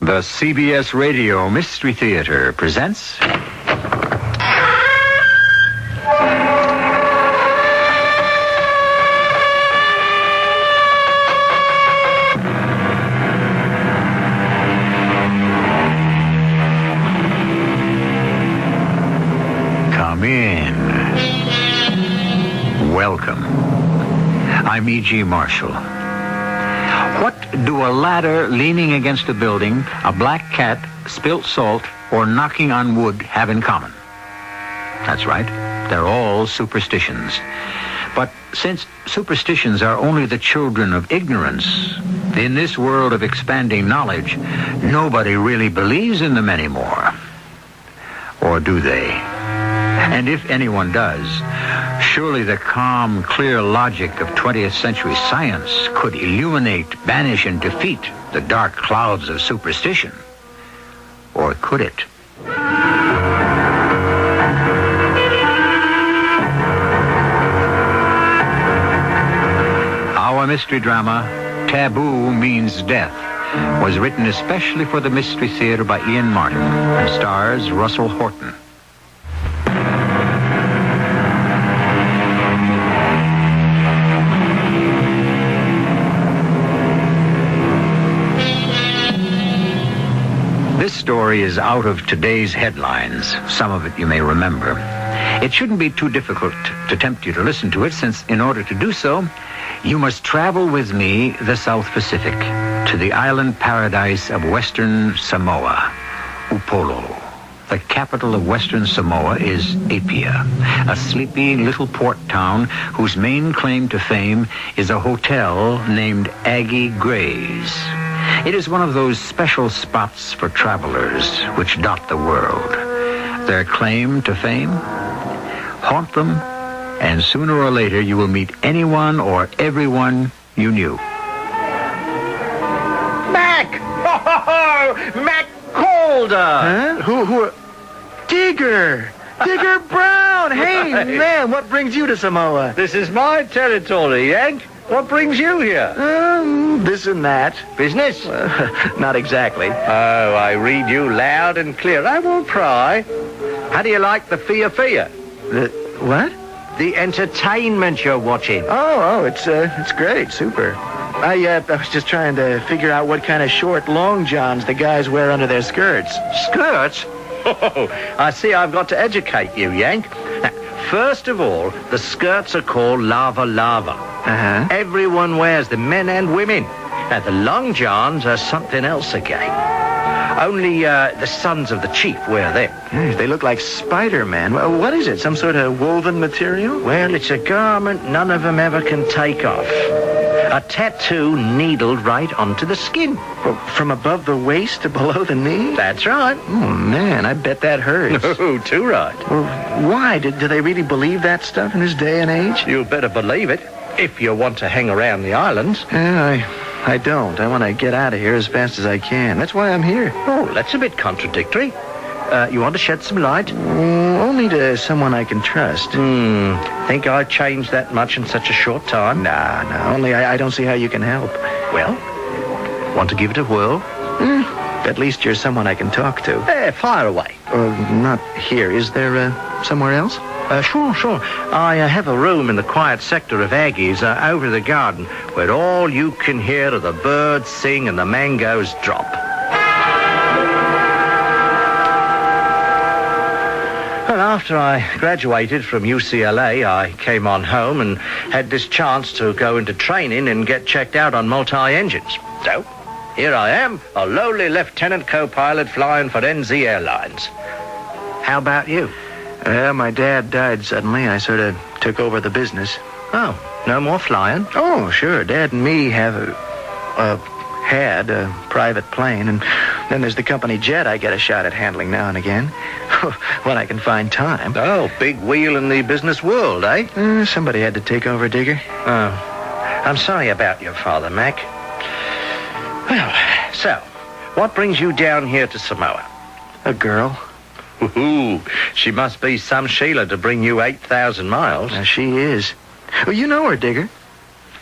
The CBS Radio Mystery Theater presents... Come in. Welcome. I'm E.G. Marshall. What do a ladder leaning against a building, a black cat, spilt salt, or knocking on wood have in common? That's right. They're all superstitions. But since superstitions are only the children of ignorance, in this world of expanding knowledge, nobody really believes in them anymore. Or do they? And if anyone does, surely the calm, clear logic of 20th century science could illuminate, banish, and defeat the dark clouds of superstition. Or could it? Our mystery drama, Taboo Means Death, was written especially for the Mystery Theater by Ian Martin and stars Russell Horton. This story is out of today's headlines. Some of it you may remember. It shouldn't be too difficult to tempt you to listen to it, since in order to do so, you must travel with me the South Pacific to the island paradise of Western Samoa, Upolu. The capital of Western Samoa is Apia, a sleepy little port town whose main claim to fame is a hotel named Aggie Gray's. It is one of those special spots for travelers which dot the world. Their claim to fame? Haunt them, and sooner or later you will meet anyone or everyone you knew. Mac! Oh, Mac Calder! Huh? Who? Digger! Digger Brown! Hey, man, what brings you to Samoa? This is my territory, Yank. What brings you here? This and that. Business? Not exactly. Oh, I read you loud and clear. I won't pry. How do you like the Fia? The what? The entertainment you're watching. Oh, it's great, super. I was just trying to figure out what kind of short long johns the guys wear under their skirts. Skirts? Oh, I see I've got to educate you, Yank. Now, first of all, the skirts are called lava. Uh-huh. Everyone wears them, men and women. Now, the long johns are something else again. Only the sons of the chief wear them. They look like Spider-Man. What is it, some sort of woven material? Well, it's a garment none of them ever can take off. A tattoo needled right onto the skin. Well, from above the waist to below the knee? That's right. Oh, man, I bet that hurts. No, too right. Well, why? Do they really believe that stuff in this day and age? You better believe it, if you want to hang around the islands. Yeah, I don't. I want to get out of here as fast as I can. That's why I'm here. Oh, that's a bit contradictory. You want to shed some light? Only to someone I can trust. Think I've changed that much in such a short time? Nah. Only I don't see how you can help. Well, want to give it a whirl? At least you're someone I can talk to. Fire away. Not here. Is there somewhere else? Sure. I have a room in the quiet sector of Aggie's over the garden where all you can hear are the birds sing and the mangoes drop. Well, after I graduated from UCLA, I came on home and had this chance to go into training and get checked out on multi-engines. So, here I am, a lowly lieutenant co-pilot flying for NZ Airlines. How about you? My dad died suddenly. I sort of took over the business. Oh, no more flying? Oh, sure. Dad and me had a private plane, and then there's the company jet I get a shot at handling now and again, when I can find time. Oh, big wheel in the business world, eh? Somebody had to take over, Digger. Oh, I'm sorry about your father, Mac. Well, so, what brings you down here to Samoa? A girl. Ooh, she must be some Sheila to bring you 8,000 miles. She is. Well, you know her, Digger.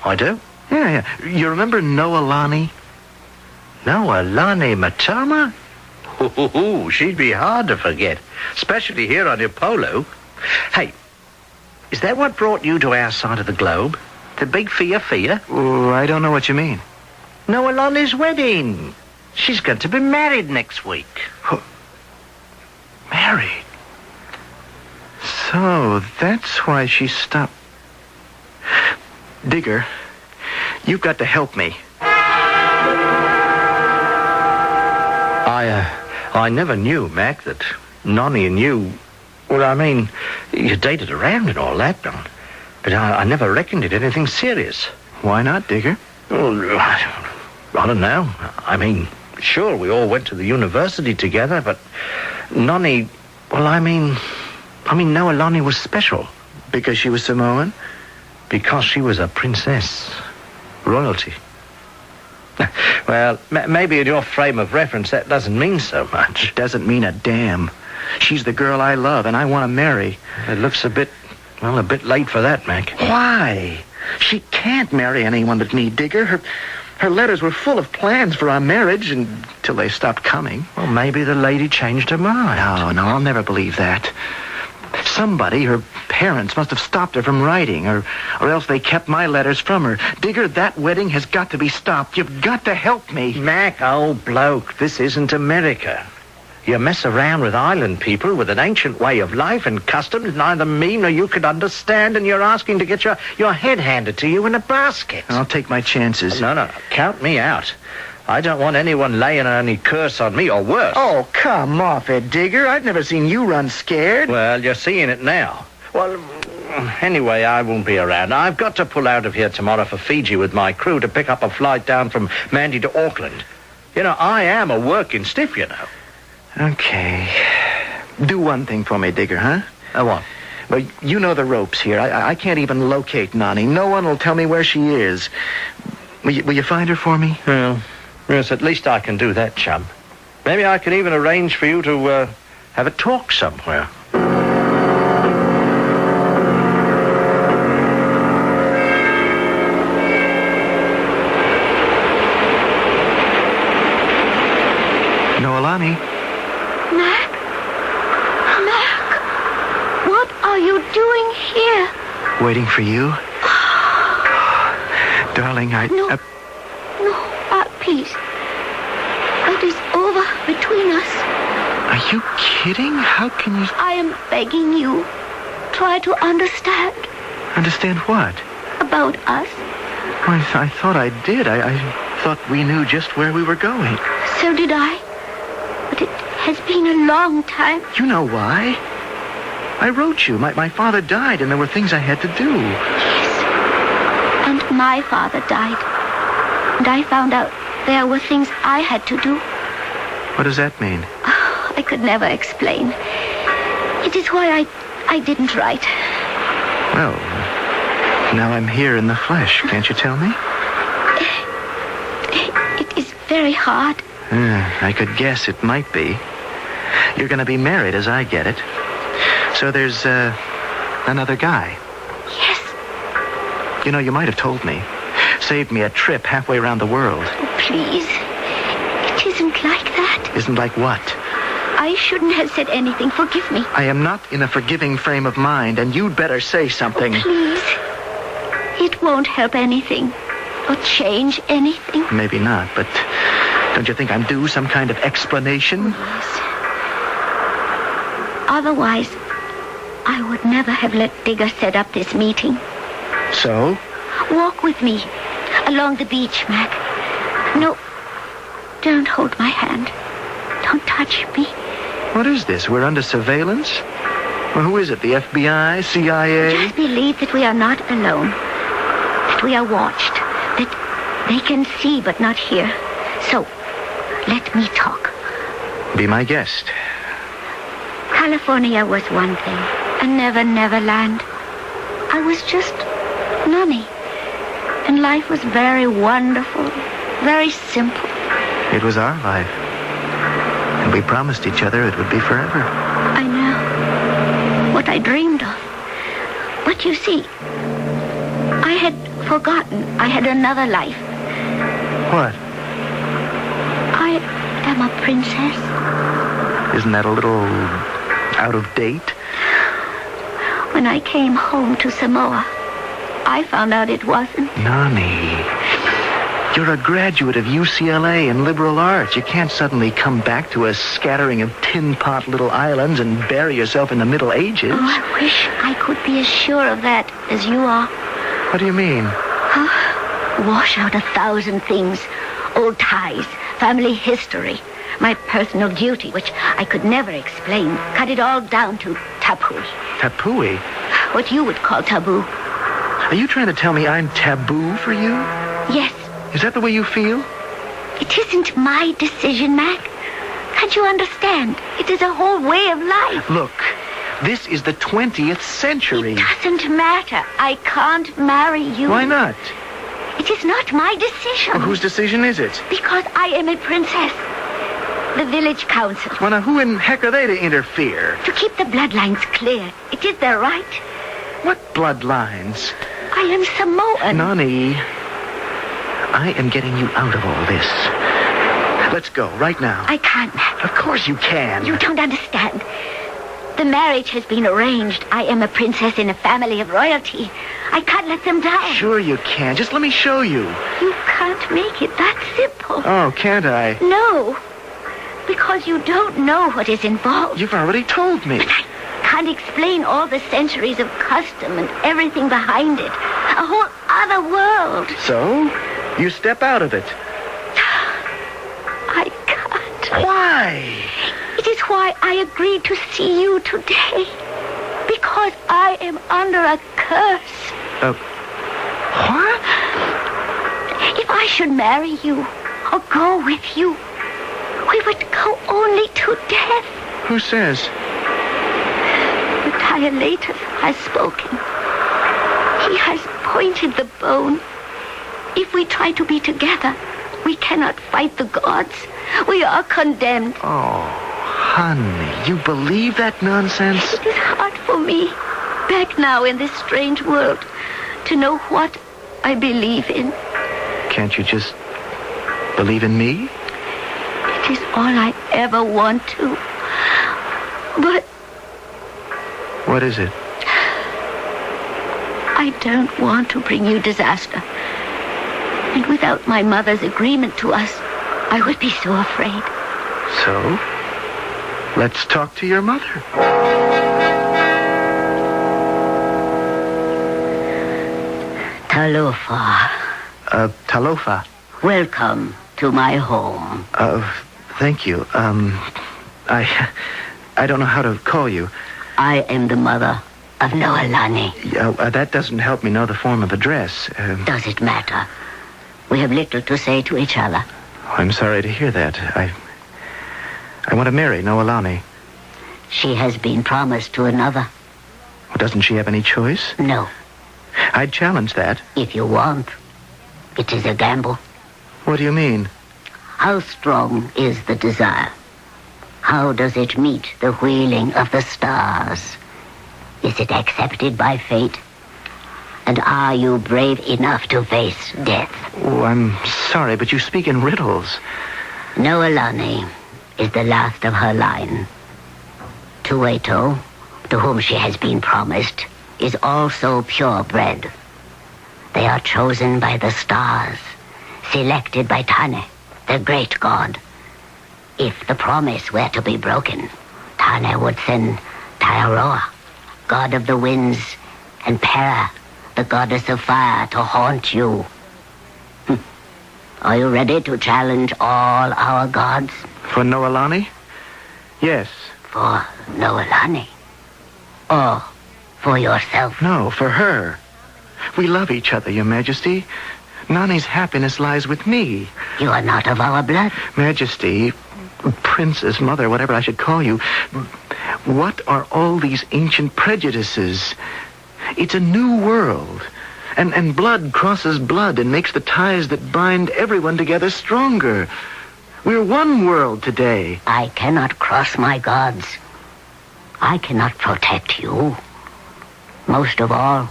I do? Yeah. You remember Noelani? Noelani Matoma? Ooh, she'd be hard to forget, especially here on Ipolo. Hey, is that what brought you to our side of the globe? The big Fia? Oh, I don't know what you mean. Noelani's wedding. She's going to be married next week. Married? So, that's why she stopped. Digger, you've got to help me. I never knew, Mac, that Nonny and you... Well, I mean, you dated around and all that, but I never reckoned it anything serious. Why not, Digger? Well, I don't know. I mean, sure, we all went to the university together, but Nonny... Well, I mean, Noelani was special. Because she was Samoan? Because she was a princess. Royalty. Well, maybe in your frame of reference that doesn't mean so much. It doesn't mean a damn. She's the girl I love, and I want to marry. It looks a bit late for that, Mac. Why? She can't marry anyone but me, Digger. Her letters were full of plans for our marriage until they stopped coming. Well, maybe the lady changed her mind. No, I'll never believe that. Somebody, her parents, must have stopped her from writing, or else they kept my letters from her. Digger, that wedding has got to be stopped. You've got to help me. Mac, old bloke, this isn't America. You mess around with island people with an ancient way of life and customs neither me nor you could understand, and you're asking to get your head handed to you in a basket. I'll take my chances. No. Count me out. I don't want anyone laying any curse on me, or worse. Oh, come off it, Digger. I've never seen you run scared. Well, you're seeing it now. Well, anyway, I won't be around. I've got to pull out of here tomorrow for Fiji with my crew to pick up a flight down from Mandy to Auckland. You know, I am a working stiff, you know. Okay. Do one thing for me, Digger, huh? What? Well, you know the ropes here. I can't even locate Nonny. No one will tell me where she is. Will you find her for me? Well, yes, at least I can do that, chum. Maybe I can even arrange for you to have a talk somewhere. Noelani? Mac? What are you doing here? Waiting for you? Darling, No, please. It is over between us. Are you kidding? How can you... I am begging you. Try to understand. Understand what? About us. Well, I thought I did. I thought we knew just where we were going. So did I. But it has been a long time. You know why? I wrote you. My father died, and there were things I had to do. Yes. And my father died. And I found out there were things I had to do. What does that mean? Oh, I could never explain. It is why I didn't write. Well, now I'm here in the flesh. Can't you tell me? It is very hard. I could guess it might be. You're going to be married, as I get it. So there's another guy. Yes. You know, you might have told me. Saved me a trip halfway around the world. Oh, please. It isn't like that. Isn't like what? I shouldn't have said anything. Forgive me. I am not in a forgiving frame of mind, and you'd better say something. Oh, please. It won't help anything. Or change anything. Maybe not, but don't you think I'm due some kind of explanation? Oh, yes. Otherwise, I would never have let Digger set up this meeting. So? Walk with me along the beach, Mac. No, don't hold my hand. Don't touch me. What is this? We're under surveillance? Well, who is it? The FBI? CIA? Just believe that we are not alone. That we are watched. That they can see but not hear. So, let me talk. Be my guest. California was one thing. And Never Land. I was just Nonny. And life was very wonderful. Very simple. It was our life. And we promised each other it would be forever. I know. What I dreamed of. But you see, I had forgotten I had another life. What? am a princess. Isn't that a little out of date? When I came home to Samoa, I found out it wasn't. Nani, you're a graduate of UCLA in liberal arts. You can't suddenly come back to a scattering of tin pot little islands and bury yourself in the Middle Ages. Oh, I wish I could be as sure of that as you are. What do you mean? Wash out 1,000 things. Old ties, family history, my personal duty, which I could never explain. Cut it all down to taboo. Taboo? What you would call taboo. Are you trying to tell me I'm taboo for you? Yes. Is that the way you feel? It isn't my decision, Mac. Can't you understand? It is a whole way of life. Look, this is the 20th century. It doesn't matter. I can't marry you. Why not? It is not my decision. Well, whose decision is it? Because I am a princess. The village council. Well, now, who in heck are they to interfere? To keep the bloodlines clear. It is their right. What bloodlines? I am Samoan. Nani, I am getting you out of all this. Let's go, right now. I can't, Mac. Of course you can. You don't understand. The marriage has been arranged. I am a princess in a family of royalty. I can't let them down. Sure you can. Just let me show you. You can't make it that simple. Oh, can't I? No. Because you don't know what is involved. You've already told me. But I can't explain all the centuries of custom and everything behind it. A whole other world. So? You step out of it. I can't. Why? It is why I agreed to see you today. Because I am under a curse. What? If I should marry you or go with you, we would go only to death. Who says? The Dilatus has spoken. He has pointed the bone. If we try to be together, we cannot fight the gods. We are condemned. Oh, honey, you believe that nonsense? It is hard for me, back now in this strange world, to know what I believe in. Can't you just believe in me? It is all I ever want to. But... What is it? I don't want to bring you disaster. And without my mother's agreement to us, I would be so afraid. So, let's talk to your mother. Talofa. Talofa. Welcome to my home. Thank you. I don't know how to call you. I am the mother of Noelani. That doesn't help me know the form of address. Does it matter? We have little to say to each other. I'm sorry to hear that. I want to marry Noelani. She has been promised to another. Well, doesn't she have any choice? No. I'd challenge that. If you want. It is a gamble. What do you mean? How strong is the desire? How does it meet the wheeling of the stars? Is it accepted by fate? And are you brave enough to face death? Oh, I'm sorry, but you speak in riddles. Noelani is the last of her line. Tueto, to whom she has been promised, is also purebred. They are chosen by the stars, selected by Tane, the great god. If the promise were to be broken, Tane would send Taiaroa, god of the winds, and Pera, the goddess of fire, to haunt you. Are you ready to challenge all our gods? For Noelani? Yes. For Noelani? Or for yourself? No, for her. We love each other, Your Majesty. Nani's happiness lies with me. You are not of our blood. Majesty, princess, mother, whatever I should call you, what are all these ancient prejudices? It's a new world. And blood crosses blood and makes the ties that bind everyone together stronger. We're one world today. I cannot cross my gods. I cannot protect you. Most of all,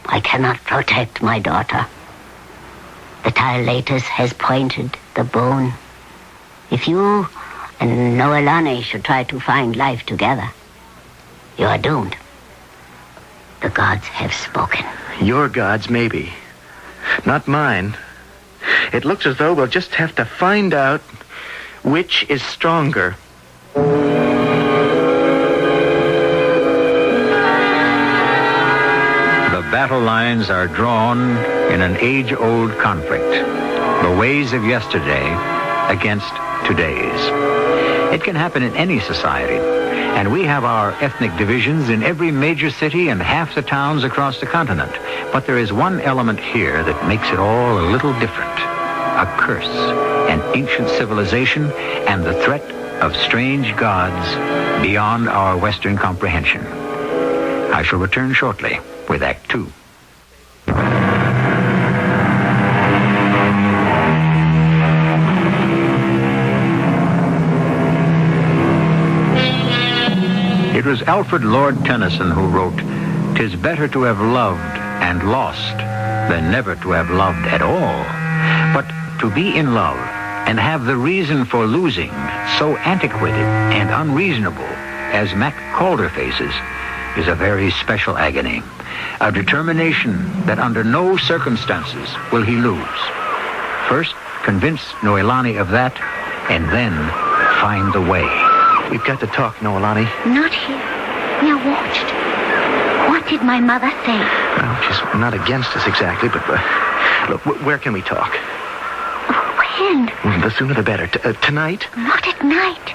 I cannot protect my daughter. The Dilatus has pointed the bone. If you and Noelani should try to find life together, you are doomed. The gods have spoken. Your gods, maybe. Not mine. It looks as though we'll just have to find out which is stronger. The battle lines are drawn in an age-old conflict. The ways of yesterday against today's. It can happen in any society. And we have our ethnic divisions in every major city and half the towns across the continent. But there is one element here that makes it all a little different. A curse, an ancient civilization, and the threat of strange gods beyond our Western comprehension. I shall return shortly with Act 2. It was Alfred Lord Tennyson who wrote, "'Tis better to have loved and lost than never to have loved at all." But to be in love and have the reason for losing so antiquated and unreasonable as Mac Calder faces is a very special agony. A determination that under no circumstances will he lose. First, convince Noelani of that, and then find the way. We've got to talk, Noelani. Not here. We are watched. What did my mother say? Well, she's not against us exactly, but look, where can we talk? When? The sooner the better. Tonight? Not at night.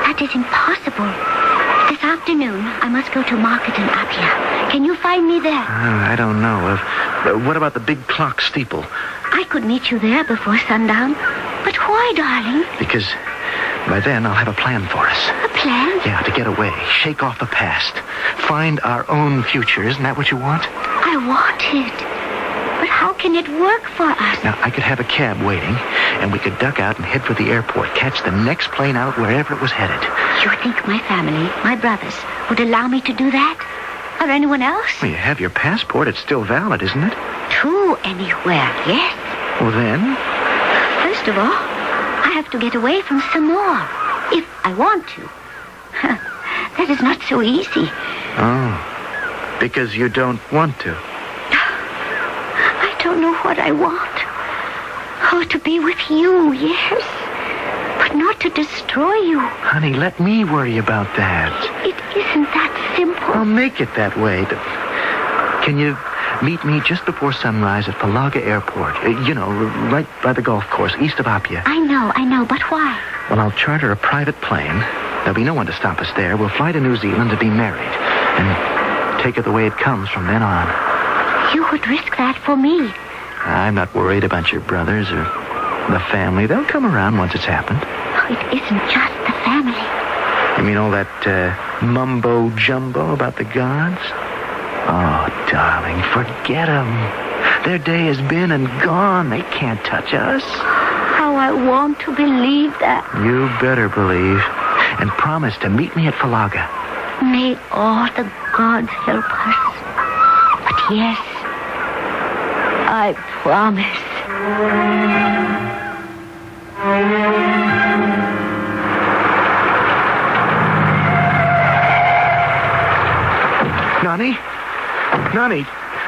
That is impossible. This afternoon, I must go to market in Appia. Can you find me there? I don't know. What about the big clock steeple? I could meet you there before sundown. But why, darling? Because by then I'll have a plan for us. A plan? Yeah, to get away. Shake off the past. Find our own future. Isn't that what you want? I want it. But how can it work for us? Now, I could have a cab waiting, and we could duck out and head for the airport. Catch the next plane out wherever it was headed. You think my family, my brothers, would allow me to do that? Or anyone else? Well, you have your passport. It's still valid, isn't it? To anywhere, yes. Well, then? First of all, I have to get away from Samoa, if I want to. That is not so easy. Oh, because you don't want to. I don't know what I want. Oh, to be with you, yes. But not to destroy you. Honey, let me worry about that. It isn't that simple. I'll make it that way. Can you meet me just before sunrise at Palaga Airport? Right by the golf course, east of Apia. I know, but why? Well, I'll charter a private plane. There'll be no one to stop us there. We'll fly to New Zealand to be married. And take it the way it comes from then on. You would risk that for me. I'm not worried about your brothers or the family. They'll come around once it's happened. Oh, it isn't just the family. You mean all that mumbo-jumbo about the gods? Oh, darling, forget them. Their day has been and gone. They can't touch us. How I want to believe that. You better believe. And promise to meet me at Palaga. May all the gods help us. But yes, I promise. Nani,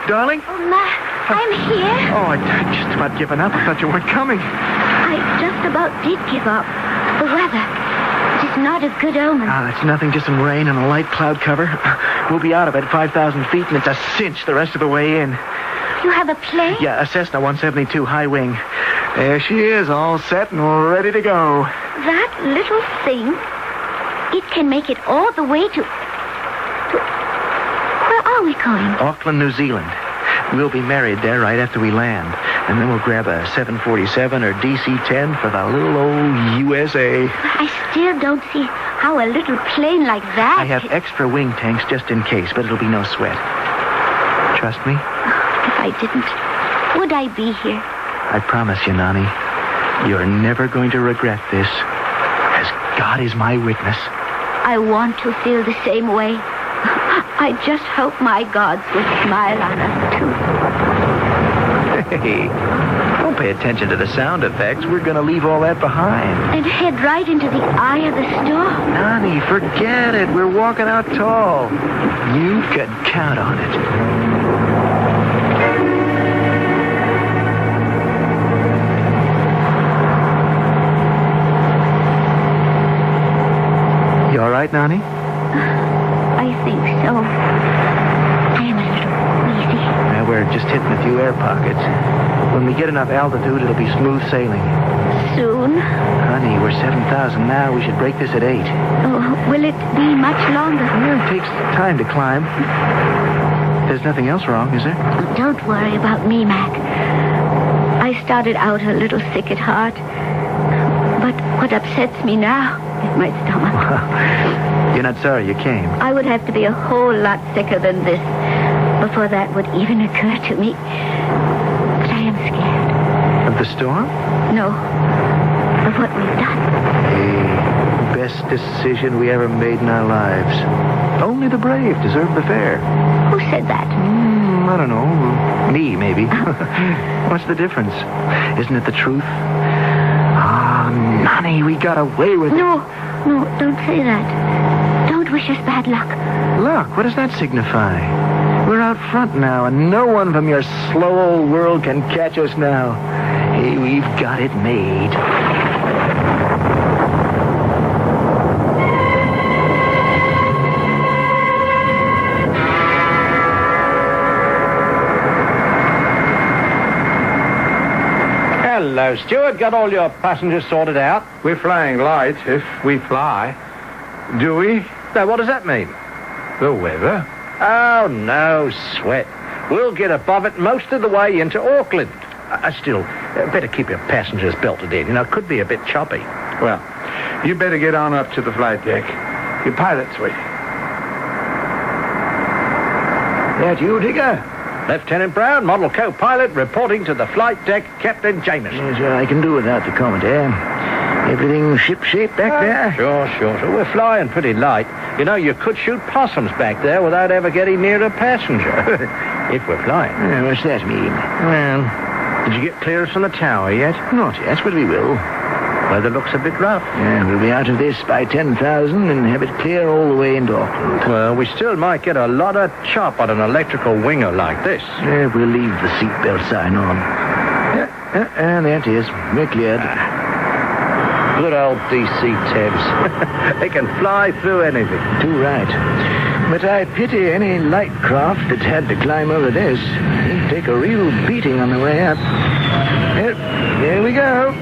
darling? Oh, Ma, I'm here. Oh, I'd just about given up. I thought you weren't coming. I just about did give up. The weather. It is not a good omen. It's nothing, just some rain and a light cloud cover. We'll be out of it at 5,000 feet, and it's a cinch the rest of the way in. You have a plane? Yeah, a Cessna 172 high wing. There she is, all set and ready to go. That little thing, it can make it all the way to... Where are we going? Auckland, New Zealand. We'll be married there right after we land. And then we'll grab a 747 or DC-10 for the little old USA. I still don't see how a little plane like that... I have extra wing tanks just in case, but it'll be no sweat. Trust me? If I didn't, would I be here? I promise you, Nani, you're never going to regret this. As God is my witness. I want to feel the same way. I just hope my gods will smile on us, too. Hey, don't pay attention to the sound effects. We're going to leave all that behind. And head right into the eye of the storm. Nani, forget it. We're walking out tall. You can count on it. You all right, Nani? I think so. I am a little wheezy. Now, we're just hitting a few air pockets. When we get enough altitude, it'll be smooth sailing. Soon? Honey, we're 7,000 now. We should break this at 8. Oh, will it be much longer? Yeah, it takes time to climb. There's nothing else wrong, is there? Oh, don't worry about me, Mac. I started out a little sick at heart. But what upsets me now is my stomach. You're not sorry you came? I would have to be a whole lot sicker than this before that would even occur to me. But I am scared. Of the storm? No. Of what we've done. The best decision we ever made in our lives. Only the brave deserve the fair. Who said that? I don't know. Me, maybe. What's the difference? Isn't it the truth? Ah, Nani, we got away with it. No, don't say that. Don't wish us bad luck. Luck? What does that signify? We're out front now, and no one from your slow old world can catch us now. Hey, we've got it made. Hello, Stuart. Got all your passengers sorted out? We're flying light, if we fly. Do we? Now, what does that mean? The weather? Oh, no sweat. We'll get above it most of the way into Auckland. Still, better keep your passengers belted in. It could be a bit choppy. Well, you better get on up to the flight deck. Your pilot's waiting. That you, Digger? Lieutenant Brown, model co-pilot, reporting to the flight deck, Captain Jameson. Yes, I can do without the commandant. Everything ship-shape back there? Sure. So we're flying pretty light. You could shoot possums back there without ever getting near a passenger. If we're flying. What's that mean? Well, did you get clearance from the tower yet? Not yet, but we will. Weather looks a bit rough. Yeah, we'll be out of this by 10,000 and have it clear all the way into Auckland. Well, we still might get a lot of chop on an electrical winger like this. Yeah, we'll leave the seatbelt sign on. And there it is. We're cleared. Good old DC Tebs. They can fly through anything. Too right. But I pity any light craft that had to climb over this. It'd take a real beating on the way up. Here we go.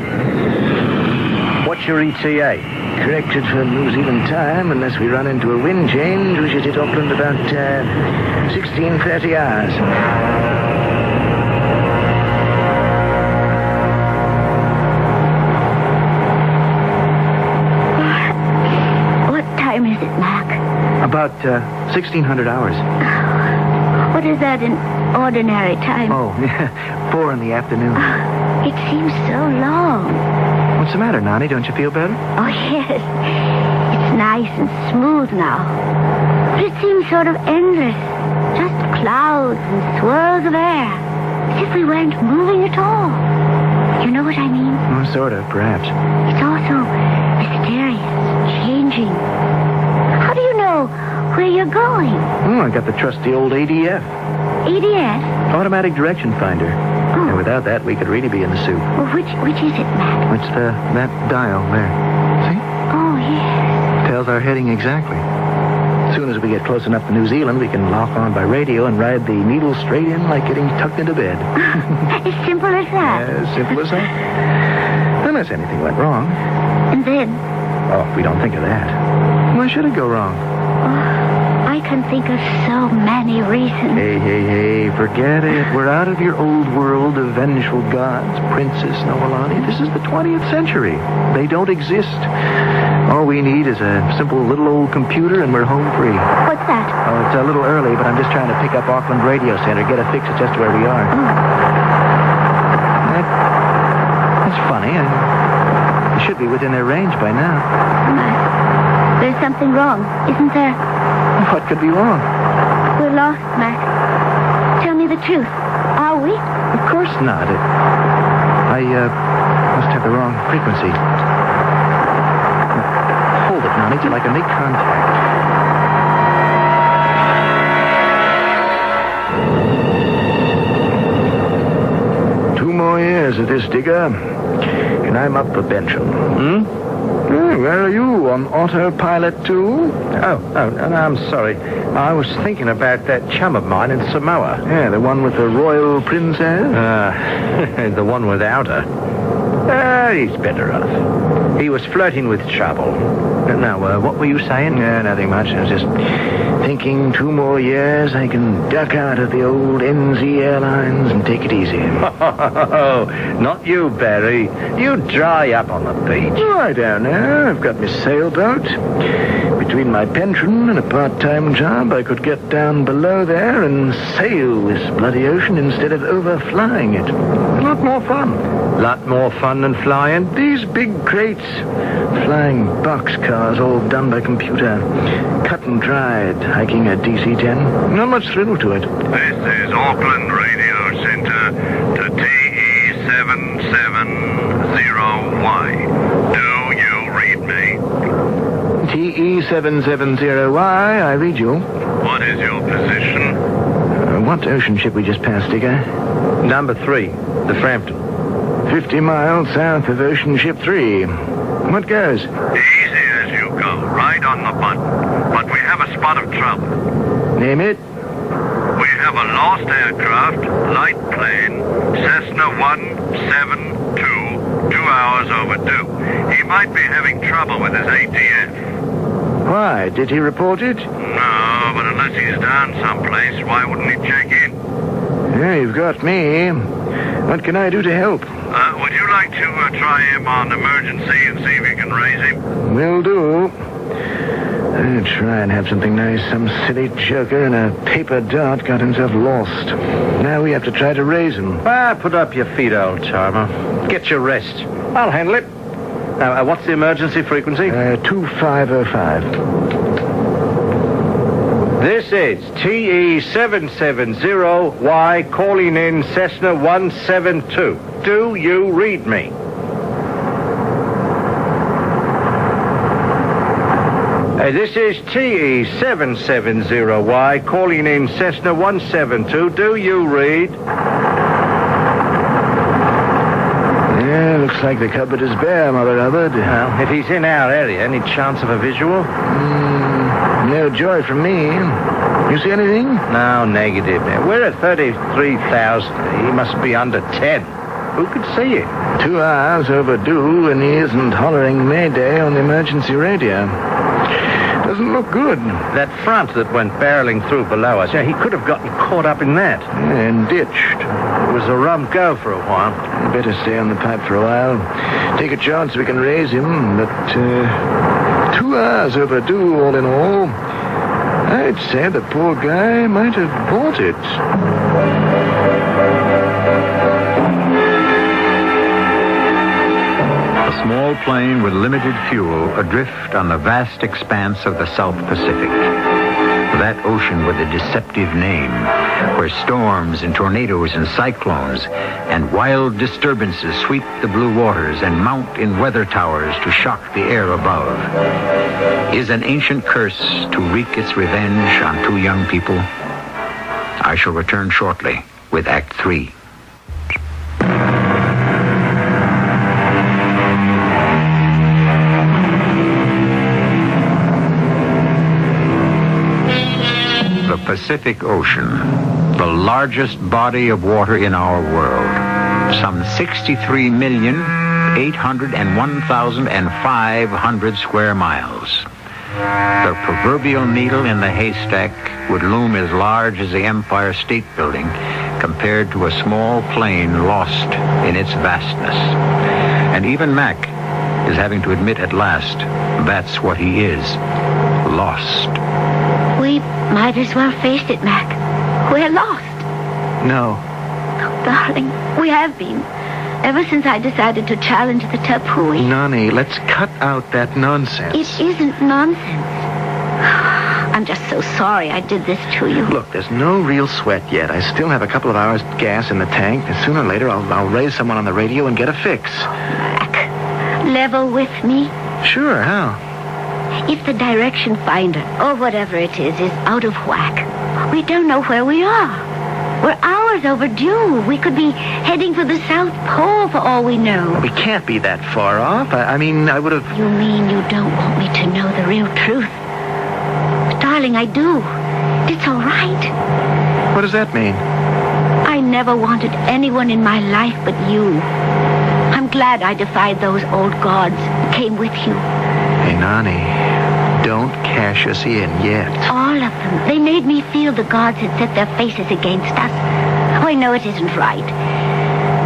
What's your ETA? Corrected for New Zealand time. Unless we run into a wind change, we should hit Auckland about 16:30 hours. What time is it, Mac? About 1600 hours. What is that in ordinary time? Oh, 4 in the afternoon. It seems so long. What's the matter, Nani? Don't you feel better? Oh, yes. It's nice and smooth now. But it seems sort of endless. Just clouds and swirls of air. As if we weren't moving at all. You know what I mean? Oh, sort of, perhaps. It's also mysterious, changing. How do you know where you're going? Oh, I got the trusty old ADF. ADF? Automatic Direction Finder. And without that, we could really be in the soup. Well, which is it, Matt? It's that dial there. See? Oh, yes. Tells our heading exactly. As soon as we get close enough to New Zealand, we can lock on by radio and ride the needle straight in like getting tucked into bed. As simple as that? As simple as that. Unless anything went wrong. And then? Oh, we don't think of that. Why should it go wrong? I can think of so many reasons. Hey, forget it. We're out of your old world of vengeful gods, Princess Noelani. This is the 20th century. They don't exist. All we need is a simple little old computer and we're home free. What's that? Oh, it's a little early, but I'm just trying to pick up Auckland Radio Center, get a fix at just where we are. That's funny. We should be within their range by now. There's something wrong, isn't there? What could be wrong? We're lost, Mac. Tell me the truth. Are we? Of course not. I I must have the wrong frequency. Hold it, Nani, till I can make contact. 2 more years of this, Digger, and I'm up for pension. Where are you, on autopilot too? Oh, no, I'm sorry. I was thinking about that chum of mine in Samoa. Yeah, the one with the royal princess? The one without her. He's better off. He was flirting with trouble. Now, what were you saying? Yeah, nothing much. I was just thinking 2 more years I can duck out of the old NZ Airlines and take it easy. Oh, not you, Barry. You dry up on the beach. Oh, I don't know. I've got my sailboat. Between my pension and a part-time job, I could get down below there and sail this bloody ocean instead of overflying it. A lot more fun. Lot more fun than flying? These big crates, flying boxcars all done by computer, cut and dried, hiking a DC-10. Not much thrill to it. This is Auckland Radio Center to TE770Y. Do you read me? TE770Y, I read you. What is your position? What ocean ship we just passed, Digger? Number 3, the Frampton. 50 miles south of Ocean Ship 3. What goes? Easy as you go, right on the button. But we have a spot of trouble. Name it? We have a lost aircraft, light plane, Cessna 172, 2 hours overdue. He might be having trouble with his ATF. Why? Did he report it? No, but unless he's down someplace, why wouldn't he check in? Yeah, you've got me. What can I do to help? Would you like to try him on emergency and see if you can raise him? Will do. I'll try and have something nice. Some silly joker in a paper dart got himself lost. Now we have to try to raise him. Put up your feet, old timer. Get your rest. I'll handle it. Now, what's the emergency frequency? 2505. This is TE770Y calling in Cessna 172. Do you read me? This is TE770Y calling in Cessna 172. Do you read? Yeah, looks like the cupboard is bare, Mother Hubbard. Well, if he's in our area, any chance of a visual? No joy from me. You see anything? No, negative. We're at 33,000. He must be under 10. Who could see it? 2 hours overdue, and he isn't hollering Mayday on the emergency radio. Doesn't look good. That front that went barreling through below us, he could have gotten caught up in that. And ditched. It was a rum go for a while. Better stay on the pipe for a while. Take a chance we can raise him, but 2 hours overdue all in all. I'd say the poor guy might have bought it. A small plane with limited fuel adrift on the vast expanse of the South Pacific. That ocean with a deceptive name, where storms and tornadoes and cyclones and wild disturbances sweep the blue waters and mount in weather towers to shock the air above, is an ancient curse to wreak its revenge on 2 young people. I shall return shortly with Act 3. The Pacific Ocean, the largest body of water in our world, some 63,801,500 square miles. The proverbial needle in the haystack would loom as large as the Empire State Building compared to a small plane lost in its vastness. And even Mac is having to admit at last that's what he is, lost. We might as well face it, Mac. We're lost. No. Oh, darling, we have been. Ever since I decided to challenge the Taboo. Nani, let's cut out that nonsense. It isn't nonsense. I'm just so sorry I did this to you. Look, there's no real sweat yet. I still have a couple of hours gas in the tank. And sooner or later, I'll raise someone on the radio and get a fix. Level with me? Sure, how? If the direction finder, or whatever it is out of whack, we don't know where we are. We're hours overdue. We could be heading for the South Pole for all we know. We can't be that far off. I mean, I would have... You mean you don't want me to know the real truth? Darling, I do. It's all right. What does that mean? I never wanted anyone in my life but you. I'm glad I defied those old gods and came with you. Hey, Nani, don't cash us in yet. All of them. They made me feel the gods had set their faces against us. Oh, I know it isn't right.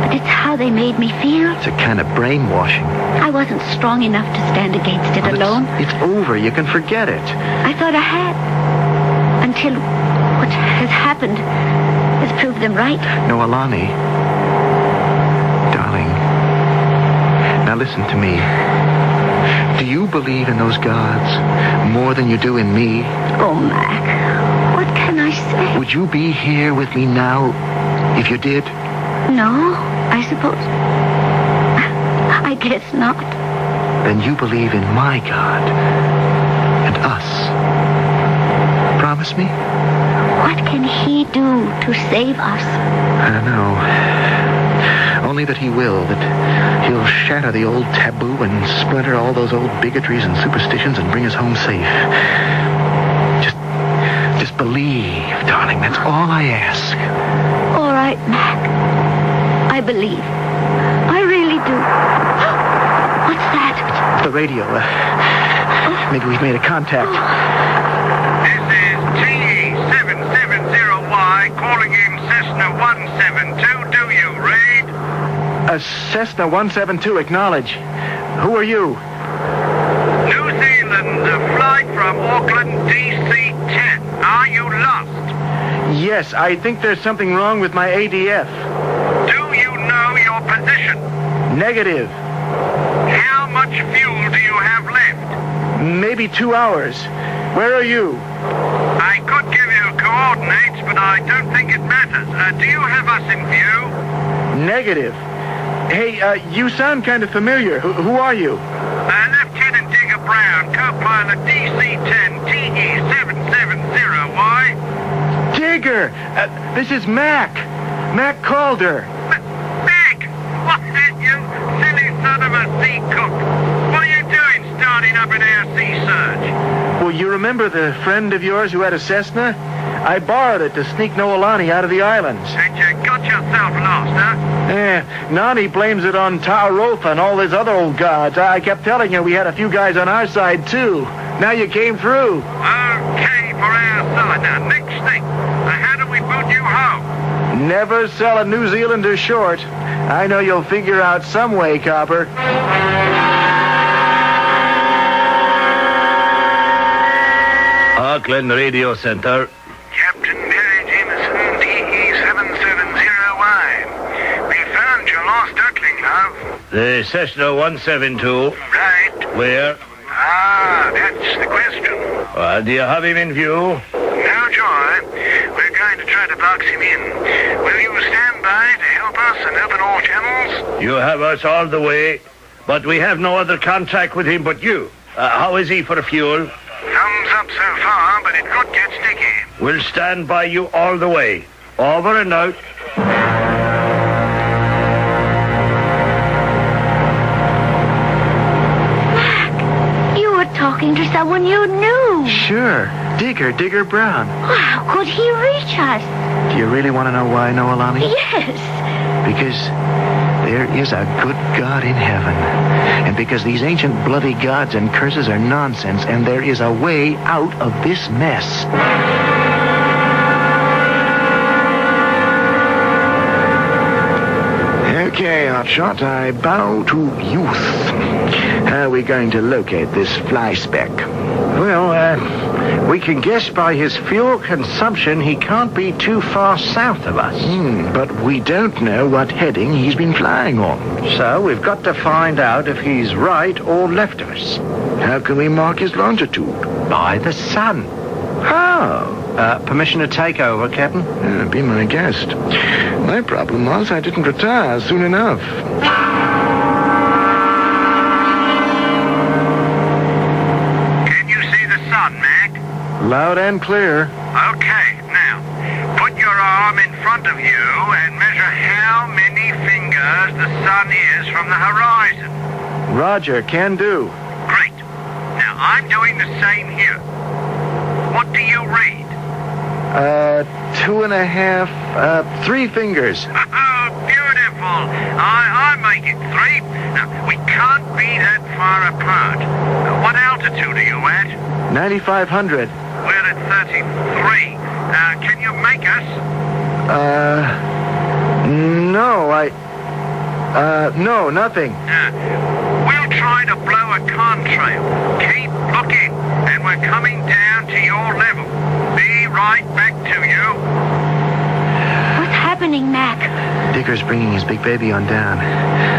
But it's how they made me feel. It's a kind of brainwashing. I wasn't strong enough to stand against it alone. It's over. You can forget it. I thought I had. Until what has happened has proved them right. No, Alani. Darling. Now listen to me. Do you believe in those gods more than you do in me? Oh, Mac, what can I say? Would you be here with me now if you did? No, I suppose. I guess not. Then you believe in my God and us. Promise me? What can he do to save us? I don't know. Only that he will, that he'll shatter the old taboo and splinter all those old bigotries and superstitions and bring us home safe. Just believe, darling. That's all I ask. All right, Mac. I believe. I really do. What's that? It's the radio. Maybe we've made a contact. This is TE770Y calling in Cessna 172. Do you read? Cessna 172, acknowledge. Who are you? New Zealand, a flight from Auckland, DC-10. Are you lost? Yes, I think there's something wrong with my ADF. Do you know your position? Negative. How much fuel do you have left? Maybe 2 hours. Where are you? I could give you coordinates, but I don't think it matters. Do you have us in view? Negative. Hey, you sound kind of familiar. Who are you? Lieutenant Digger Brown, co-pilot DC-10 TE770Y. Digger! This is Mac. Mac Calder. Mac! What, you silly son of a sea cook? What are you doing starting up an air sea search? Well, you remember the friend of yours who had a Cessna? I borrowed it to sneak Noelani out of the islands. And you got yourself lost, huh? Nani blames it on Taorotha and all those other old gods. I kept telling her we had a few guys on our side, too. Now you came through. Okay, for our side. Now, next thing. How do we boot you home? Never sell a New Zealander short. I know you'll figure out some way, Copper. Auckland Radio Center. Captain Barry Jameson, TE770Y. We found your lost duckling, love. The Cessna 172. Right. Where? That's the question. Do you have him in view? No, Joy. We're going to try to box him in. Will you stand by to help us and open all channels? You have us all the way, but we have no other contact with him but you. How is he for fuel? Thumbs up so far, but it could get sticky. We'll stand by you all the way. Over and out. Mac, you were talking to someone you knew. Sure. Digger Brown. Well, how could he reach us? Do you really want to know why, Noelani? Yes. Because there is a good God in heaven. And because these ancient bloody gods and curses are nonsense, and there is a way out of this mess. Okay, Hotshot, I bow to youth. How are we going to locate this fly speck? Well, we can guess by his fuel consumption he can't be too far south of us. But we don't know what heading he's been flying on. So we've got to find out if he's right or left of us. How can we mark his longitude? By the sun. Oh. Permission to take over, Captain? Be my guest. My problem was I didn't retire soon enough. Can you see the sun, Mac? Loud and clear. Okay, now, put your arm in front of you and measure how many fingers the sun is from the horizon. Roger, can do. Great. Now, I'm doing the same here. What do you read? 2.5, 3 fingers. Oh, beautiful. I make it 3. Now, we can't be that far apart. What altitude are you at? 9,500. We're at 33. Can you make us? No, nothing. We'll try to blow a contrail. Keep looking, and we're coming down to your level. Be right back to you. What's happening, Mac? Digger's bringing his big baby on down.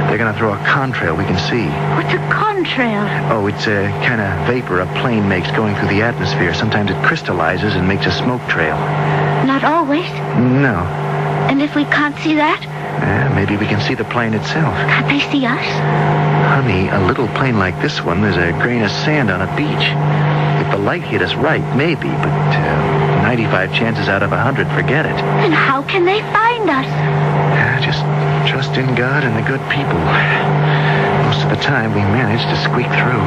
They're going to throw a contrail we can see. What's a contrail? Oh, it's a kind of vapor a plane makes going through the atmosphere. Sometimes it crystallizes and makes a smoke trail. Not always. No. And if we can't see that? Maybe we can see the plane itself. Can't they see us? Honey, a little plane like this one is a grain of sand on a beach. If the light hit us right, maybe, but 95 chances out of 100, forget it. Then how can they find us? Just trust in God and the good people. Most of the time, we manage to squeak through.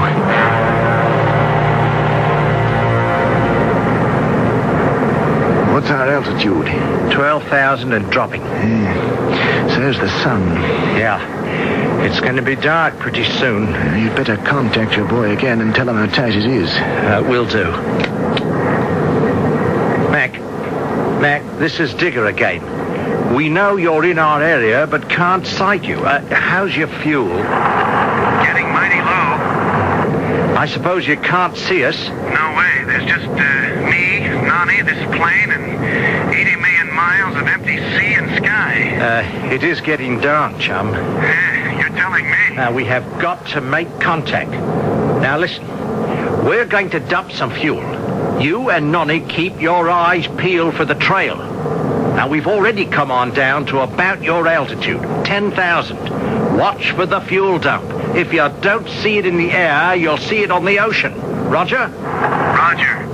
What's our altitude? 12,000 and dropping. Says the sun. Yeah. It's going to be dark pretty soon. You'd better contact your boy again and tell him how tight it is. Will do. Mac, this is Digger again. We know you're in our area, but can't sight you. How's your fuel? Getting mighty low. I suppose you can't see us? No way. There's just me, Nani, this plane, and 80 million miles of empty sea and sky. It is getting dark, chum. You're telling me? We have got to make contact. Now listen, we're going to dump some fuel. You and Nonny keep your eyes peeled for the trail. Now we've already come on down to about your altitude, 10,000. Watch for the fuel dump. If you don't see it in the air, you'll see it on the ocean. Roger? Roger.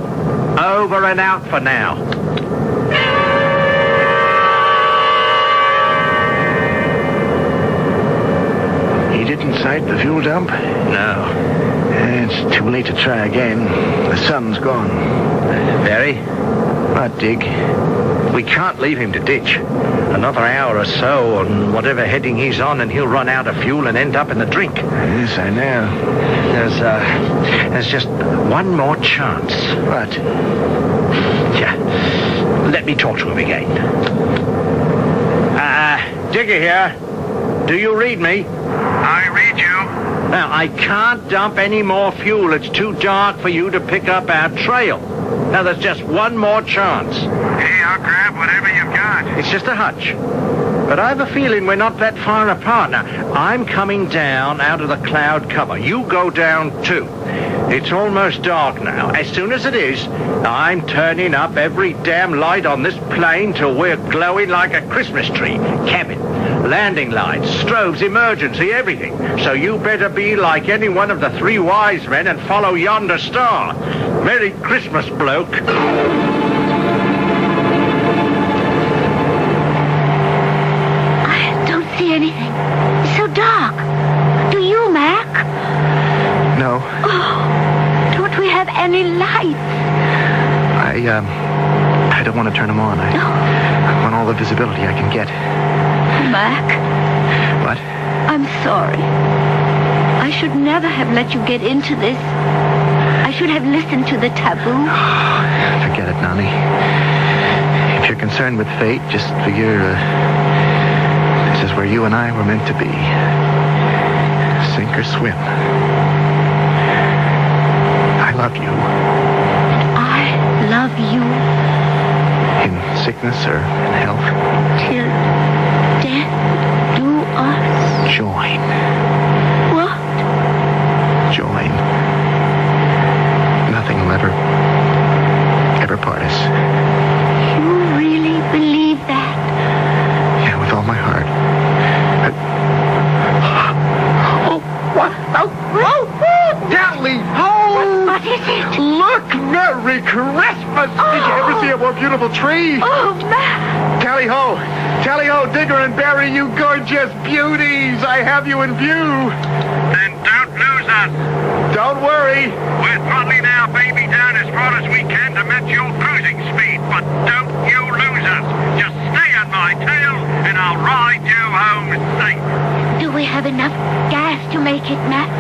Over and out for now. He didn't sight the fuel dump? No. It's too late to try again. The sun's gone. Very? What, Dig? We can't leave him to ditch. Another hour or so on whatever heading he's on, and he'll run out of fuel and end up in the drink. Yes, I know. There's just one more chance. What? Yeah. Let me talk to him again. Digger here. Do you read me? I read you. Now, I can't dump any more fuel. It's too dark for you to pick up our trail. Now, there's just one more chance. Hey, I'll grab whatever you've got. It's just a hunch. But I have a feeling we're not that far apart. Now, I'm coming down out of the cloud cover. You go down, too. It's almost dark now. As soon as it is, I'm turning up every damn light on this plane till we're glowing like a Christmas tree. Cabin, landing lights, strobes, emergency, everything. So you better be like any one of the 3 wise men and follow yonder star. Merry Christmas, bloke. I don't see anything. It's so dark. Do you, Mac? No. Oh, don't we have any lights? I don't want to turn them on. I want all the visibility I can get. Mac? What? I'm sorry. I should never have let you get into this. I should have listened to the taboo. Forget it, Nani. If you're concerned with fate, just figure this is where you and I were meant to be. Sink or swim. I love you. I love you. In sickness or in health. Till death do us. Join. What? Join. Nothing will ever beautiful tree. Oh, Matt! Tally-ho! Tally-ho, Digger and Barry, you gorgeous beauties! I have you in view. Then don't lose us. Don't worry. We're throttling our baby down as far as we can to match your cruising speed, but don't you lose us. Just stay on my tail, and I'll ride you home safe. Do we have enough gas to make it, Matt?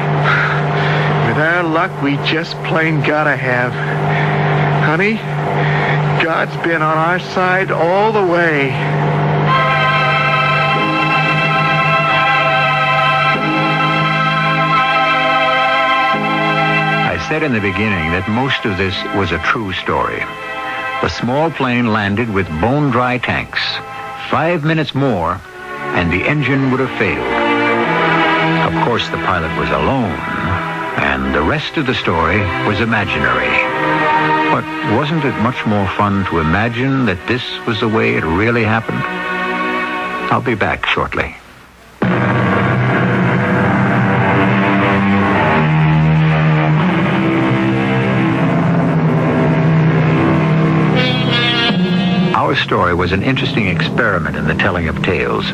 With our luck, we just plain gotta have. Honey, God's been on our side all the way. I said in the beginning that most of this was a true story. The small plane landed with bone-dry tanks. 5 minutes more, and the engine would have failed. Of course, the pilot was alone, and the rest of the story was imaginary. But wasn't it much more fun to imagine that this was the way it really happened? I'll be back shortly. Our story was an interesting experiment in the telling of tales.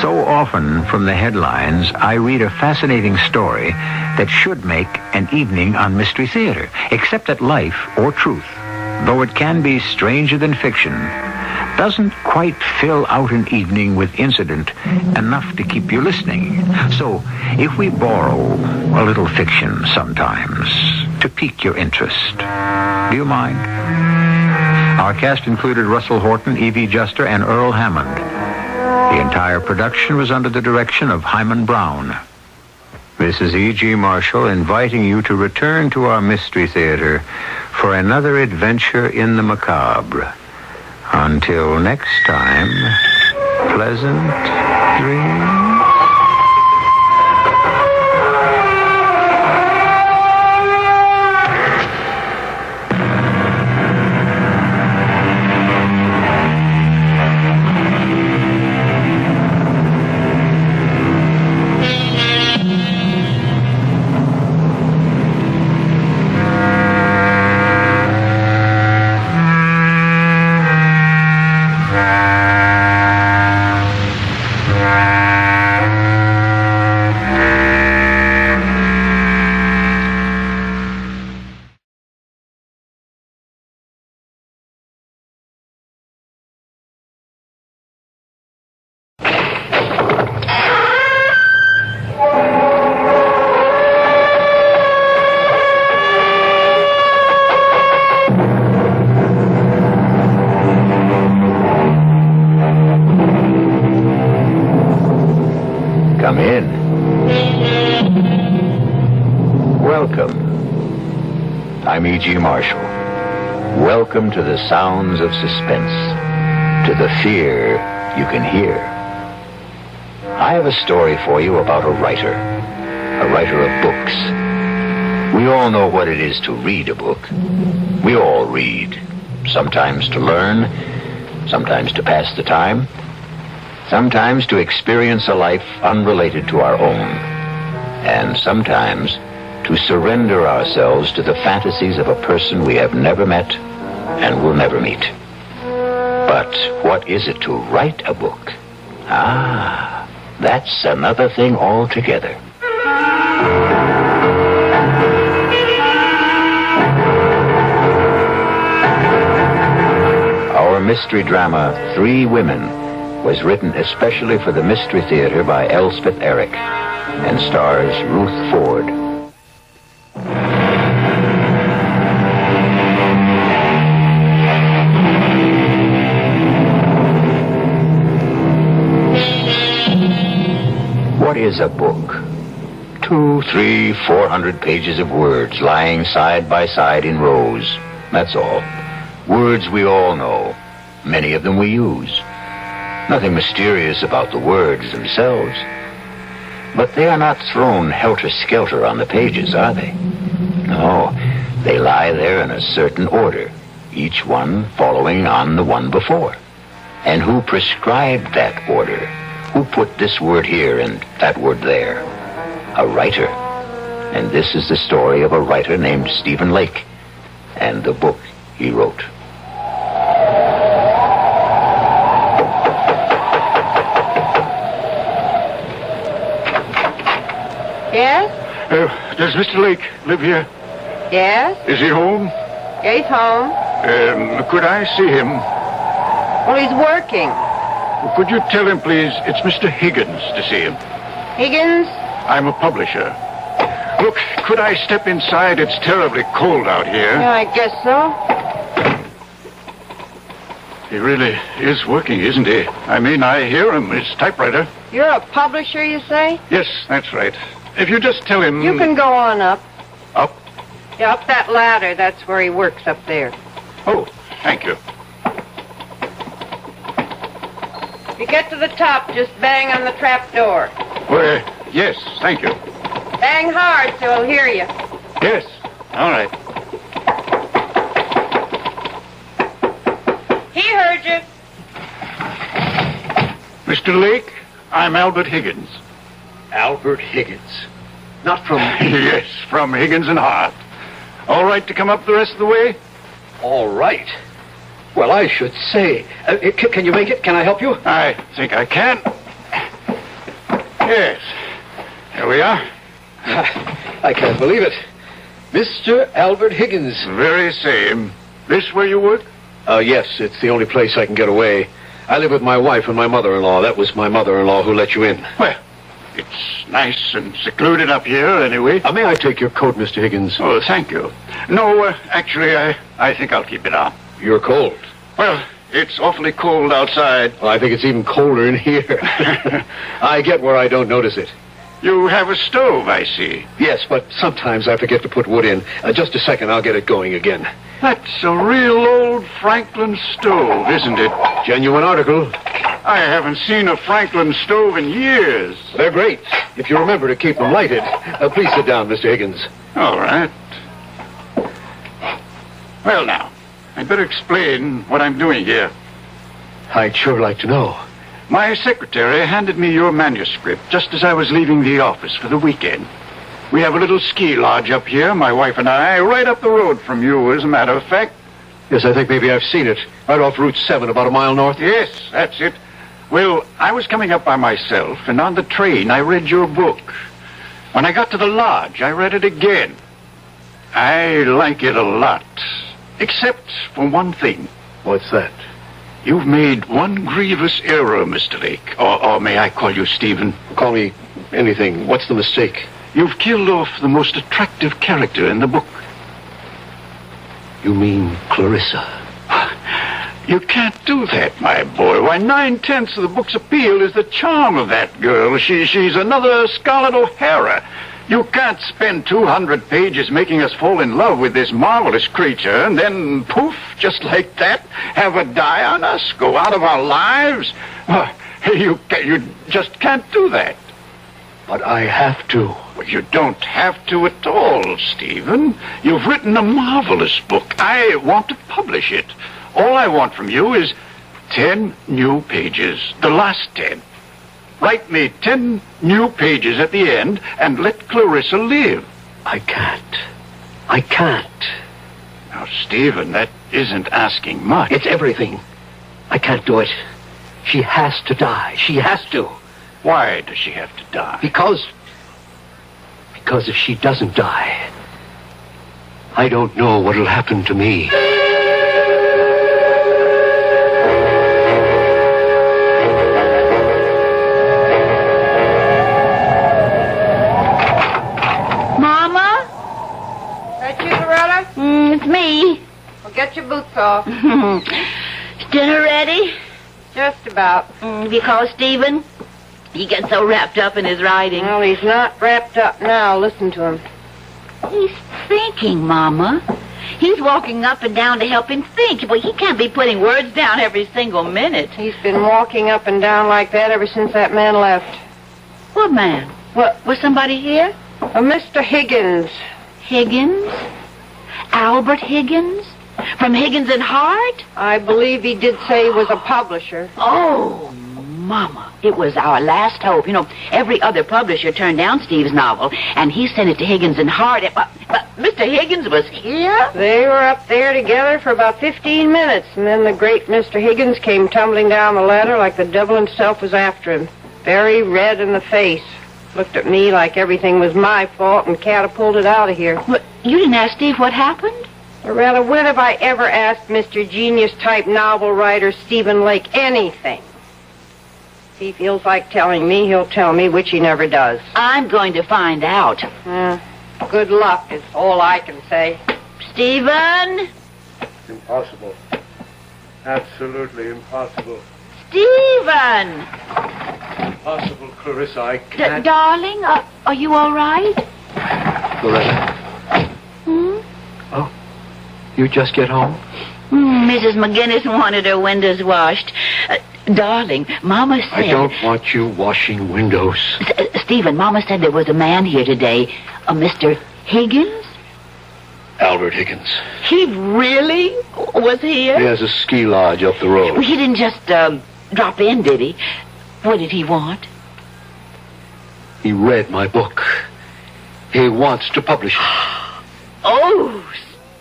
So often, from the headlines, I read a fascinating story that should make an evening on Mystery Theater, except that life, or truth, though it can be stranger than fiction, doesn't quite fill out an evening with incident enough to keep you listening. So, if we borrow a little fiction sometimes to pique your interest, do you mind? Our cast included Russell Horton, Evie Juster, and Earl Hammond. The entire production was under the direction of Hyman Brown. This is E.G. Marshall inviting you to return to our Mystery Theater for another adventure in the macabre. Until next time, pleasant dreams. Come in. Welcome. I'm E.G. Marshall. Welcome to the sounds of suspense, to the fear you can hear. I have a story for you about a writer of books. We all know what it is to read a book. We all read, sometimes to learn, sometimes to pass the time, sometimes to experience a life unrelated to our own, and sometimes to surrender ourselves to the fantasies of a person we have never met and will never meet. But what is it to write a book? Ah, that's another thing altogether. Our mystery drama, 3 Women, was written especially for the Mystery Theater by Elspeth Eric and stars Ruth Ford. What is a book? 200, 300, 400 pages of words lying side by side in rows. That's all. Words we all know. Many of them we use. Nothing mysterious about the words themselves. But they are not thrown helter-skelter on the pages, are they? No, they lie there in a certain order, each one following on the one before. And who prescribed that order? Who put this word here and that word there? A writer. And this is the story of a writer named Stephen Lake and the book he wrote. Yes? Does Mr. Lake live here? Yes? Is he home? Yeah, he's home. Could I see him? Well, he's working. Could you tell him, please, it's Mr. Higgins to see him? Higgins? I'm a publisher. Look, could I step inside? It's terribly cold out here. Yeah, I guess so. He really is working, isn't he? I mean, I hear him, his typewriter. You're a publisher, you say? Yes, that's right. If you just tell him... You can go on up. Up? Yeah, up that ladder. That's where he works, up there. Oh, thank you. If you get to the top, just bang on the trap door. Well, yes, thank you. Bang hard so he'll hear you. Yes, all right. He heard you. Mr. Lake, I'm Albert Higgins. Albert Higgins. Not from... Yes, from Higgins and Hart. All right to come up the rest of the way? All right. Well, I should say. Can you make it? Can I help you? I think I can. Yes. Here we are. I can't believe it. Mr. Albert Higgins. Very same. This where you work? Yes, it's the only place I can get away. I live with my wife and my mother-in-law. That was my mother-in-law who let you in. Well, it's nice and secluded up here, anyway. May I take your coat, Mr. Higgins? Oh, thank you. No, actually, I think I'll keep it on. You're cold. Well, it's awfully cold outside. Well, I think it's even colder in here. I get where I don't notice it. You have a stove, I see. Yes, but sometimes I forget to put wood in. Just a second, I'll get it going again. That's a real old Franklin stove, isn't it? Genuine article. I haven't seen a Franklin stove in years. They're great, if you remember to keep them lighted. Please sit down, Mr. Higgins. All right. Well, now, I'd better explain what I'm doing here. I'd sure like to know. My secretary handed me your manuscript just as I was leaving the office for the weekend. We have a little ski lodge up here, my wife and I, right up the road from you, as a matter of fact. Yes, I think maybe I've seen it. Right off Route 7, about a mile north. Yes, that's it. Well, I was coming up by myself, and on the train I read your book. When I got to the lodge, I read it again. I like it a lot. Except for one thing. What's that? You've made one grievous error, Mr. Lake. Or may I call you Stephen? Call me anything. What's the mistake? You've killed off the most attractive character in the book. You mean Clarissa? You can't do that, my boy. Why, 9/10 of the book's appeal is the charm of that girl. She's another Scarlett O'Hara. You can't spend 200 pages making us fall in love with this marvelous creature and then, poof, just like that, have her die on us, go out of our lives. You just can't do that. But I have to. Well, you don't have to at all, Stephen. You've written a marvelous book. I want to publish it. All I want from you is 10 new pages, the last 10. Write me 10 new pages at the end and let Clarissa live. I can't. I can't. Now, Stephen, that isn't asking much. It's everything. I can't do it. She has to die. She has to. Why does she have to die? Because if she doesn't die, I don't know what'll happen to me. Mama? That you, Loretta? It's me. Well, get your boots off. Is dinner ready? Just about. You call Stephen? He gets so wrapped up in his writing. Well, he's not wrapped up now. Listen to him. He's thinking, Mama. He's walking up and down to help him think. Well, he can't be putting words down every single minute. He's been walking up and down like that ever since that man left. What man? What, was somebody here? Mr. Higgins. Higgins? Albert Higgins? From Higgins and Hart? I believe he did say he was a publisher. Oh, Mama, it was our last hope. You know, every other publisher turned down Steve's novel, and he sent it to Higgins and Hart. But Mr. Higgins was here? They were up there together for about 15 minutes, and then the great Mr. Higgins came tumbling down the ladder like the devil himself was after him, very red in the face. Looked at me like everything was my fault and catapulted out of here. But you didn't ask Steve what happened? Or rather, when have I ever asked Mr. Genius-type novel writer Stephen Lake anything? If he feels like telling me, he'll tell me, which he never does. I'm going to find out. Good luck is all I can say. Stephen? Impossible. Absolutely impossible. Stephen! Impossible, Clarissa. I can't. Darling, are you all right? Loretta. Oh, you just get home? Mrs. McGinnis wanted her windows washed. Darling, Mama said... I don't want you washing windows. Stephen, Mama said there was a man here today, a Mr. Higgins? Albert Higgins. He really was here? He has a ski lodge up the road. He didn't just drop in, did he? What did he want? He read my book. He wants to publish it. Oh,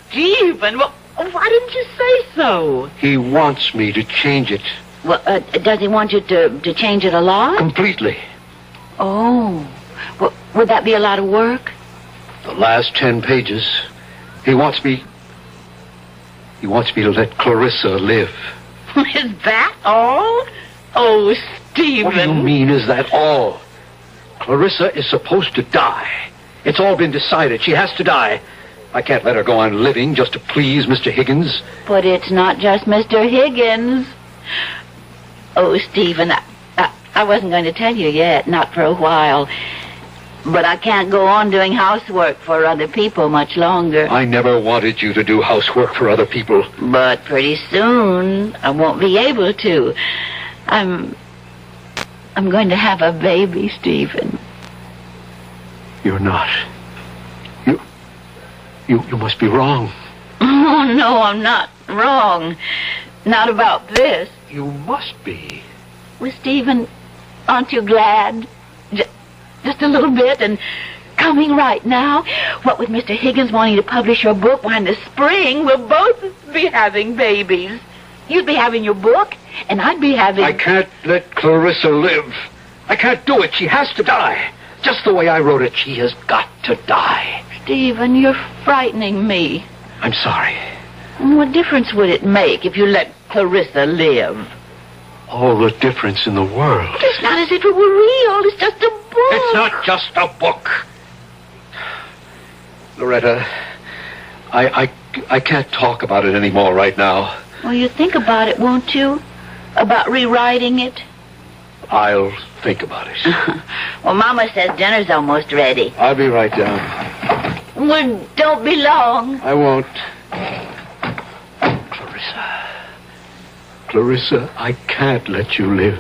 Stephen, why didn't you say so? He wants me to change it. Well, does he want you to change it a lot? Completely. Oh. Well, would that be a lot of work? The last 10 pages. He wants me to let Clarissa live. Is that all? Oh, Stephen. What do you mean, is that all? Clarissa is supposed to die. It's all been decided. She has to die. I can't let her go on living just to please Mr. Higgins. But it's not just Mr. Higgins. Oh, Stephen, I wasn't going to tell you yet, not for a while. But I can't go on doing housework for other people much longer. I never wanted you to do housework for other people. But pretty soon, I won't be able to. I'm going to have a baby, Stephen. You're not. You must be wrong. Oh, no, I'm not wrong. Not about this. You must be. Well, Stephen, aren't you glad? Just a little bit, and coming right now. What with Mr. Higgins wanting to publish your book, why in the spring we'll both be having babies. You'd be having your book, and I'd be having... I can't let Clarissa live. I can't do it. She has to die. Just the way I wrote it, she has got to die. Stephen, you're frightening me. I'm sorry. What difference would it make if you let Clarissa live? All the difference in the world. It's not as if it were real. It's just a book. It's not just a book. Loretta, I can't talk about it anymore right now. Well, you think about it, won't you? About rewriting it? I'll think about it. Well, Mama says dinner's almost ready. I'll be right down. Well, don't be long. I won't. Clarissa, I can't let you live.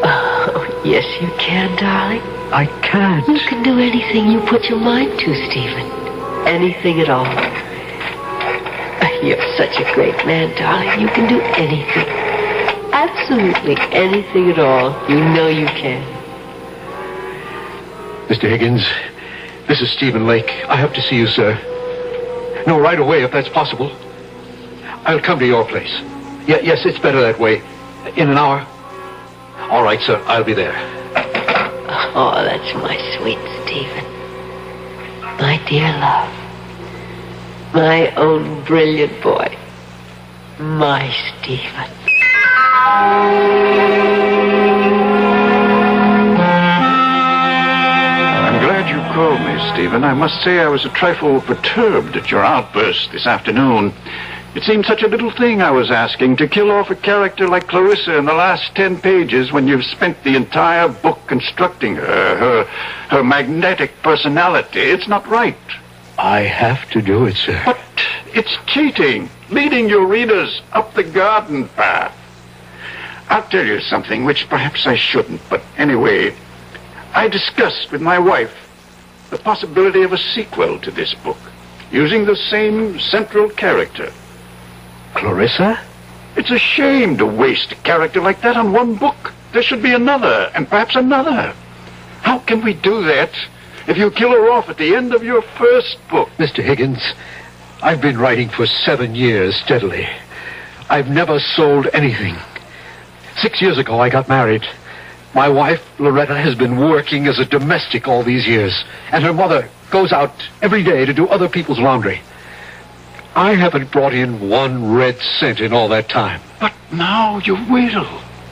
Oh, yes, you can, darling. I can't. You can do anything you put your mind to, Stephen. Anything at all. You're such a great man, darling. You can do anything. Absolutely anything at all. You know you can. Mr. Higgins, this is Stephen Lake. I have to see you, sir. No, right away, if that's possible. I'll come to your place. Yes, it's better that way. In an hour? All right, sir. I'll be there. Oh, that's my sweet Stephen. My dear love. My own brilliant boy. My Stephen. I'm glad you called me, Stephen. I must say I was a trifle perturbed at your outburst this afternoon. It seemed such a little thing I was asking, to kill off a character like Clarissa in the last 10 pages when you've spent the entire book constructing her magnetic personality. It's not right. I have to do it, sir. But it's cheating, leading your readers up the garden path. I'll tell you something which perhaps I shouldn't, but anyway, I discussed with my wife the possibility of a sequel to this book, using the same central character. Clarissa? It's a shame to waste a character like that on one book. There should be another, and perhaps another. How can we do that if you kill her off at the end of your first book? Mr. Higgins, I've been writing for 7 years steadily. I've never sold anything. 6 years ago, I got married. My wife, Loretta, has been working as a domestic all these years, and her mother goes out every day to do other people's laundry. I haven't brought in 1 red cent in all that time. But now you will.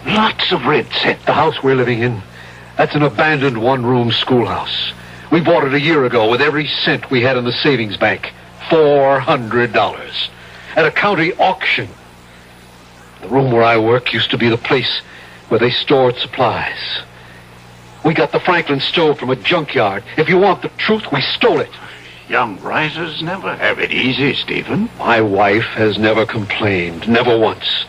Lots of red cent. The house we're living in, that's an abandoned 1-room schoolhouse. We bought it a year ago with every cent we had in the savings bank. $400. At a county auction. The room where I work used to be the place where they stored supplies. We got the Franklin stove from a junkyard. If you want the truth, we stole it. Young risers never have it easy, Stephen. My wife has never complained, never once.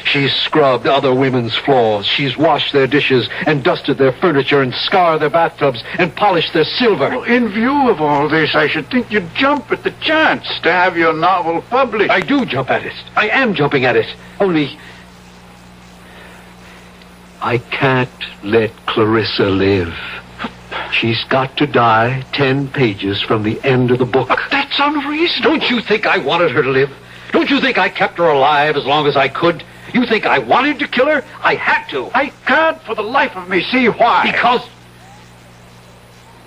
She's scrubbed other women's floors. She's washed their dishes and dusted their furniture and scoured their bathtubs and polished their silver. Well, in view of all this, I should think you'd jump at the chance to have your novel published. I do jump at it. I am jumping at it. Only I can't let Clarissa live. She's got to die 10 pages from the end of the book. But that's unreasonable. Don't you think I wanted her to live? Don't you think I kept her alive as long as I could? You think I wanted to kill her? I had to. I can't for the life of me see why.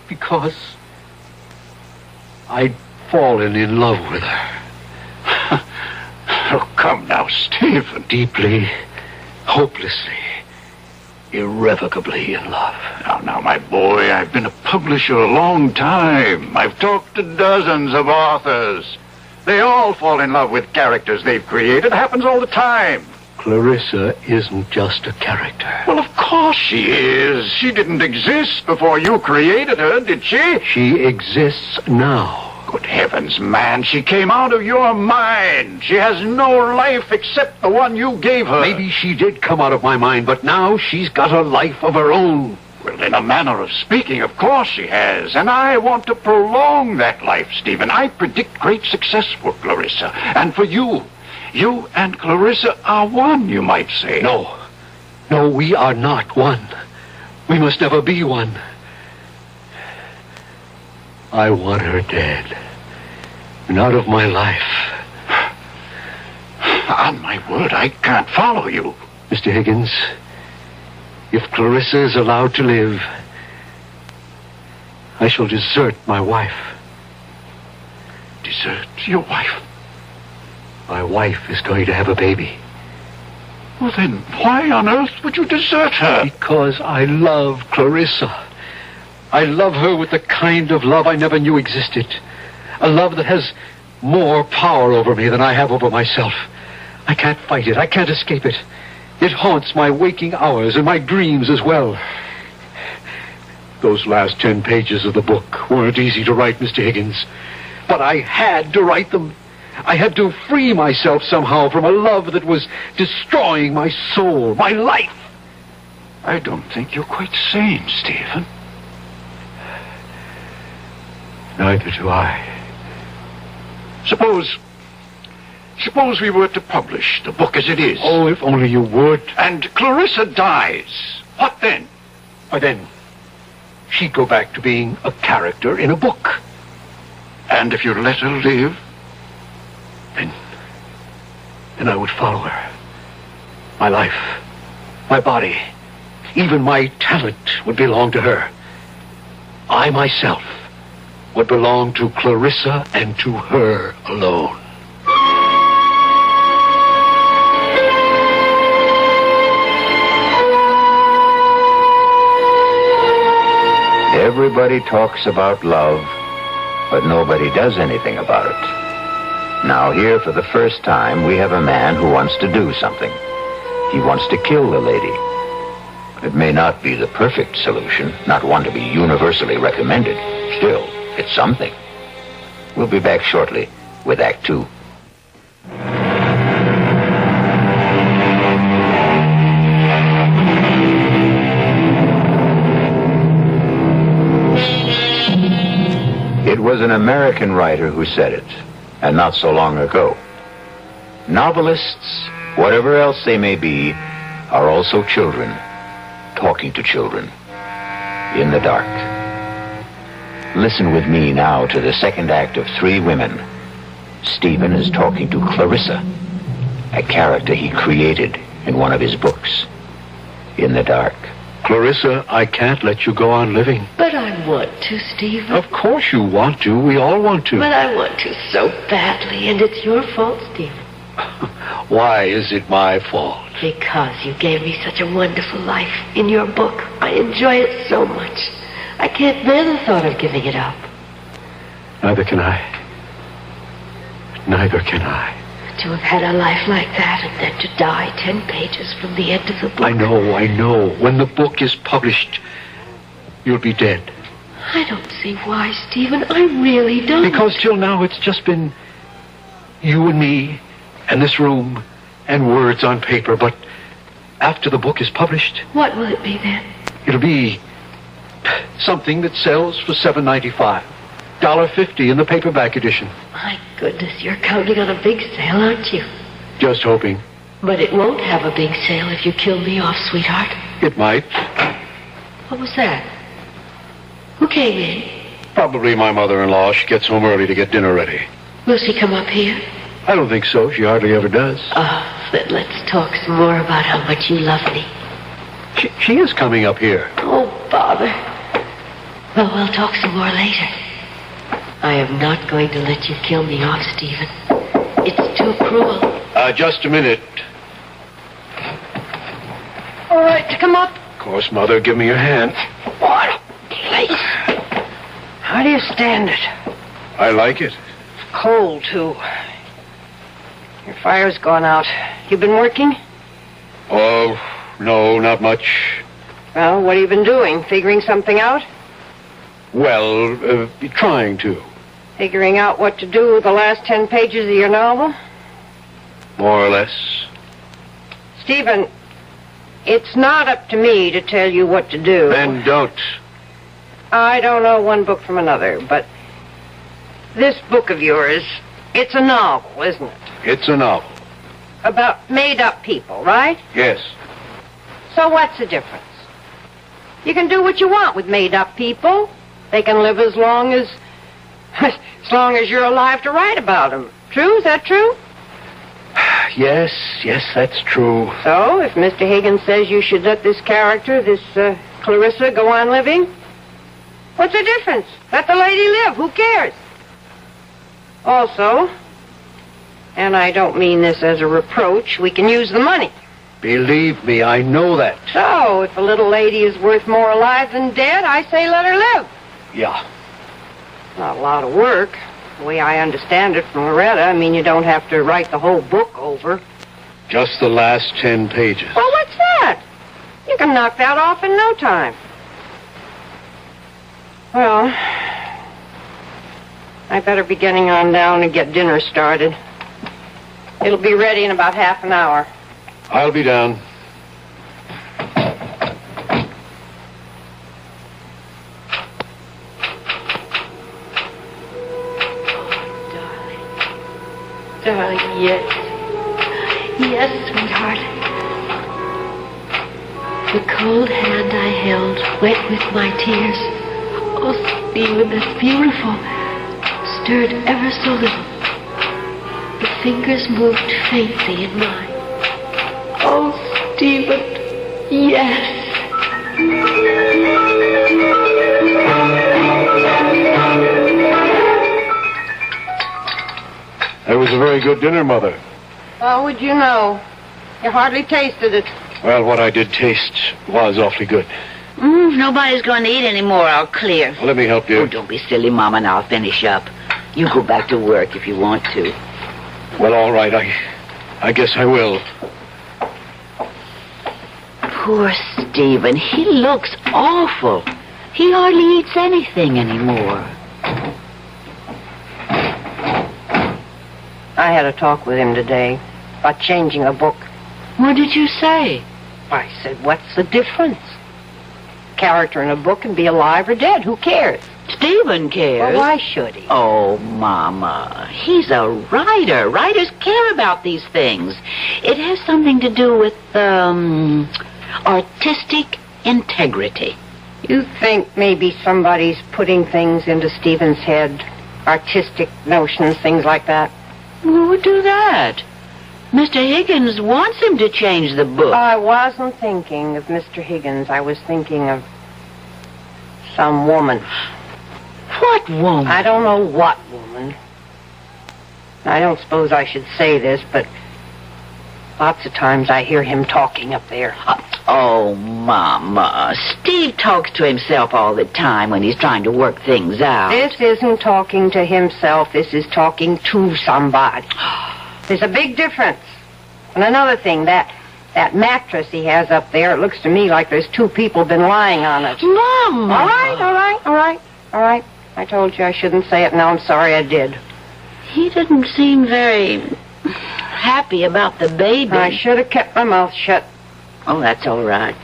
Because I'd fallen in love with her. Oh, come now, Stephen. Deeply, hopelessly, irrevocably in love. Now, my boy, I've been a publisher a long time. I've talked to dozens of authors. They all fall in love with characters they've created. It happens all the time. Clarissa isn't just a character. Well, of course she is. She didn't exist before you created her, did she? She exists now. Good heavens, man. She came out of your mind. She has no life except the one you gave her. Maybe she did come out of my mind, but now she's got a life of her own. Well, in a manner of speaking, of course she has. And I want to prolong that life, Stephen. I predict great success for Clarissa. And for you. You and Clarissa are one, you might say. No, we are not one. We must never be one. I want her dead. And out of my life. On my word, I can't follow you. Mr. Higgins, if Clarissa is allowed to live, I shall desert my wife. Desert your wife? My wife is going to have a baby. Well, then why on earth would you desert her? Because I love Clarissa. I love her with the kind of love I never knew existed. A love that has more power over me than I have over myself. I can't fight it. I can't escape it. It haunts my waking hours and my dreams as well. Those last 10 pages of the book weren't easy to write, Mr. Higgins. But I had to write them. I had to free myself somehow from a love that was destroying my soul, my life. I don't think you're quite sane, Stephen. Neither do I. Suppose we were to publish the book as it is. Oh, if only you would. And Clarissa dies. What then? Why then, she'd go back to being a character in a book. And if you let her live? Then I would follow her. My life, my body, even my talent would belong to her. I myself would belong to Clarissa and to her alone. Everybody talks about love, but nobody does anything about it. Now here, for the first time, we have a man who wants to do something. He wants to kill the lady. It may not be the perfect solution, not one to be universally recommended. Still, it's something. We'll be back shortly with Act 2. It was an American writer who said it, and not so long ago. Novelists, whatever else they may be, are also children, talking to children, in the dark. Listen with me now to the second act of Three Women. Stephen is talking to Clarissa, a character he created in one of his books, in the dark. Clarissa, I can't let you go on living. But I want to, Stephen. Of course you want to. We all want to. But I want to so badly, and it's your fault, Stephen. Why is it my fault? Because you gave me such a wonderful life in your book. I enjoy it so much. I can't bear the thought of giving it up. Neither can I. Neither can I. To have had a life like that and then to die 10 pages from the end of the book. I know. When the book is published, you'll be dead. I don't see why, Stephen. I really don't. Because till now it's just been you and me and this room and words on paper. But after the book is published... What will it be then? It'll be something that sells for $7.95. $1.50 in the paperback edition. My goodness, you're counting on a big sale, aren't you? Just hoping. But it won't have a big sale if you kill me off, sweetheart. It might. What was that? Who came in? Probably my mother-in-law. She gets home early to get dinner ready. Will she come up here? I don't think so. She hardly ever does. Oh, then let's talk some more about how much you love me. She is coming up here. Oh, bother. Well, we'll talk some more later. I am not going to let you kill me off, Stephen. It's too cruel. Just a minute. All right to come up? Of course, Mother. Give me your hand. What a place. How do you stand it? I like it. It's cold, too. Your fire's gone out. You been working? Oh, no, not much. Well, what have you been doing? Figuring something out? Well, trying to. Figuring out what to do with the last 10 pages of your novel? More or less. Stephen, it's not up to me to tell you what to do. Then don't. I don't know one book from another, but this book of yours, it's a novel, isn't it? It's a novel. About made-up people, right? Yes. So what's the difference? You can do what you want with made-up people. They can live as long as you're alive to write about them. True? Is that true? Yes, that's true. So, if Mr. Higgins says you should let this character, this Clarissa, go on living, what's the difference? Let the lady live. Who cares? Also, and I don't mean this as a reproach, we can use the money. Believe me, I know that. So, if a little lady is worth more alive than dead, I say let her live. Yeah. Not a lot of work. The way I understand it from Loretta, I mean, you don't have to write the whole book over. Just the last 10 pages. Well, what's that? You can knock that off in no time. Well, I better be getting on down and get dinner started. It'll be ready in about half an hour. I'll be down. Darling, yes. Yes, sweetheart. The cold hand I held, wet with my tears. Oh, Stephen, that's beautiful. Stirred ever so little. The fingers moved faintly in mine. Oh, Stephen, yes. That was a very good dinner, Mother. How would you know? You hardly tasted it. Well, what I did taste was awfully good. If nobody's going to eat anymore, I'll clear. Well, let me help you. Oh, don't be silly, Mama, and I'll finish up. You go back to work if you want to. Well, all right. I guess I will. Poor Stephen. He looks awful. He hardly eats anything anymore. I had a talk with him today about changing a book. What did you say? I said, what's the difference? Character in a book can be alive or dead. Who cares? Stephen cares. Well, why should he? Oh, Mama. He's a writer. Writers care about these things. It has something to do with, artistic integrity. You think maybe somebody's putting things into Stephen's head? Artistic notions, things like that? Who would do that? Mr. Higgins wants him to change the book. I wasn't thinking of Mr. Higgins. I was thinking of some woman. What woman? I don't know what woman. I don't suppose I should say this, but lots of times I hear him talking up there. Oh, Mama. Steve talks to himself all the time when he's trying to work things out. This isn't talking to himself. This is talking to somebody. There's a big difference. And another thing, that mattress he has up there, it looks to me like there's two people been lying on it. Mama! All right. I told you I shouldn't say it. Now I'm sorry I did. He didn't seem very happy about the baby. I should have kept my mouth shut. Oh, that's all right.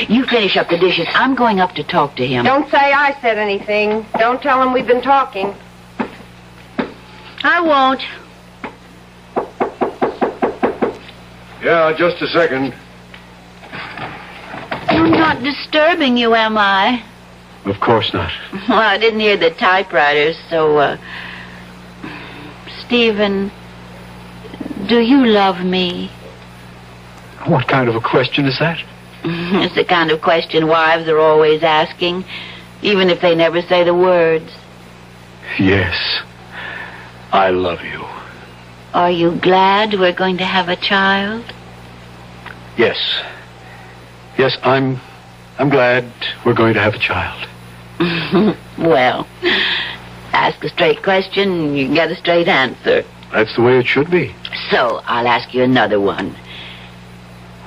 You finish up the dishes. I'm going up to talk to him. Don't say I said anything. Don't tell him we've been talking. I won't. Yeah, just a second. I'm not disturbing you, am I? Of course not. Well, I didn't hear the typewriters, so, Stephen, do you love me? What kind of a question is that? It's the kind of question wives are always asking, even if they never say the words. Yes. I love you. Are you glad we're going to have a child? Yes. Yes, I'm glad we're going to have a child. Well, ask a straight question, you get a straight answer. That's the way it should be. So, I'll ask you another one.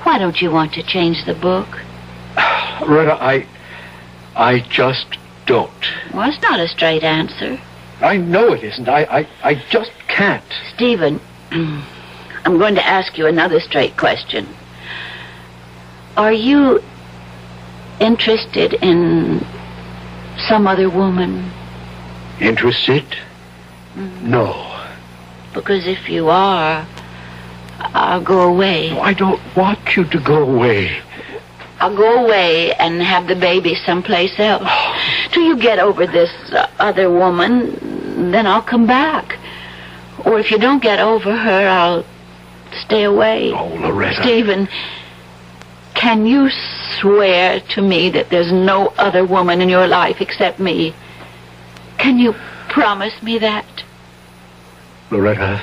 Why don't you want to change the book? Loretta, I just don't. Well, it's not a straight answer. I know it isn't. I just can't. Stephen, I'm going to ask you another straight question. Are you interested in some other woman? Interested? No. Because if you are, I'll go away. No, I don't want you to go away. I'll go away and have the baby someplace else. Till you get over this other woman, then I'll come back. Or if you don't get over her, I'll stay away. Oh, Loretta. Stephen, can you swear to me that there's no other woman in your life except me? Can you promise me that? Loretta,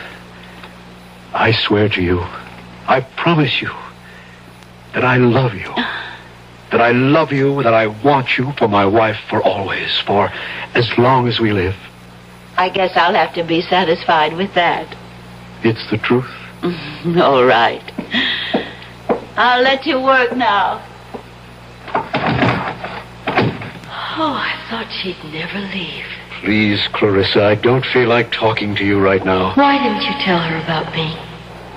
I swear to you, I promise you, that I love you. That I love you, that I want you for my wife for always, for as long as we live. I guess I'll have to be satisfied with that. It's the truth. All right. I'll let you work now. Oh, I thought she'd never leave. Please, Clarissa, I don't feel like talking to you right now. Why didn't you tell her about me?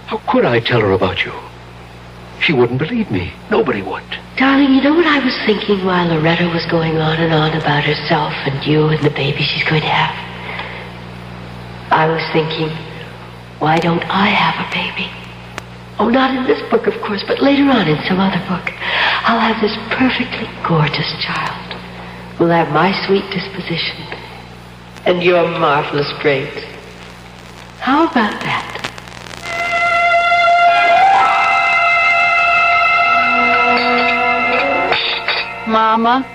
How could I tell her about you? She wouldn't believe me. Nobody would. Darling, you know what I was thinking while Loretta was going on and on about herself and you and the baby she's going to have? I was thinking, why don't I have a baby? Oh, not in this book, of course, but later on in some other book. I'll have this perfectly gorgeous child who'll have my sweet disposition and your marvelous brains. How about that? Mama,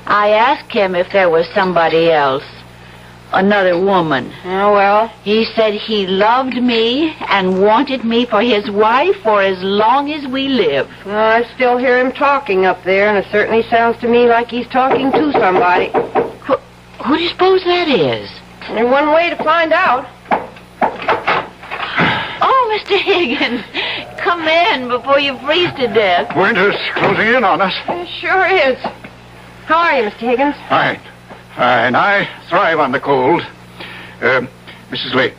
I asked him if there was somebody else. Another woman. Oh, well? He said he loved me and wanted me for his wife for as long as we live. Well, I still hear him talking up there, and it certainly sounds to me like he's talking to somebody. Who do you suppose that is? There's one way to find out. Oh, Mr. Higgins, come in before you freeze to death. Winter's closing in on us. It sure is. How are you, Mr. Higgins? Fine. I thrive on the cold. Mrs. Lake,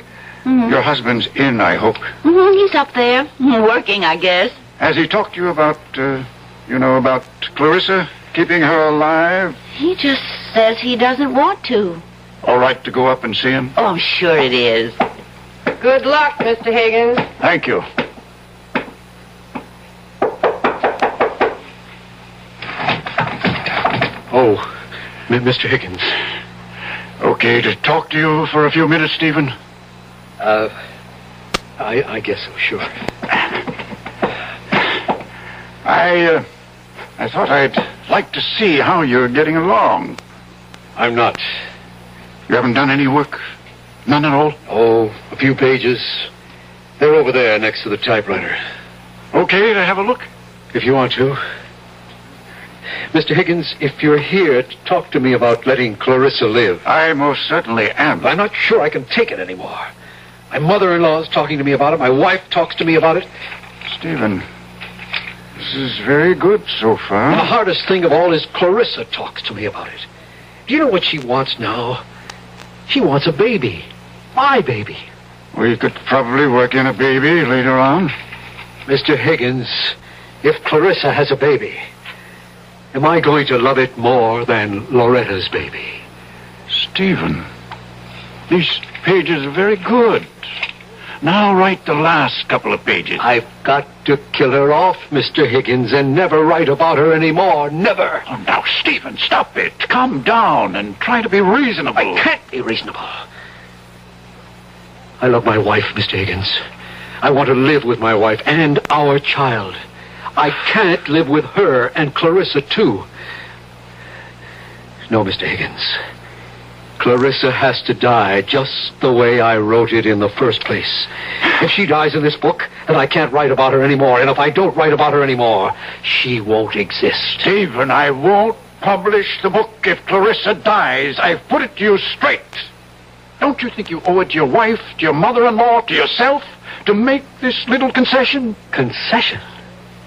your husband's in, I hope. He's up there, working, I guess. Has he talked to you about, about Clarissa, keeping her alive? He just says he doesn't want to. All right to go up and see him? Oh, I'm sure it is. Good luck, Mr. Higgins. Thank you. Oh, Mr. Higgins. Okay to talk to you for a few minutes, Stephen? I guess so, sure. I thought I'd like to see how you're getting along. I'm not. You haven't done any work? None at all? Oh, a few pages. They're over there next to the typewriter. Okay to have a look? If you want to. Mr. Higgins, if you're here to talk to me about letting Clarissa live... I most certainly am. I'm not sure I can take it anymore. My mother-in-law's talking to me about it. My wife talks to me about it. Stephen, this is very good so far. And the hardest thing of all is Clarissa talks to me about it. Do you know what she wants now? She wants a baby. My baby. We could probably work in a baby later on. Mr. Higgins, if Clarissa has a baby, am I going to love it more than Loretta's baby? Stephen, these pages are very good. Now write the last couple of pages. I've got to kill her off, Mr. Higgins, and never write about her anymore. Never. Oh, now, Stephen, stop it. Calm down and try to be reasonable. I can't be reasonable. I love my wife, Mr. Higgins. I want to live with my wife and our child. I can't live with her and Clarissa, too. No, Mr. Higgins. Clarissa has to die just the way I wrote it in the first place. If she dies in this book, then I can't write about her anymore. And if I don't write about her anymore, she won't exist. Stephen, I won't publish the book if Clarissa dies. I've put it to you straight. Don't you think you owe it to your wife, to your mother-in-law, to yourself, to make this little concession? Concession?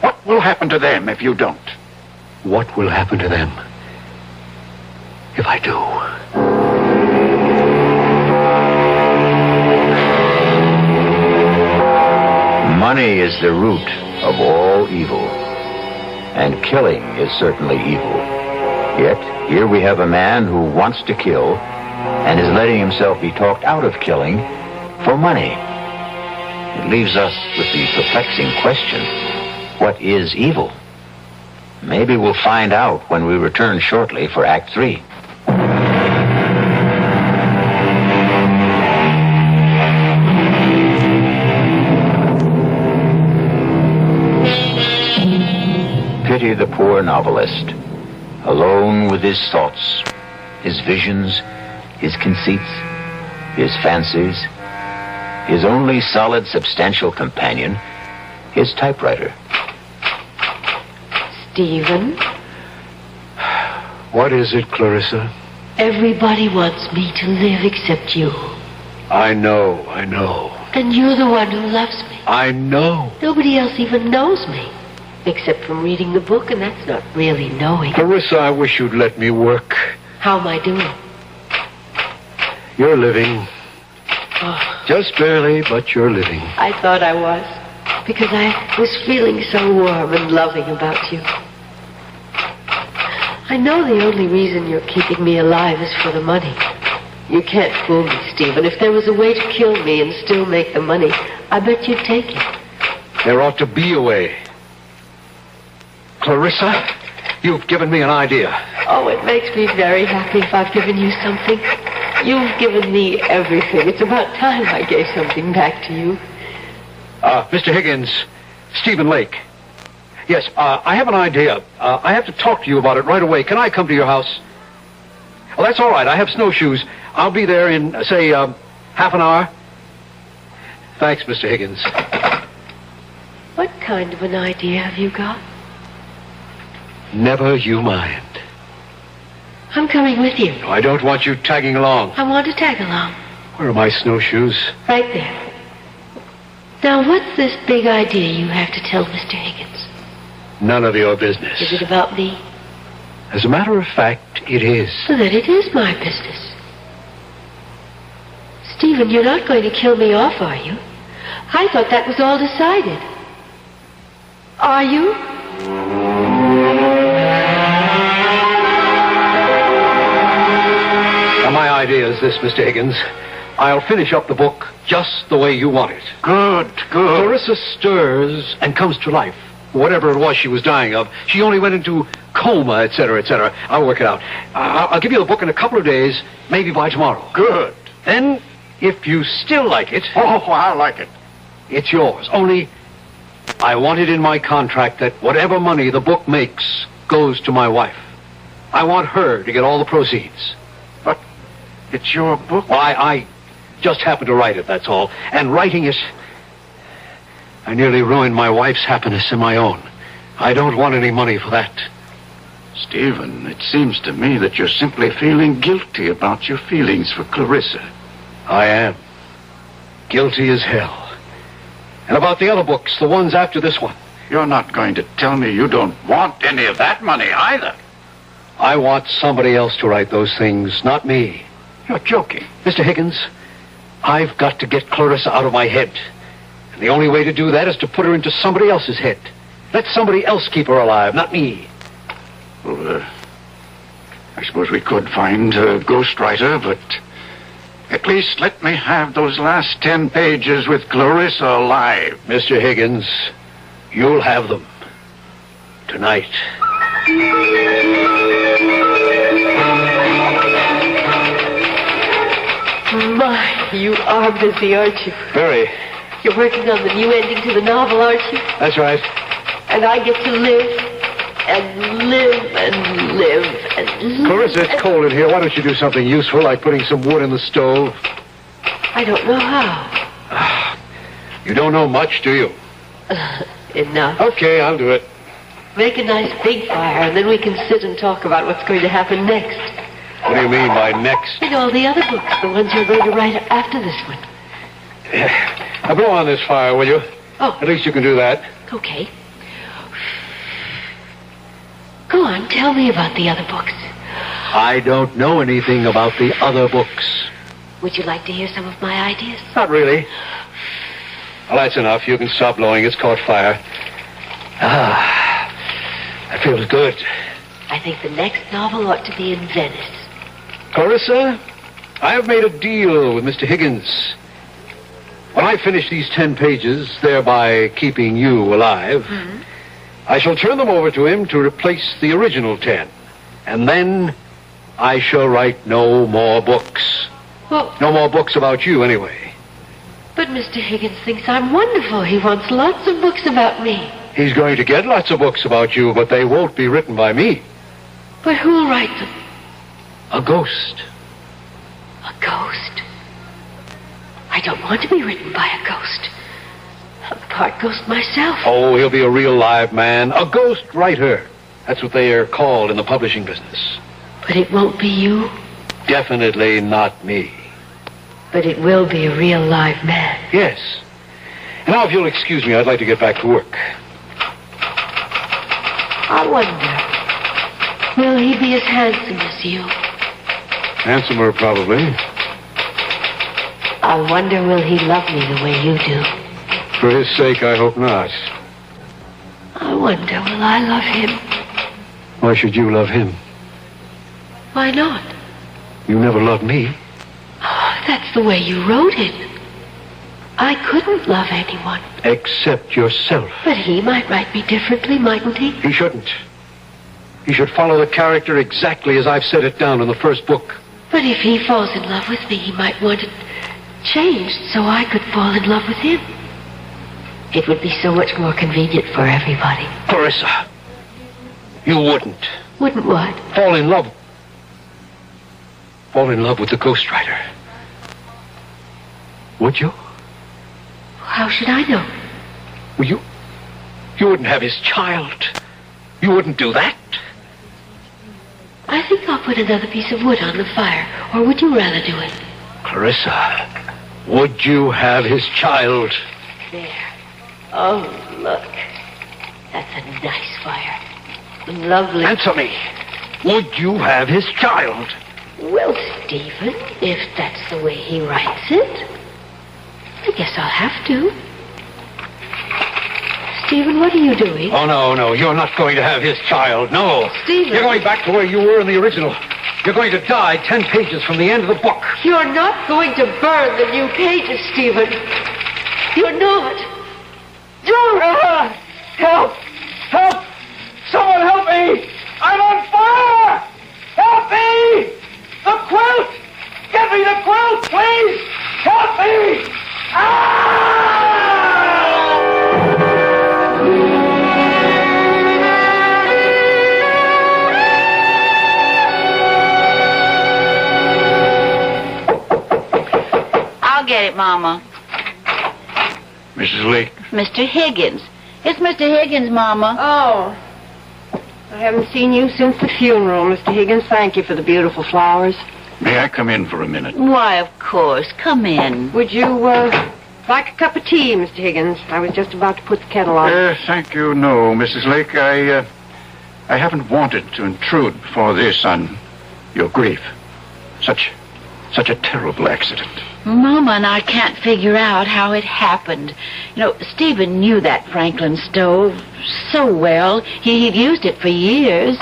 What will happen to them if you don't? What will happen to them if I do? Money is the root of all evil, and killing is certainly evil. Yet, here we have a man who wants to kill and is letting himself be talked out of killing for money. It leaves us with the perplexing question, what is evil? Maybe we'll find out when we return shortly for Act 3. Pity the poor novelist, alone with his thoughts, his visions, his conceits, his fancies, his only solid, substantial companion, his typewriter. Stephen? What is it, Clarissa? Everybody wants me to live except you. I know. And you're the one who loves me. I know. Nobody else even knows me. Except from reading the book, and that's not really knowing. Clarissa, I wish you'd let me work. How am I doing? You're living. Oh. Just barely, but you're living. I thought I was. Because I was feeling so warm and loving about you. I know the only reason you're keeping me alive is for the money. You can't fool me, Stephen. If there was a way to kill me and still make the money, I bet you'd take it. There ought to be a way. Clarissa, you've given me an idea. Oh, it makes me very happy if I've given you something. You've given me everything. It's about time I gave something back to you. Mr. Higgins, Stephen Lake. Yes, I have an idea. I have to talk to you about it right away. Can I come to your house? Well, that's all right. I have snowshoes. I'll be there in, say, half an hour. Thanks, Mr. Higgins. What kind of an idea have you got? Never you mind. I'm coming with you. No, I don't want you tagging along. I want to tag along. Where are my snowshoes? Right there. Now, what's this big idea you have to tell Mr. Higgins? None of your business. Is it about me? As a matter of fact, it is. So then it is my business. Stephen, you're not going to kill me off, are you? I thought that was all decided. Are you? Now, my idea is this, Mr. Higgins. I'll finish up the book just the way you want it. Good. Clarissa stirs and comes to life. Whatever it was she was dying of, she only went into coma, etc., etc. I'll work it out. I'll give you the book in a couple of days, maybe by tomorrow. Good. Then, if you still like it... Oh, I'll like it. it's yours. Only, I want it in my contract that whatever money the book makes goes to my wife. I want her to get all the proceeds. But it's your book. Well, I just happened to write it, that's all. And writing it, I nearly ruined my wife's happiness and my own. I don't want any money for that. Stephen, it seems to me that you're simply feeling guilty about your feelings for Clarissa. I am. Guilty as hell. And about the other books, the ones after this one. You're not going to tell me you don't want any of that money either. I want somebody else to write those things, not me. You're joking. Mr. Higgins, I've got to get Clarissa out of my head. And the only way to do that is to put her into somebody else's head. Let somebody else keep her alive, not me. Well, I suppose we could find a ghostwriter, but at least let me have those last 10 pages with Clarissa alive. Mr. Higgins, you'll have them. Tonight. My, you are busy, aren't you? Very. You're working on the new ending to the novel, aren't you? That's right. And I get to live and live and live and live. Clarissa, it's cold in here. Why don't you do something useful, like putting some wood in the stove? I don't know how. You don't know much, do you? Enough. Okay, I'll do it. Make a nice big fire, and then we can sit and talk about what's going to happen next. What do you mean by next? And all the other books, the ones you're going to write after this one. Now blow on this fire, will you? Oh. At least you can do that. Okay. Go on, tell me about the other books. I don't know anything about the other books. Would you like to hear some of my ideas? Not really. Well, that's enough. You can stop blowing. It's caught fire. That feels good. I think the next novel ought to be in Venice. Clarissa, I have made a deal with Mr. Higgins. When I finish these 10 pages, thereby keeping you alive, I shall turn them over to him to replace the original 10. And then I shall write no more books. Well, no more books about you, anyway. But Mr. Higgins thinks I'm wonderful. He wants lots of books about me. He's going to get lots of books about you, but they won't be written by me. But who'll write them? A ghost. A ghost? I don't want to be written by a ghost. I'm part ghost myself. Oh, he'll be a real live man. A ghost writer. That's what they are called in the publishing business. But it won't be you? Definitely not me. But it will be a real live man. Yes. And now, if you'll excuse me, I'd like to get back to work. I wonder, will he be as handsome as you? Handsomer, probably. I wonder, will he love me the way you do? For his sake, I hope not. I wonder, will I love him? Why should you love him? Why not? You never loved me. Oh, that's the way you wrote it. I couldn't love anyone. Except yourself. But he might write me differently, mightn't he? He shouldn't. He should follow the character exactly as I've set it down in the first book. But if he falls in love with me, he might want it changed so I could fall in love with him. It would be so much more convenient for everybody. Clarissa, you wouldn't. Wouldn't what? Fall in love. Fall in love with the ghostwriter. Would you? How should I know? Well, you wouldn't have his child. You wouldn't do that. I think I'll put another piece of wood on the fire. Or would you rather do it? Clarissa, would you have his child? There. Oh, look. That's a nice fire. Lovely. Answer me. Would you have his child? Well, Stephen, if that's the way he writes it, I guess I'll have to. Stephen, what are you doing? Oh, no. You're not going to have his child. No. Stephen. You're going back to where you were in the original. You're going to die 10 pages from the end of the book. You're not going to burn the new pages, Stephen. You're not. Help! Help! Someone help me! I'm on fire! Help me! The quilt! Get me the quilt, please! Help me! Ah! get it, Mama. Mrs. Lake. Mr. Higgins. It's Mr. Higgins, Mama. Oh. I haven't seen you since the funeral, Mr. Higgins. Thank you for the beautiful flowers. May I come in for a minute? Why, of course. Come in. Would you, like a cup of tea, Mr. Higgins? I was just about to put the kettle on. Thank you, no, Mrs. Lake. I haven't wanted to intrude before this on your grief. Such a terrible accident. Mama and I can't figure out how it happened. You know, Stephen knew that Franklin stove so well. He'd used it for years.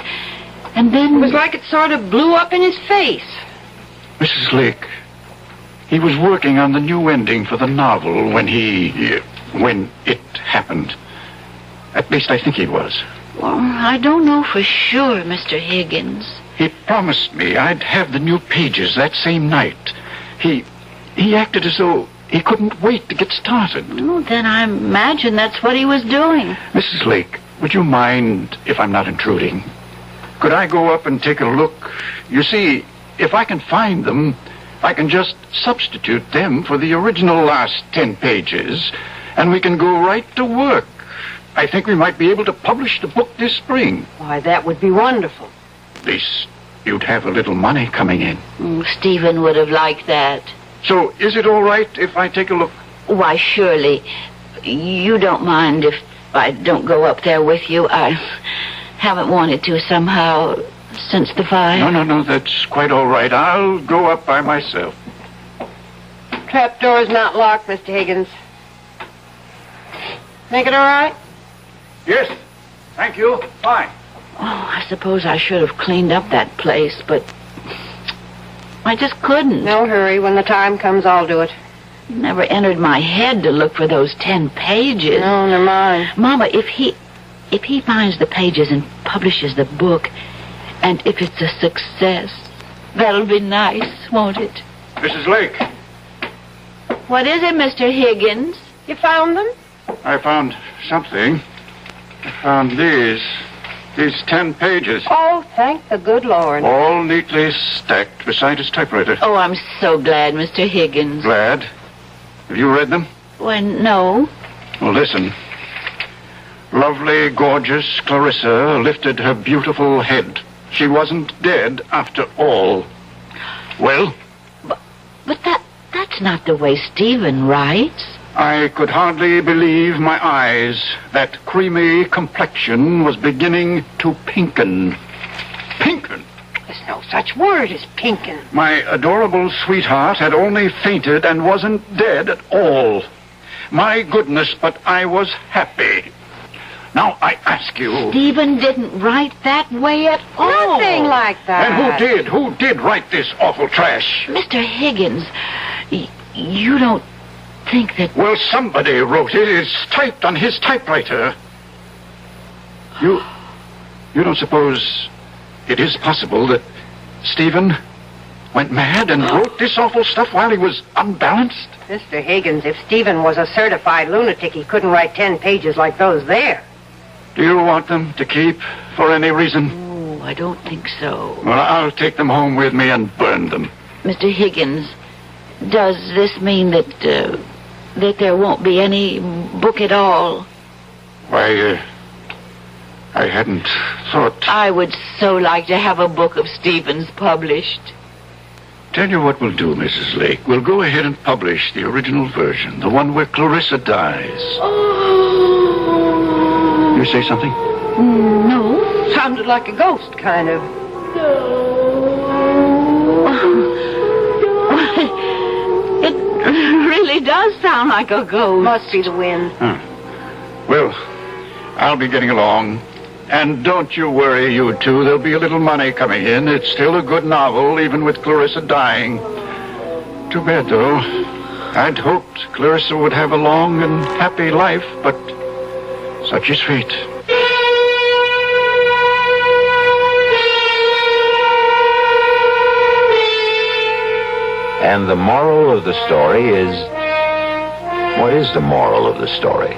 And then... It was like it sort of blew up in his face. Mrs. Lake, he was working on the new ending for the novel when it happened. At least I think he was. Well, I don't know for sure, Mr. Higgins. He promised me I'd have the new pages that same night. He acted as though he couldn't wait to get started. Well, then I imagine that's what he was doing. Mrs. Lake, would you mind if I'm not intruding? Could I go up and take a look? You see, if I can find them, I can just substitute them for the original last 10 pages, and we can go right to work. I think we might be able to publish the book this spring. Why, that would be wonderful. At least you'd have a little money coming in. Stephen would have liked that. So, is it all right if I take a look? Why, surely. You don't mind if I don't go up there with you? I haven't wanted to somehow since the fire. No, that's quite all right. I'll go up by myself. Trapdoor's not locked, Mr. Higgins. Make it all right? Yes, thank you. Fine. Oh, I suppose I should have cleaned up that place, but I just couldn't. No hurry. When the time comes, I'll do it. It never entered my head to look for those 10 pages. No, they're mine. Mama, if he finds the pages and publishes the book, and if it's a success, that'll be nice, won't it? Mrs. Lake. What is it, Mr. Higgins? You found them? I found something. I found these 10 pages. Oh, thank the good Lord. All neatly stacked beside his typewriter. Oh, I'm so glad, Mr. Higgins. Glad? Have you read them? Well, no. Well, listen. Lovely, gorgeous Clarissa lifted her beautiful head. She wasn't dead after all. Well? But that's not the way Stephen writes. I could hardly believe my eyes. That creamy complexion was beginning to pinken. Pinken? There's no such word as pinken. My adorable sweetheart had only fainted and wasn't dead at all. My goodness, but I was happy. Now, I ask you... Stephen didn't write that way at all. Nothing like that. And who did? Who did write this awful trash? Mr. Higgins, you don't think that... Well, somebody wrote it. It's typed on his typewriter. You don't suppose it is possible that Stephen went mad and wrote this awful stuff while he was unbalanced? Mr. Higgins, if Stephen was a certified lunatic, he couldn't write 10 pages like those there. Do you want them to keep for any reason? Oh, I don't think so. Well, I'll take them home with me and burn them. Mr. Higgins, does this mean that there won't be any book at all? Why, I hadn't thought... I would so like to have a book of Stephen's published. Tell you what we'll do, Mrs. Lake. We'll go ahead and publish the original version, the one where Clarissa dies. You say something? No. Sounded like a ghost, kind of. It really does sound like a ghost. Must be the wind. Well, I'll be getting along. And don't you worry, you two. There'll be a little money coming in. It's still a good novel, even with Clarissa dying. Too bad, though. I'd hoped Clarissa would have a long and happy life, but such is fate. And the moral of the story is... What is the moral of the story?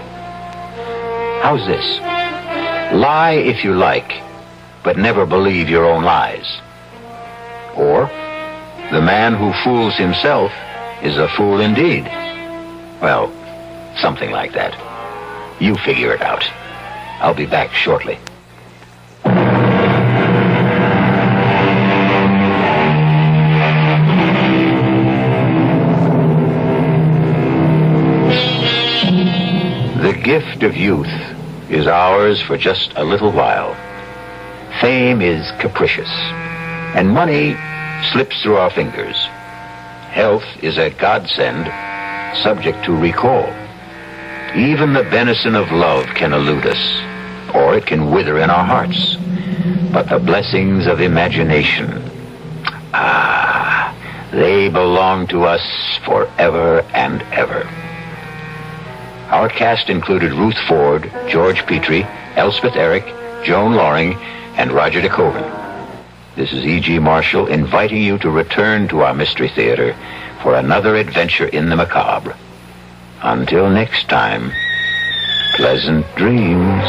How's this? Lie if you like, but never believe your own lies. Or, the man who fools himself is a fool indeed. Well, something like that. You figure it out. I'll be back shortly. The gift of youth is ours for just a little while. Fame is capricious, and money slips through our fingers. Health is a godsend, subject to recall. Even the benison of love can elude us, or it can wither in our hearts. But the blessings of imagination, they belong to us forever and ever. Our cast included Ruth Ford, George Petrie, Elspeth Eric, Joan Loring, and Roger DeCoven. This is E.G. Marshall inviting you to return to our Mystery Theater for another adventure in the macabre. Until next time, pleasant dreams.